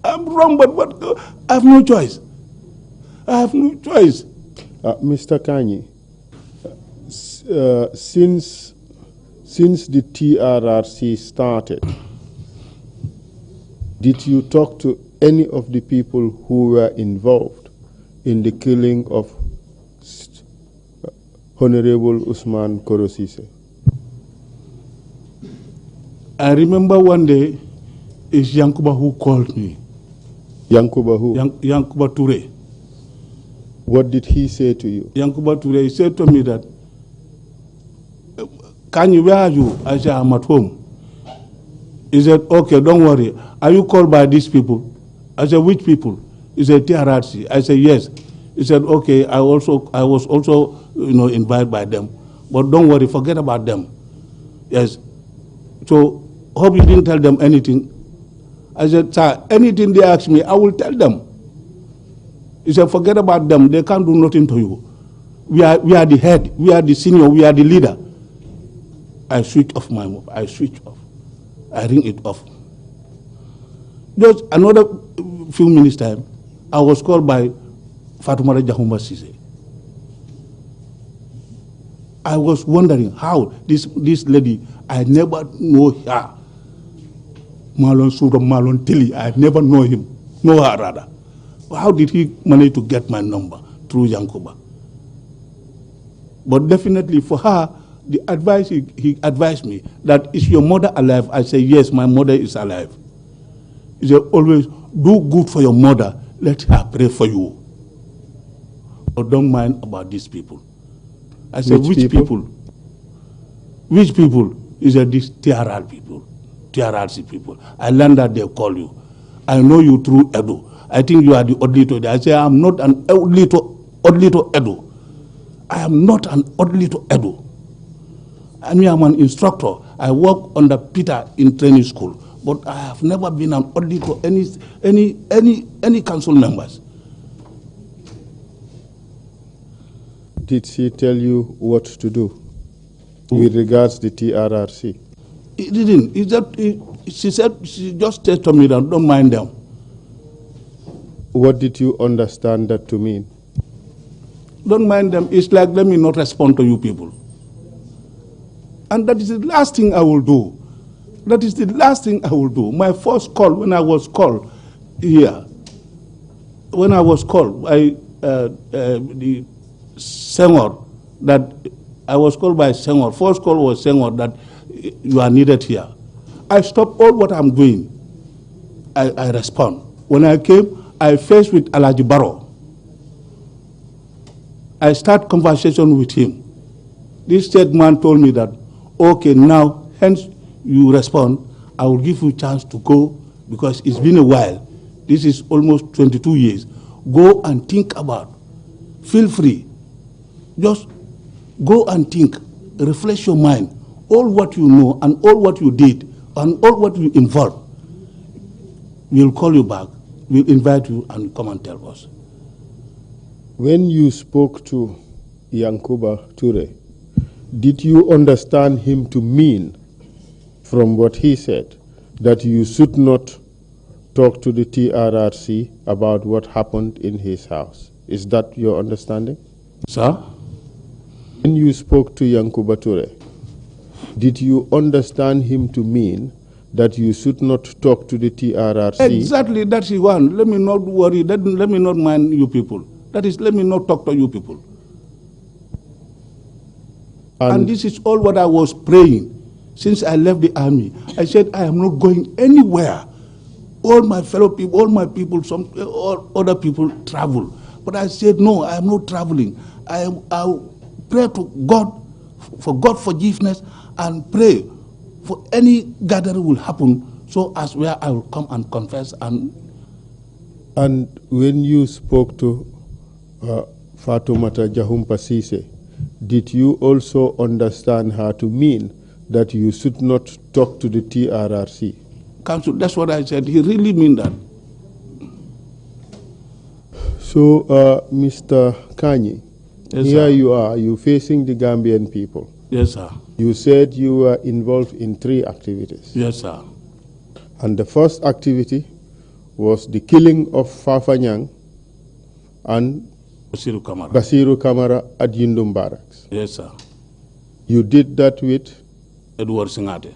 I'm wrong, but what? I have no choice. Mr. Kanyi, since the TRRC started, did you talk to any of the people who were involved in the killing of Honorable Ousman Koro Ceesay? I remember one day, it's Yankuba who called me. Yankuba who? Yankuba Toure. What did he say to you? Yankuba Toure, he said to me that, Kanyi, where are you? I said, I'm at home. He said, okay, don't worry. Are you called by these people? I said, which people? He said, TRRC. I said, yes. He said, okay, I was also invited by them. But don't worry, forget about them. Yes. So, hope you didn't tell them anything. I said, sir, anything they ask me, I will tell them. He said, forget about them. They can't do nothing to you. We are the head. We are the senior. We are the leader. I switch off my mobile. I switch off. I ring it off. Just another few minutes time, I was called by Fatoumata Jahumba Ceesay. I was wondering how this lady, I never know her. Malon Sura, Malon Tilly, I never know her rather. How did he manage to get my number through Yankuba? But definitely for her, the advice he advised me that, is your mother alive? I say, yes, my mother is alive. He said, always do good for your mother. Let her pray for you. But don't mind about these people. I said, which people? Which people? He said, these TRR people, TRRC people. I learned that they call you. I know you through Edo. I think you are the Odlito. I say, I'm not an Odlito Edo. I am not an Odlito Edo. I mean, I'm an instructor. I work under Peter in training school, but I have never been an Odlito any council members. Did she tell you what to do with regards to the TRRC? He didn't. She said, she just said to me that don't mind them. What did you understand that to mean? Don't mind them. It's like, let me not respond to you people. And that is the last thing I will do. That is the last thing I will do. My first call, when I was called here, when I was called by the Senghor, that I was called by Senghor, first call was Senghor that you are needed here. I stopped all what I'm doing. I respond. When I came, I faced with Alagie Barrow. I start conversation with him. This state man told me that, okay, now, hence you respond, I will give you a chance to go because it's been a while. This is almost 22 years. Go and think about. Feel free. Just go and think. Refresh your mind. All what you know and all what you did and all what you involved. We'll call you back. We'll invite you and come and tell us. When you spoke to Yankuba Toure, did you understand him to mean, from what he said, that you should not talk to the TRRC about what happened in his house? Is that your understanding? Sir? When you spoke to Yankuba Toure, did you understand him to mean that you should not talk to the TRRC? Exactly, that's the one. Let me not worry. Let me not mind you people. That is, let me not talk to you people. And this is all what I was praying since I left the army. I said, I am not going anywhere. All my fellow people, all my people, all other people travel. But I said, no, I am not traveling. I'll pray to God for God forgiveness and pray for any gathering will happen so as where I will come and confess. And when you spoke to Fatoumata Jahumpa Ceesay, did you also understand her to mean that you should not talk to the TRRC? Council, that's what I said. He really mean that. So, Mr. Kanyi, yes, here sir. you are, you facing the Gambian people. Yes, sir. You said you were involved in 3 activities. Yes, sir. And the first activity was the killing of Fafanyang and Basiru Kamara at Yundum Barracks. Yes, sir. You did that with? Edward Singate.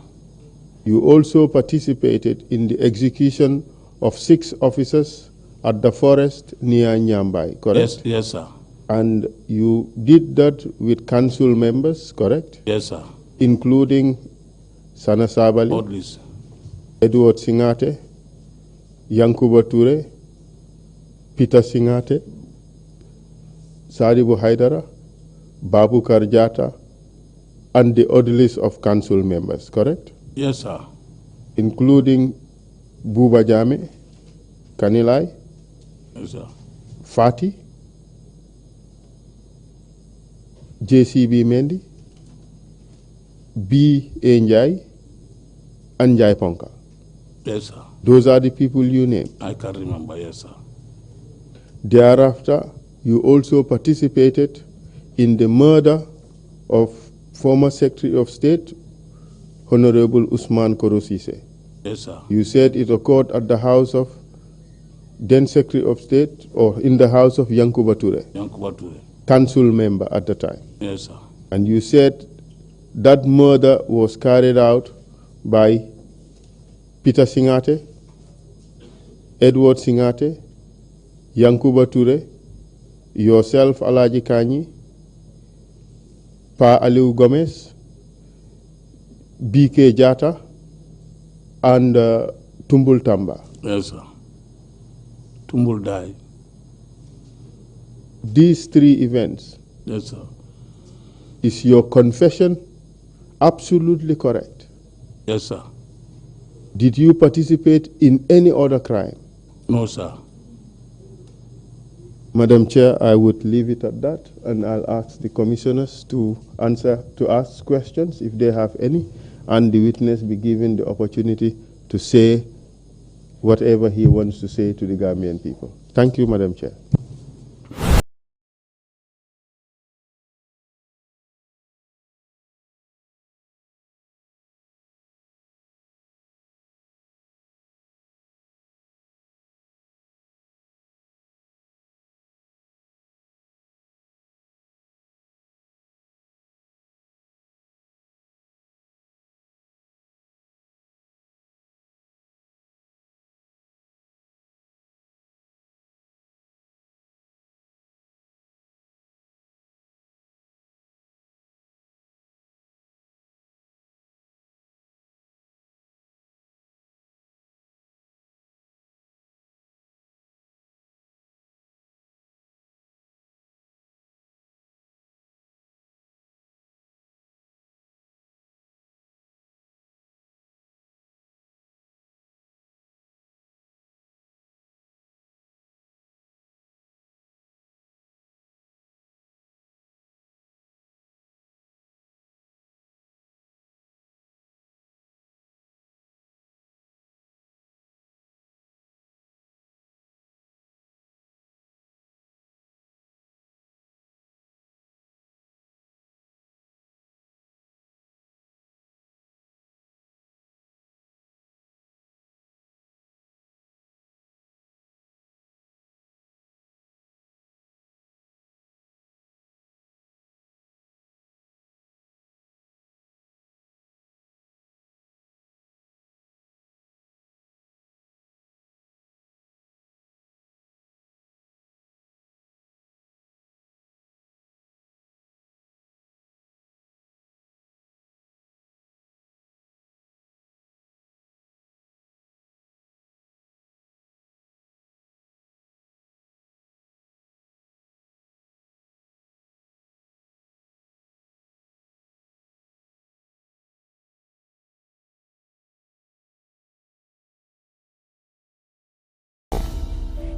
You also participated in the execution of 6 officers at the forest near Nyambai, correct? Yes, yes, sir. And you did that with council members, correct? Yes, sir. Including Sana Sabali, Odlis. Edward Singate, Yankuba Toure, Peter Singate, Sadibu Haidara, Babu Karjata, and the other list of council members, correct? Yes, sir. Including Buba Jammeh, Kanilai, Yes, sir. Fati, JCB Mendy, B. Njai, and Njai Ponka. Yes, sir. Those are the people you named. I can remember, yes, sir. Thereafter, you also participated in the murder of former Secretary of State, Honorable Ousman Koro Ceesay. Yes, sir. You said it occurred at the house of then Secretary of State, or in the house of Yankuba Toure, Yankuba Toure. council member at the time. Yes, sir. And you said that murder was carried out by Peter Singate, Edward Singate, Yankuba Toure, yourself, Alagie Kanyi, Pa Aliou Gomez, BK Jata, and Tumbul Tamba. Yes, sir. Tumbul died. These three events, Yes, sir. is your confession absolutely correct? Yes, sir. Did you participate in any other crime? No, sir. Madam Chair, I would leave it at that, and I'll ask the commissioners to ask questions if they have any, and the witness be given the opportunity to say whatever he wants to say to the Gambian people. Thank you, Madam Chair.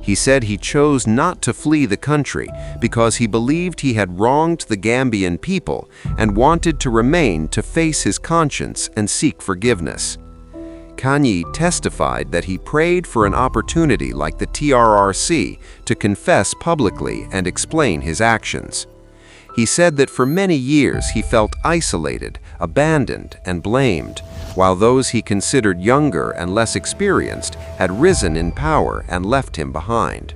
He said he chose not to flee the country because he believed he had wronged the Gambian people and wanted to remain to face his conscience and seek forgiveness. Kanyi testified that he prayed for an opportunity like the TRRC to confess publicly and explain his actions. He said that for many years he felt isolated, abandoned, and blamed, while those he considered younger and less experienced had risen in power and left him behind.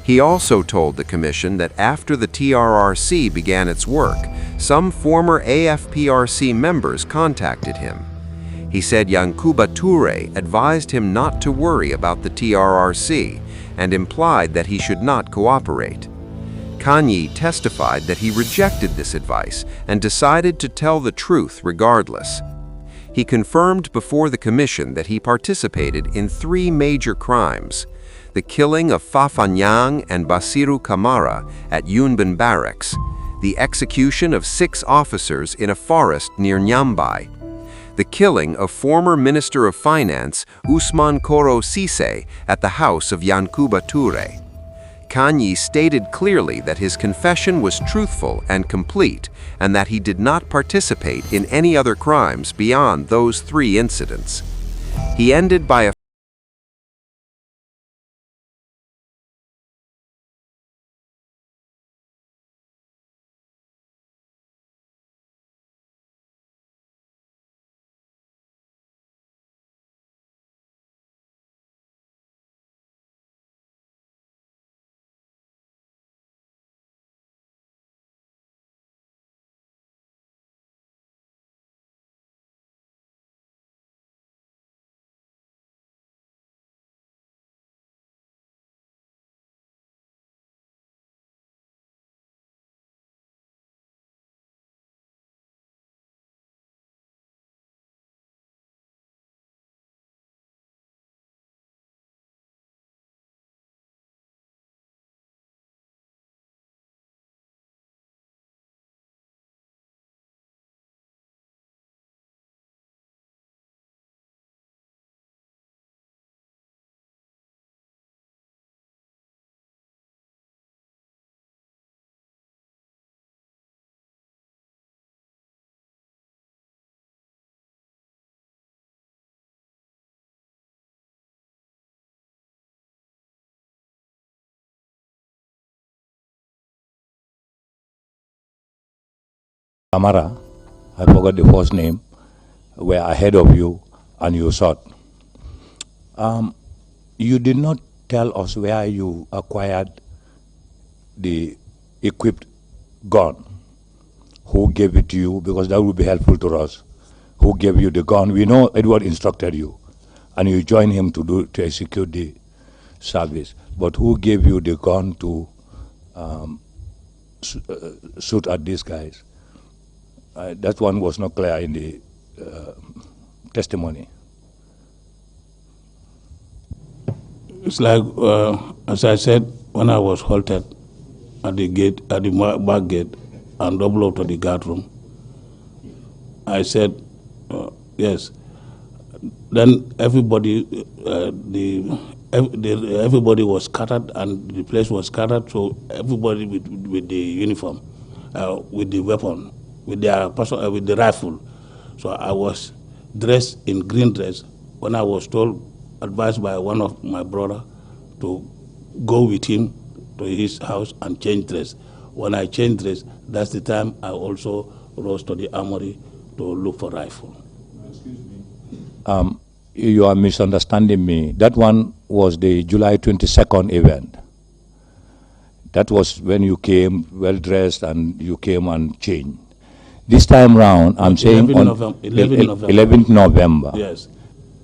He also told the commission that after the TRRC began its work, some former AFPRC members contacted him. He said Yankuba Toure advised him not to worry about the TRRC and implied that he should not cooperate. Kanyi testified that he rejected this advice and decided to tell the truth regardless. He confirmed before the commission that he participated in 3 major crimes: the killing of Fafanyang and Basiru Kamara at Yundum Barracks, the execution of 6 officers in a forest near Nyambai, the killing of former Minister of Finance Ousman Koro Ceesay at the house of Yankuba Toure. Kanyi stated clearly that his confession was truthful and complete and that he did not participate in any other crimes beyond those 3 incidents. He ended by a Amara, I forgot the first name, were ahead of you and you shot. You did not tell us where you acquired the equipped gun. Who gave it to you? Because that would be helpful to us. Who gave you the gun? We know Edward instructed you, and you joined him to execute the service. But who gave you the gun to shoot at these guys? That one was not clear in the testimony. It's like, as I said, when I was halted at the gate, at the back gate, and double up to the guard room, I said, yes. Then everybody, everybody was scattered, and the place was scattered. So everybody with the uniform, with the weapon, with their with the rifle. So I was dressed in green dress when I was advised by one of my brother to go with him to his house and change dress. When I changed dress, that's the time I also rose to the armory to look for rifle. Excuse me. You are misunderstanding me. That one was the July 22nd event. That was when you came well dressed and you came and changed. This time round, I'm saying on 11th November. Yes.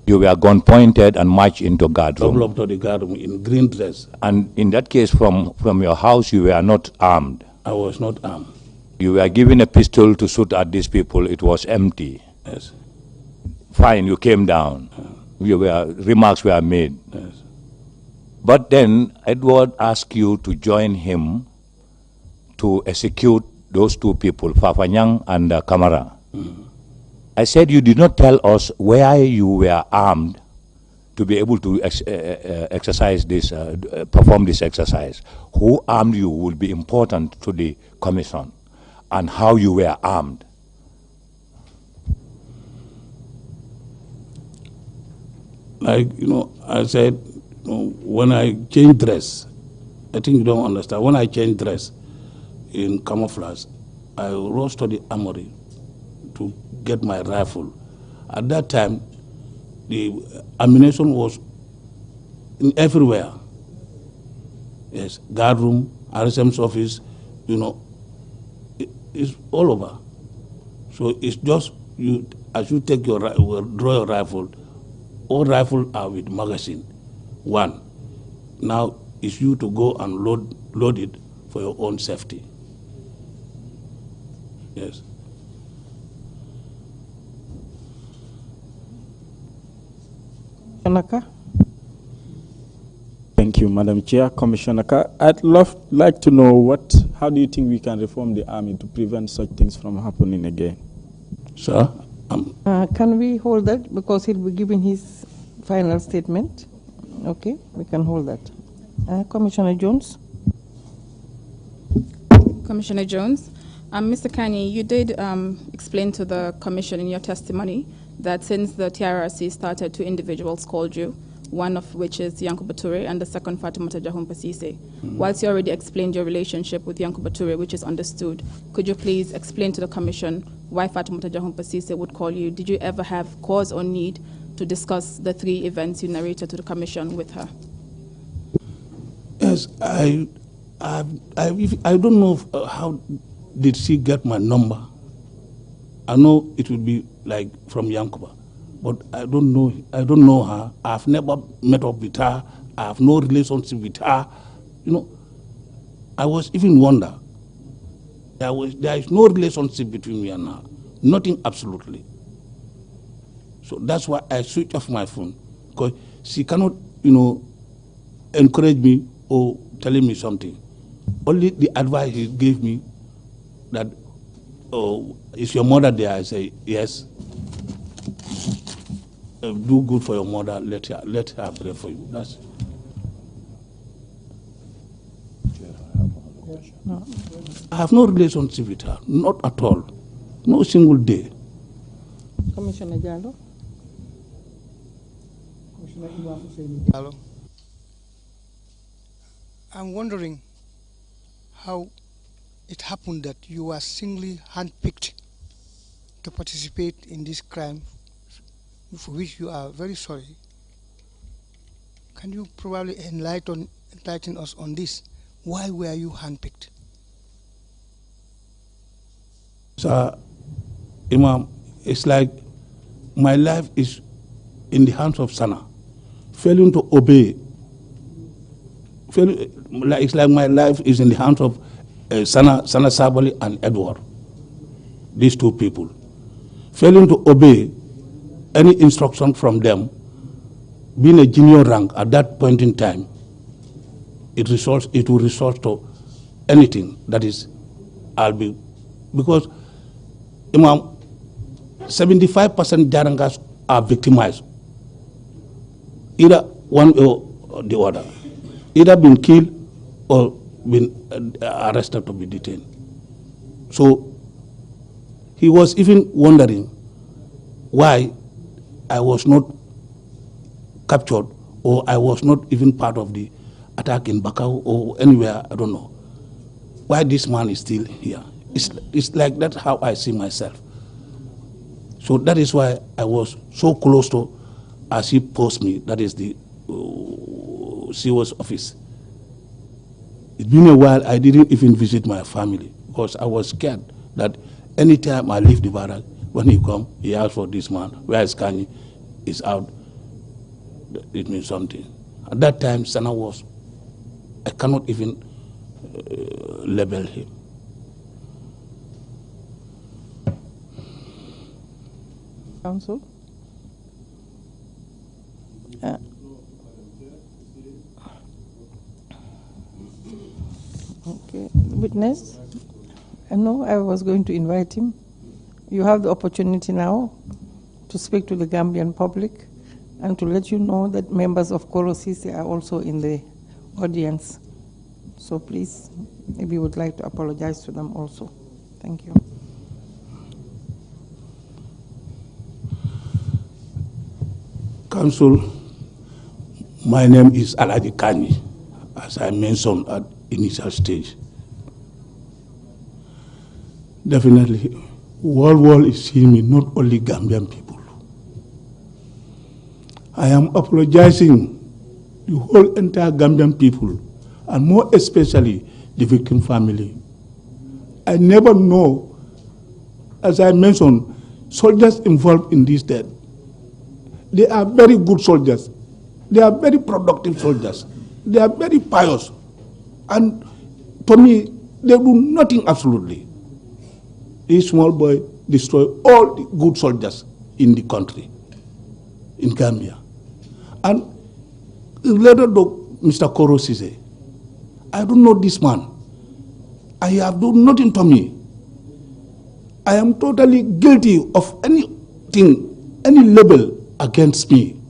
You were gun pointed and marched into guard room. Double up to the guard room in green dress. And in that case, from your house, you were not armed. I was not armed. You were given a pistol to shoot at these people. It was empty. Yes. Fine, you came down. Remarks were made. Yes. But then Edward asked you to join him to execute those two people, Fafanyang and Kamara. Mm-hmm. I said you did not tell us where you were armed to be able to exercise this, perform this exercise. Who armed you will be important to the commission, and how you were armed. Like, I said, when I changed dress, I think you don't understand. When I changed dress in camouflage, I rose to the armory to get my rifle. At that time, the ammunition was everywhere. Yes, guard room, RSM's office, it's all over. So it's just you, as you take draw your rifle, all rifles are with magazine, one. Now it's you to go and load it for your own safety. Yes. Thank you, Madam Chair. Commissioner Ka, I'd like to know how do you think we can reform the army to prevent such things from happening again? Sir? Can we hold that, because he'll be giving his final statement? Okay, we can hold that. Commissioner Jones? Commissioner Jones, Mr. Kanyi, you did explain to the Commission in your testimony that since the TRRC started, 2 individuals called you, one of which is Yankuba Toure and the second Fatoumata Jahumpa Ceesay. Whilst you already explained your relationship with Yankuba Toure, which is understood, could you please explain to the Commission why Fatoumata Jahumpa Ceesay would call you? Did you ever have cause or need to discuss the 3 events you narrated to the Commission with her? Yes, I don't know how did she get my number. I know it would be like from Yankuba, but I don't know her. I've never met up with her. I have no relationship with her. You know, I was even wonder. There is no relationship between me and her. Nothing, absolutely. So that's why I switch off my phone, because she cannot, encourage me or telling me something. Only the advice he gave me that, oh, is your mother there? I say, yes. Do good for your mother, let her pray for you. That's it. No. I have no relationship with her, not at all. No single day. Commissioner Jallo. Hello. I'm wondering how it happened that you were singly handpicked to participate in this crime, for which you are very sorry. Can you probably enlighten us on this? Why were you handpicked? Sir, Imam, it's like my life is in the hands of Sana. Failing to obey, it's like my life is in the hands of Sana Sabali and Edward, these 2 people. Failing to obey any instruction from them, being a junior rank at that point in time, it will resort to anything. That is, because Imam, 75% Jarangas are victimized, either one or the other, either been killed or been arrested to be detained. So he was even wondering why I was not captured, or I was not even part of the attack in Bakau or anywhere, I don't know. Why this man is still here? It's like that's how I see myself. So that is why I was so close to, as he posted me, that is the CO's office. It's been a while, I didn't even visit my family because I was scared that anytime I leave the barrack, when he come, he asks for this man, where is Kanyi? He's out. It means something. At that time, Sana was, I cannot even label him. Counsel? Okay, witness? No, I was going to invite him. You have the opportunity now to speak to the Gambian public and to let you know that members of Koro Ceesay are also in the audience. So please, if you would like to apologize to them also. Thank you. Council, my name is Alagie Kanyi, as I mentioned at initial stage. Definitely, world is seeing me, not only Gambian people. I am apologizing to the whole entire Gambian people, and more especially the victim family. I never know, as I mentioned, soldiers involved in this death. They are very good soldiers. They are very productive soldiers. They are very pious. And to me, they do nothing absolutely. This small boy destroyed all the good soldiers in the country, in Gambia. And related to Mr. Koro Ceesay, I don't know this man. I have done nothing to me. I am totally guilty of anything, any label against me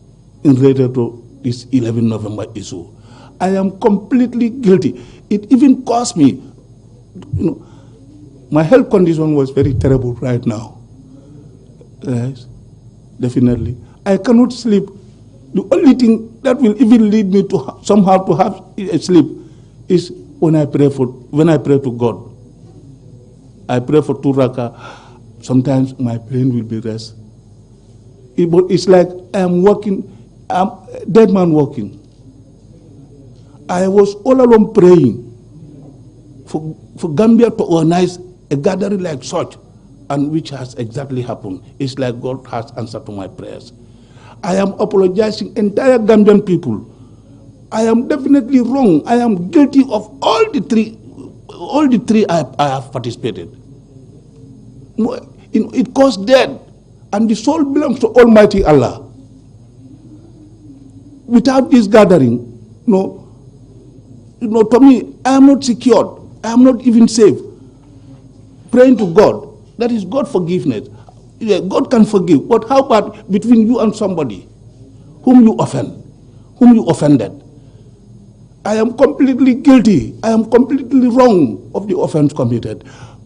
in related to this 11 November issue. I am completely guilty. It even cost me, my health condition was very terrible right now. Yes. definitely. I cannot sleep. The only thing that will even lead me to somehow to have a sleep is when I pray to God. I pray for 2 raka. Sometimes my brain will be rest. It's like I'm a dead man walking. I was all alone praying for Gambia to organize a gathering like such, and which has exactly happened. It's like God has answered to my prayers. I am apologizing entire Gambian people. I am definitely wrong. I am guilty of all the three I have participated. It caused death, and the soul belongs to Almighty Allah. Without this gathering, to me, I am not secured. I am not even safe. Praying to God, that is God forgiveness. Yeah, God can forgive, but how about between you and somebody whom you offended? I am completely guilty. I am completely wrong of the offense committed.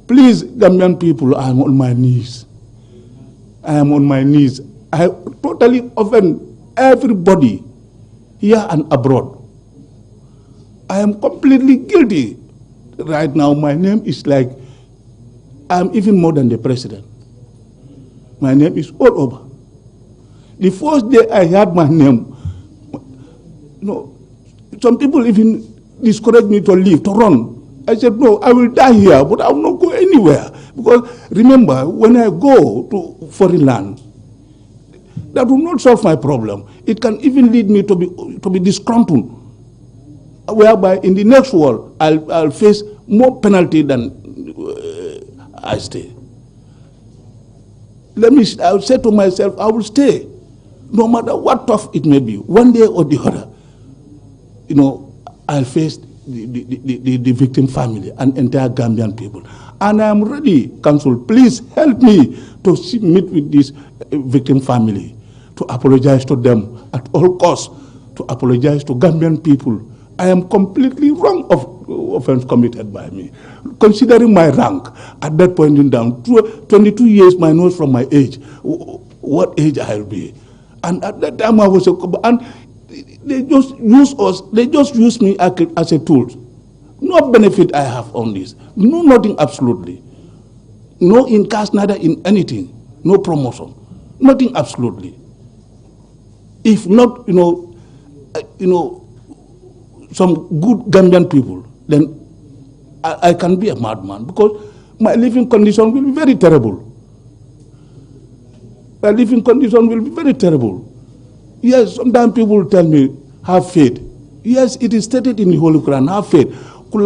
Please, Gambian people, I am on my knees. I am on my knees. I totally offend everybody here and abroad. I am completely guilty. Right now, my name is like, I'm even more than the president. My name is all over. The first day I heard my name, some people even discouraged me to leave, to run. I said, no, I will die here, but I will not go anywhere. Because remember, when I go to foreign land, that will not solve my problem. It can even lead me to be disgruntled, whereby in the next world, I'll face more penalty than I stay. I'll say to myself, I will stay, no matter what tough it may be, one day or the other. I'll face the victim family and entire Gambian people. And I am ready, Council, please help me to meet with this victim family, to apologize to them at all costs, to apologize to Gambian people. I am completely wrong of offense committed by me. Considering my rank at that point in time, 22 years minus from my age, what age I'll be. And at that time I was and they just use us, they just use me as a tool. No benefit I have on this. No, nothing absolutely. No in cash, neither in anything. No promotion. Nothing absolutely. If not, some good Gambian people, then I can be a madman, because my living condition will be very terrible. My living condition will be very terrible. Yes, sometimes people tell me, have faith. Yes, it is stated in the Holy Quran, have faith. But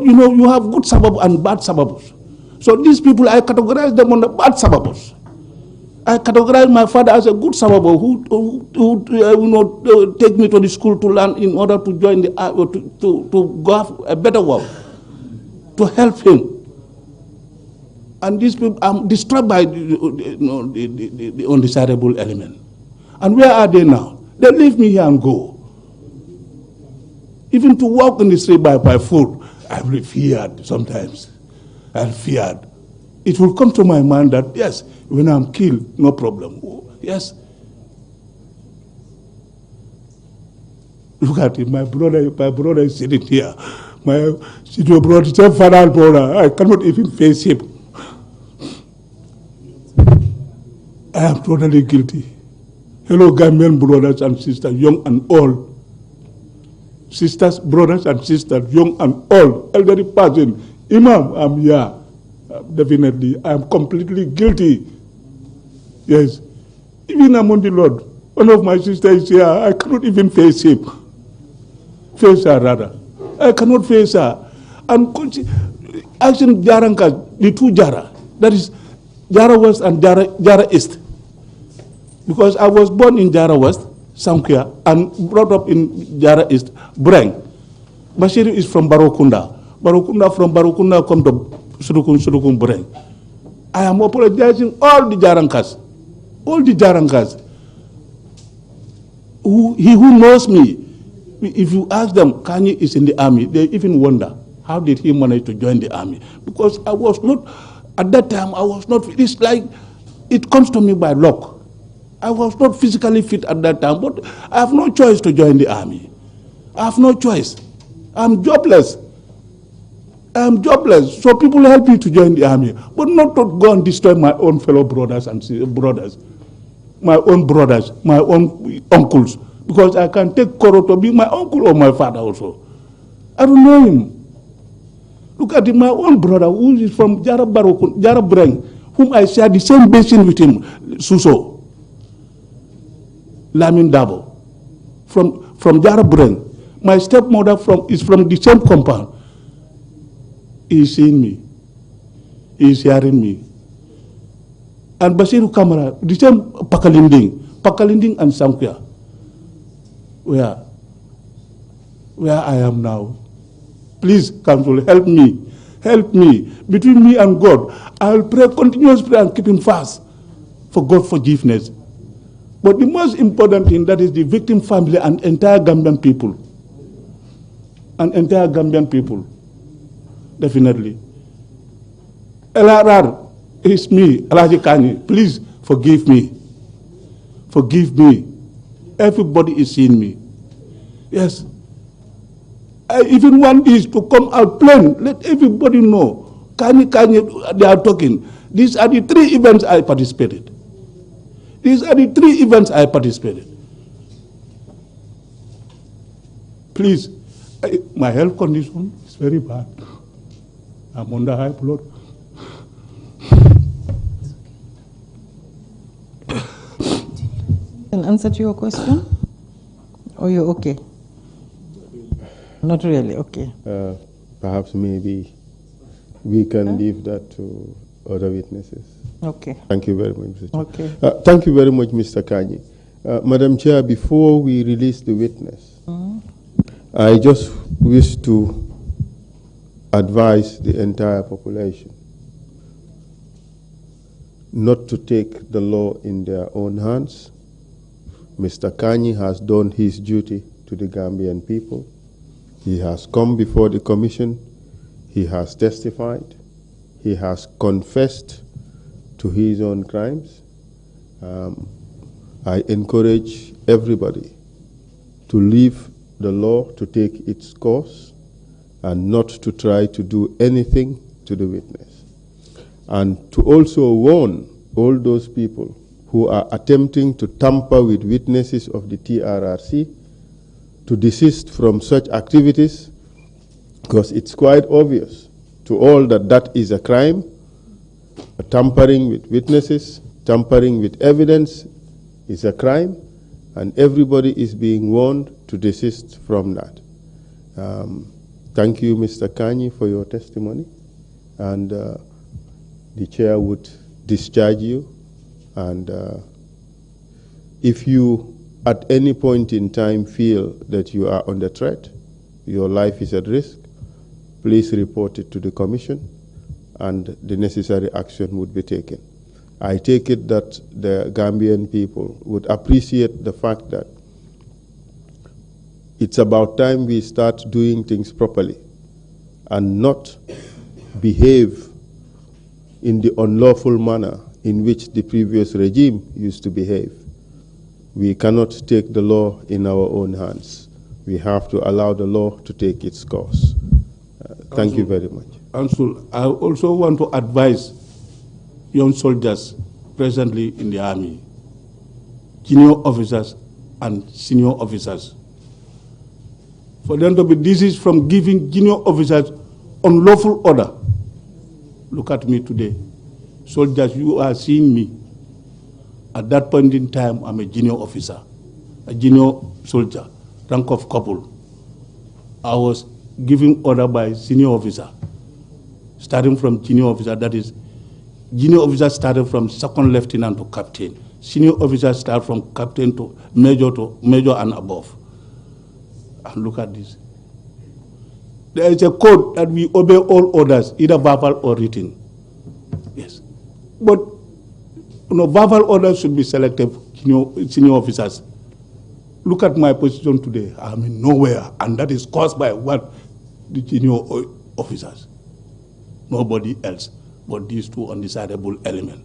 you have good sababu and bad sababus. So these people, I categorize them on the bad sababus. I categorize my father as a good sababu who take me to the school to learn in order to join the to go have a better work, to help him. And these people, I'm disturbed by the undesirable element. And where are they now? They leave me here and go. Even to walk in the street by foot, I will be feared sometimes. I'm feared. It will come to my mind that, yes, when I'm killed, no problem. Oh, yes. Look at it, my brother is sitting here. My senior brother, father brother, I cannot even face him. I am totally guilty. Hello, Gambian brothers and sisters, young and old. Sisters, brothers and sisters, young and old, elderly person. Imam, I'm here. Definitely, I am completely guilty. Yes. Even among the Lord, one of my sisters is here. I cannot even face him. Face her, rather. I cannot face her. And asking Jaranka, the two Jara, that is Jara West and Jara East. Because I was born in Jara West, Samkia, and brought up in Jara East, Breng. Bashir is from Barokunda. From Barokunda come to Surukun Breng. I am apologizing all the Jarankas. Who knows me, if you ask them, Kanyi is in the army, they even wonder, how did he manage to join the army? Because I was not, at that time, I was not, it's like it comes to me by luck. I was not physically fit at that time, but I have no choice to join the army. I have no choice. I'm jobless. I'm jobless. So people help me to join the army, but not to go and destroy my own fellow brothers and brothers, my own brothers, my own uncles, because I can take Koro to be my uncle or my father also. I don't know him. Look at him, my own brother, who is from Jarabreng, whom I share the same basin with him, Suso, Lamin Dabo, from Jarabreng. My stepmother is from the same compound. He is seeing me. He is hearing me. And Basiru Kamara, the same Pakalinding and Sankia. Where I am now. Please, Council, help me. Help me. Between me and God, I will pray, continuous prayer and keep him fast for God's forgiveness. But the most important thing, that is the victim family and entire Gambian people. And entire Gambian people. Definitely. LRR is me, Alagie Kanyi. Please forgive me. Forgive me. Everybody is seeing me. Yes. I even want this to come out plain. Let everybody know. Kanyi, they are talking. These are the 3 events I participated. These are the 3 events I participated. Please, my health condition is very bad. I'm under high blood. An answer to your question? Or you're okay? Not really, okay. Perhaps maybe we can leave that to other witnesses. Okay. Thank you very much, Mr. Chair. Okay. Thank you very much, Mr. Kanyi. Madam Chair, before we release the witness, I just wish to advise the entire population not to take the law in their own hands. Mr. Kanyi has done his duty to the Gambian people. He has come before the commission. He has testified. He has confessed to his own crimes. I encourage everybody to leave the law to take its course and not to try to do anything to the witness. And to also warn all those people who are attempting to tamper with witnesses of the TRRC to desist from such activities, because it's quite obvious to all that that is a crime. Tampering with witnesses, tampering with evidence is a crime, and everybody is being warned to desist from that. Thank you, Mr. Kanyi, for your testimony, and the chair would discharge you. And if you at any point in time feel that you are under threat, your life is at risk, please report it to the commission and the necessary action would be taken. I take it that the Gambian people would appreciate the fact that it's about time we start doing things properly and not behave in the unlawful manner in which the previous regime used to behave. We cannot take the law in our own hands. We have to allow the law to take its course. Thank you very much. Council, I also want to advise young soldiers presently in the army, junior officers and senior officers, for them to be desist from giving junior officers unlawful order. Look at me today. Soldiers, you are seeing me. At that point in time, I'm a junior officer, a junior soldier, rank of corporal. I was given order by senior officer, starting from junior officer, that is, junior officer started from second lieutenant to captain. Senior officer start from captain to major and above. And look at this. There is a code that we obey all orders, either verbal or written. Yes. But verbal orders should be selective, senior officers. Look at my position today. I'm in nowhere, and that is caused by what? The senior officers. Nobody else but these two undesirable elements.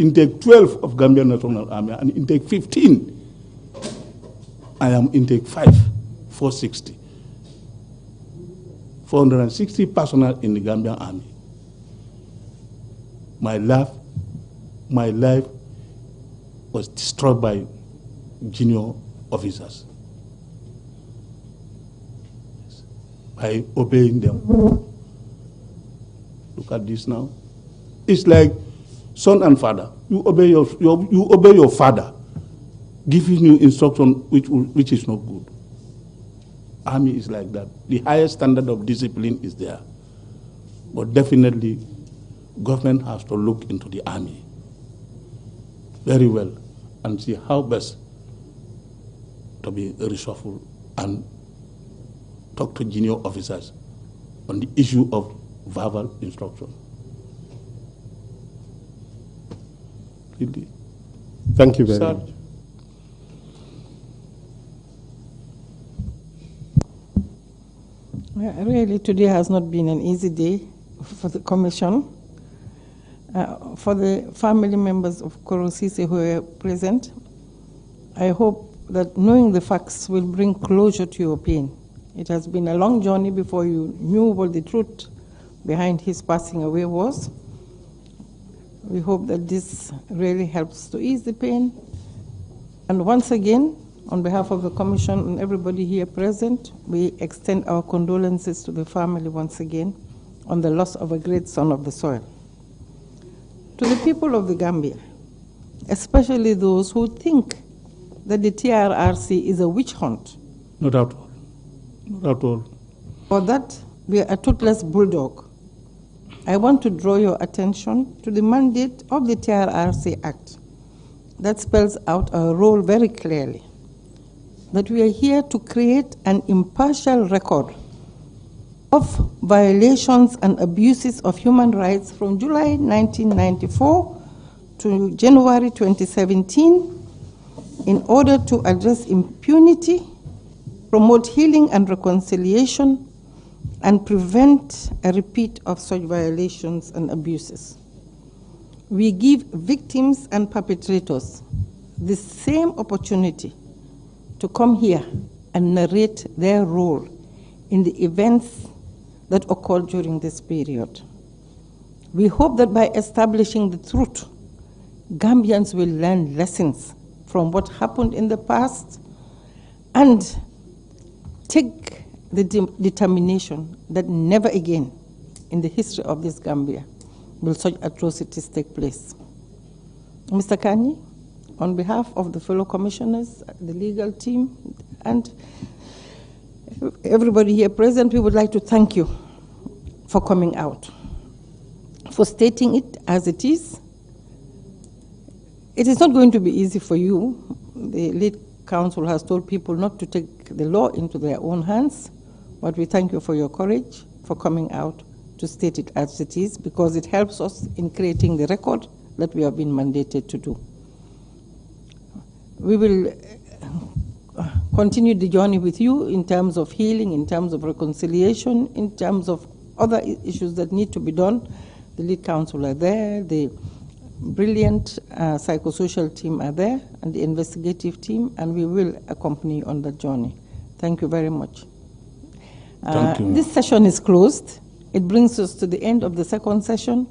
intake 12 of Gambian National Army, and intake 15. I am intake 5, 460. 460 personnel in the Gambian Army. My life was destroyed by junior officers. By obeying them. Look at this now. It's like son and father. You obey your father, giving you instruction which is not good. Army is like that. The highest standard of discipline is there. But definitely, government has to look into the army very well and see how best to be reshuffled and talk to junior officers on the issue of verbal instruction. Really. Thank you very much. Really, today has not been an easy day for the Commission. For the family members of Koro Ceesay who are present, I hope that knowing the facts will bring closure to your pain. It has been a long journey before you knew what the truth behind his passing away was. We hope that this really helps to ease the pain. And once again, on behalf of the Commission and everybody here present, we extend our condolences to the family once again on the loss of a great son of the soil. To the people of the Gambia, especially those who think that the TRRC is a witch hunt. Not at all. Not at all. Or that we are a toothless bulldog. I want to draw your attention to the mandate of the TRRC Act that spells out our role very clearly. That we are here to create an impartial record of violations and abuses of human rights from July 1994 to January 2017 in order to address impunity, promote healing and reconciliation, and prevent a repeat of such violations and abuses. We give victims and perpetrators the same opportunity to come here and narrate their role in the events that occurred during this period. We hope that by establishing the truth, Gambians will learn lessons from what happened in the past and take the determination that never again in the history of this Gambia will such atrocities take place. Mr. Kanyi, on behalf of the fellow commissioners, the legal team, and everybody here present, we would like to thank you for coming out, for stating it as it is. It is not going to be easy for you. The lead counsel has told people not to take the law into their own hands, but we thank you for your courage, for coming out to state it as it is, because it helps us in creating the record that we have been mandated to do. We will continue the journey with you in terms of healing, in terms of reconciliation, in terms of other issues that need to be done. The lead counsel are there, the brilliant psychosocial team are there, and the investigative team, and we will accompany you on that journey. Thank you very much. Thank you. This session is closed. It brings us to the end of the second session.